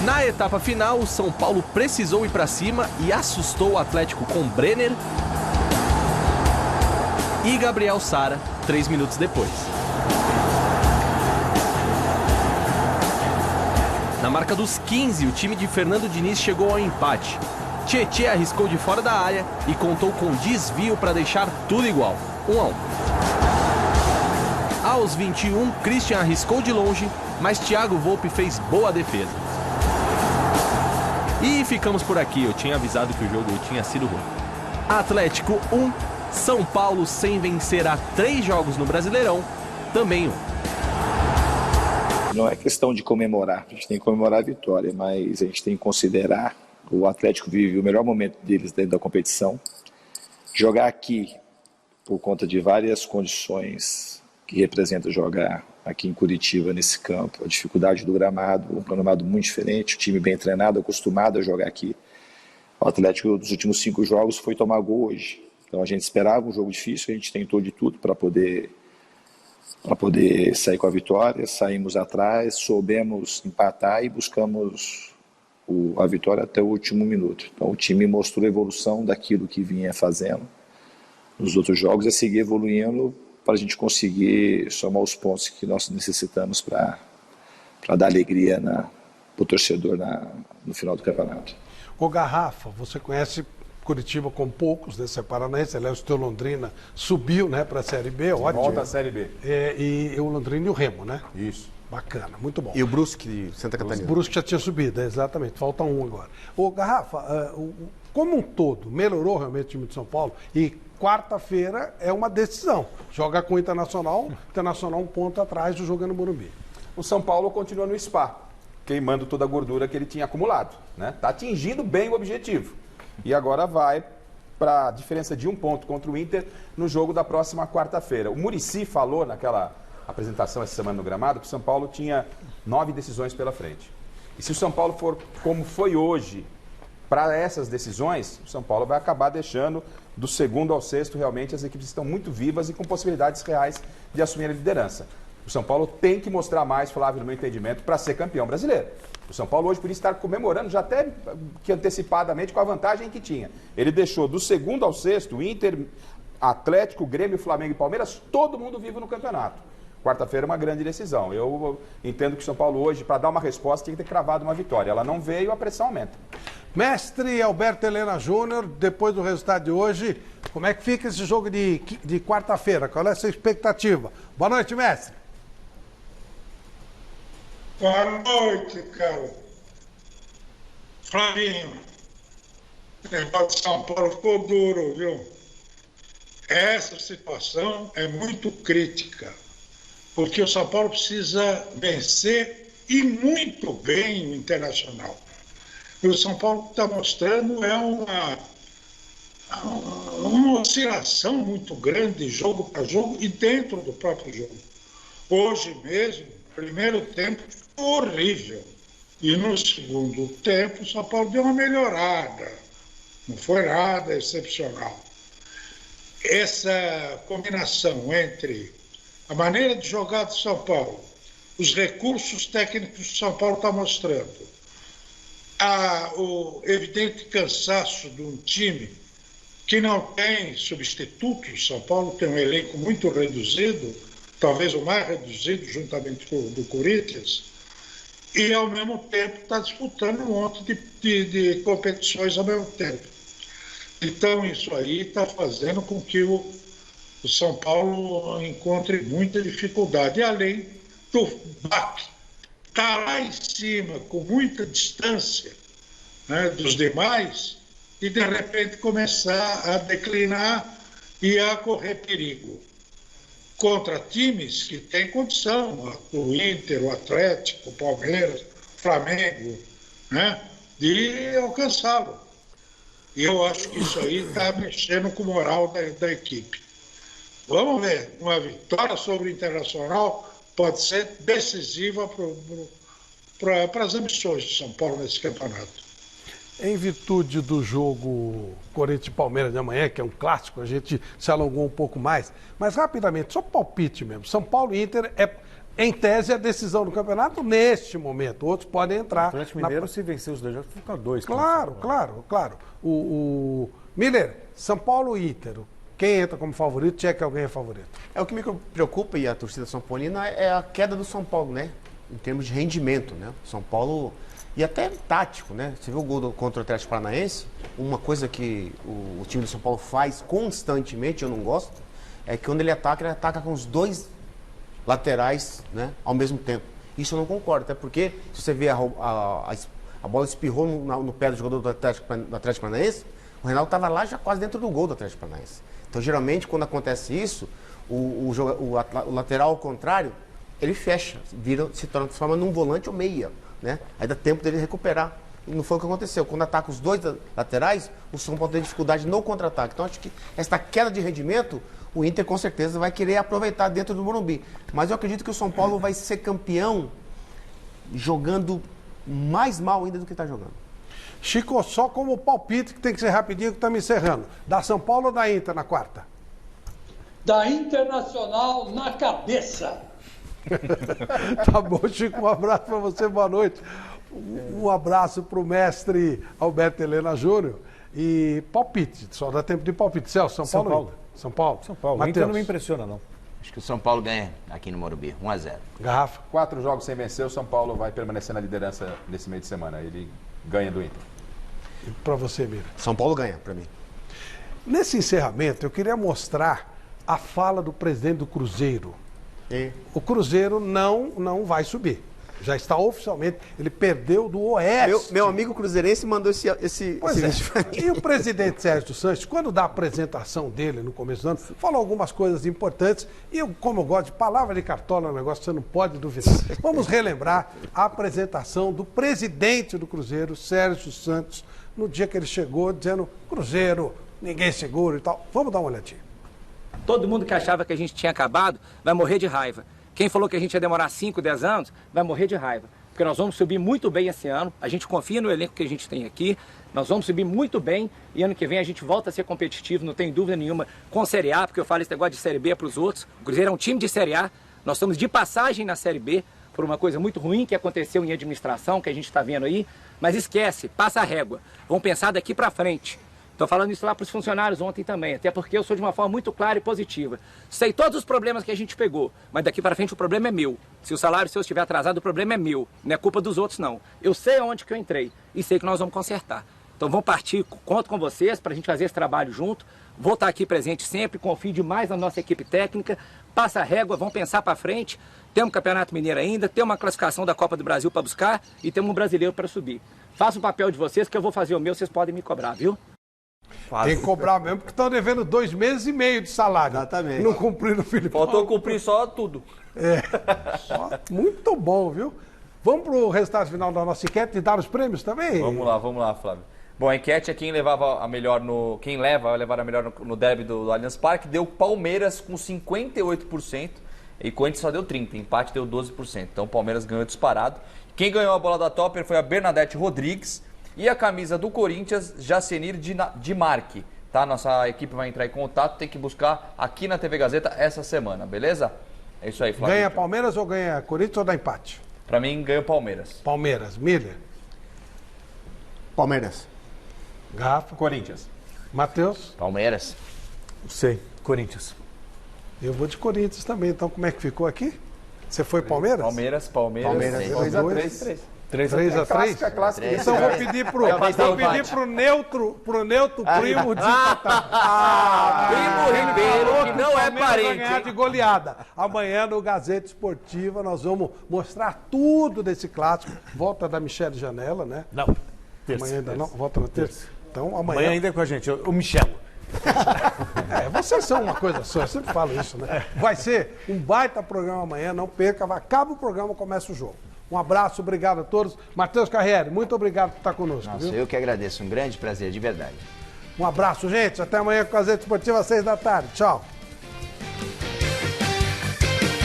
Na etapa final, o São Paulo precisou ir para cima e assustou o Atlético com Brenner e Gabriel Sara 3 minutos depois. Na marca dos 15, o time de Fernando Diniz chegou ao empate. Tietê arriscou de fora da área e contou com desvio para deixar tudo igual, 1-1. Aos 21, Christian arriscou de longe, mas Thiago Volpe fez boa defesa. E ficamos por aqui, eu tinha avisado que o jogo tinha sido ruim. Atlético 1, São Paulo sem vencer há 3 jogos no Brasileirão, também 1. Não é questão de comemorar, a gente tem que comemorar a vitória, mas a gente tem que considerar o Atlético vive o melhor momento deles dentro da competição. Jogar aqui, por conta de várias condições que representa jogar aqui em Curitiba, nesse campo, a dificuldade do gramado, um gramado muito diferente, o time bem treinado, acostumado a jogar aqui. O Atlético, dos últimos 5 jogos, foi tomar gol hoje. Então a gente esperava um jogo difícil, a gente tentou de tudo para poder sair com a vitória. Saímos atrás, soubemos empatar e buscamos a vitória até o último minuto. Então o time mostrou a evolução daquilo que vinha fazendo nos outros jogos e seguir evoluindo para a gente conseguir somar os pontos que nós necessitamos para dar alegria para o torcedor no final do campeonato. Ô Garrafa, você conhece Curitiba com poucos, né? Você é paranaense, aliás, o teu Londrina subiu, né, para a Série B, ótimo. Volta à Série B. E o Londrina e o Remo, né? Isso. Bacana, muito bom. E o Brusque de Santa Catarina. O Brusque já tinha subido, exatamente. Falta um agora. Ô, Garrafa, como um todo, melhorou realmente o time de São Paulo? E quarta-feira é uma decisão. Joga com o Internacional 1 ponto atrás do jogo no Morumbi. O São Paulo continua no spa, queimando toda a gordura que ele tinha acumulado, né? Está atingindo bem o objetivo. E agora vai para a diferença de 1 ponto contra o Inter no jogo da próxima quarta-feira. O Muricy falou naquela apresentação essa semana no gramado que o São Paulo tinha 9 decisões pela frente. E se o São Paulo for como foi hoje para essas decisões, o São Paulo vai acabar deixando do 2º ao 6º, realmente as equipes estão muito vivas e com possibilidades reais de assumir a liderança. O São Paulo tem que mostrar mais, Flávio, no meu entendimento, para ser campeão brasileiro. O São Paulo hoje podia estar comemorando já até que antecipadamente com a vantagem que tinha. Ele deixou do 2º ao 6º, Inter, Atlético, Grêmio, Flamengo e Palmeiras, todo mundo vivo no campeonato. Quarta-feira é uma grande decisão. Eu entendo que o São Paulo hoje, para dar uma resposta, tinha que ter cravado uma vitória. Ela não veio, a pressão aumenta. Mestre Alberto Helena Júnior, depois do resultado de hoje, como é que fica esse jogo de quarta-feira? Qual é a sua expectativa? Boa noite, mestre. Boa noite, cara. Flavinho, o negócio de São Paulo ficou duro, viu? Essa situação é muito crítica, porque o São Paulo precisa vencer e muito bem o Internacional. E o São Paulo está mostrando uma oscilação muito grande, jogo para jogo e dentro do próprio jogo. Hoje mesmo, primeiro tempo, horrível. E no segundo tempo, o São Paulo deu uma melhorada. Não foi nada excepcional. Essa combinação entre a maneira de jogar do São Paulo, os recursos técnicos que o São Paulo está mostrando, o evidente cansaço de um time que não tem substitutos. São Paulo tem um elenco muito reduzido, talvez o mais reduzido, juntamente com o do Corinthians, e ao mesmo tempo está disputando um monte de competições ao mesmo tempo. Então isso aí está fazendo com que o São Paulo encontre muita dificuldade. E além do baque, está lá em cima, com muita distância, né, dos demais, e de repente começar a declinar e a correr perigo. Contra times que têm condição, o Inter, o Atlético, o Palmeiras, o Flamengo, né, de alcançá-lo. E eu acho que isso aí está mexendo com o moral da equipe. Vamos ver, uma vitória sobre o Internacional pode ser decisiva para as ambições de São Paulo nesse campeonato. em virtude do jogo Corinthians e Palmeiras de amanhã, que é um clássico, a gente se alongou um pouco mais, mas rapidamente, só palpite mesmo. São Paulo e Inter é, em tese, a decisão do campeonato neste momento. Outros podem entrar. O Atlético Mineiro, se vencer os dois jogos, fica 2. Claro. O Miller, São Paulo e Inter. Quem entra como favorito, tinha que alguém é favorito. O que me preocupa, e a torcida São Paulina, é a queda do São Paulo, né? Em termos de rendimento, né? São Paulo, e até tático, né? Você viu o gol contra o Atlético Paranaense? Uma coisa que o time do São Paulo faz constantemente, eu não gosto, é que quando ele ataca com os dois laterais, né? Ao mesmo tempo. Isso eu não concordo, até porque, se você vê a bola espirrou no pé do jogador do Atlético Paranaense, o Reinaldo estava lá já quase dentro do gol do Atlético Paranaense. Então, geralmente, quando acontece isso, o lateral ao contrário, ele fecha, se transforma num volante ou meia, né? Aí dá tempo dele recuperar. E não foi o que aconteceu. Quando ataca os dois laterais, o São Paulo tem dificuldade no contra-ataque. Então, acho que esta queda de rendimento, o Inter com certeza vai querer aproveitar dentro do Morumbi. Mas eu acredito que o São Paulo vai ser campeão jogando mais mal ainda do que está jogando. Chico, só como palpite, que tem que ser rapidinho, que está me encerrando. Da São Paulo ou da Inter na quarta? Da Internacional na cabeça. Tá bom, Chico, um abraço para você, boa noite. Um abraço para o mestre Alberto Helena Júnior. E palpite, só dá tempo de palpite. Celso, São Paulo? São Paulo. O Inter não me impressiona, não. Acho que o São Paulo ganha aqui no Morumbi, 1-0. Garrafa. 4 jogos sem vencer, o São Paulo vai permanecer na liderança nesse meio de semana. Ele ganha do Inter. E para você, Mira? São Paulo ganha, para mim. Nesse encerramento, eu queria mostrar a fala do presidente do Cruzeiro. O Cruzeiro não vai subir. Já está oficialmente, ele perdeu do Oeste. Meu amigo cruzeirense mandou esse vídeo pra mim. E o presidente Sérgio Santos, quando dá a apresentação dele no começo do ano, falou algumas coisas importantes. E eu, como eu gosto de palavra de cartola, é um negócio que você não pode duvidar. Vamos relembrar a apresentação do presidente do Cruzeiro, Sérgio Santos, no dia que ele chegou dizendo: Cruzeiro, ninguém segura e tal. Vamos dar uma olhadinha. Todo mundo que achava que a gente tinha acabado vai morrer de raiva. Quem falou que a gente ia demorar 5, 10 anos vai morrer de raiva. Porque nós vamos subir muito bem esse ano, a gente confia no elenco que a gente tem aqui, nós vamos subir muito bem e ano que vem a gente volta a ser competitivo, não tem dúvida nenhuma, com Série A, porque eu falo esse negócio de Série B para os outros. O Cruzeiro é um time de Série A, nós estamos de passagem na Série B, por uma coisa muito ruim que aconteceu em administração, que a gente está vendo aí, mas esquece, passa a régua, vamos pensar daqui para frente. Estou falando isso lá para os funcionários ontem também, até porque eu sou de uma forma muito clara e positiva. Sei todos os problemas que a gente pegou, mas daqui para frente o problema é meu. Se o salário seu estiver atrasado, o problema é meu, não é culpa dos outros não. Eu sei aonde que eu entrei e sei que nós vamos consertar. Então vamos partir, conto com vocês para a gente fazer esse trabalho junto. Vou estar aqui presente sempre, confio demais na nossa equipe técnica. Passa a régua, vamos pensar para frente. Temos um Campeonato Mineiro ainda, temos uma classificação da Copa do Brasil para buscar e temos um brasileiro para subir. Faça o papel de vocês que eu vou fazer o meu, vocês podem me cobrar, viu? Tem que cobrar mesmo, porque estão devendo 2 meses e meio de salário. Exatamente. Não cumpriram, Felipe. Faltou cumprir só tudo. Muito bom, viu? Vamos para o resultado final da nossa enquete e dar os prêmios também? Vamos lá, Flávio. Bom, a enquete é quem levava a melhor quem vai levar a melhor no derby do Allianz Parque, deu Palmeiras com 58% e Corinthians só deu 30%, empate deu 12%. Então o Palmeiras ganhou disparado. Quem ganhou a bola da Topper foi a Bernadette Rodrigues. E a camisa do Corinthians, Jacenir de Marque, tá? Nossa equipe vai entrar em contato, tem que buscar aqui na TV Gazeta essa semana, beleza? É isso aí, Flávio. Ganha Palmeiras ou ganha Corinthians ou dá empate? Pra mim, ganha Palmeiras. Palmeiras. Miller? Palmeiras. Garrafa? Corinthians. Matheus? Palmeiras. Não sei, Corinthians. Eu vou de Corinthians também, então como é que ficou aqui? Você foi Palmeiras? Palmeiras. 2-3. 3-3? É clássica. Então vou pedir pro neutro primo de Primo Ribeiro, que não é parente. Vai ganhar de goleada. Amanhã no Gazeta Esportiva nós vamos mostrar tudo desse clássico. Volta da Michele Janela, né? Não, terça. Amanhã ainda não? Volta na terça? Então amanhã ainda é com a gente, o Michelo. Vocês são uma coisa só, eu sempre falo isso, né? Vai ser um baita programa amanhã, não perca, acaba o programa, começa o jogo. Um abraço, obrigado a todos. Matheus Carriere, muito obrigado por estar conosco. Nossa, viu? Eu que agradeço, um grande prazer, de verdade. Um abraço, gente. Até amanhã com a Gazeta Esportiva, às 6 da tarde. Tchau.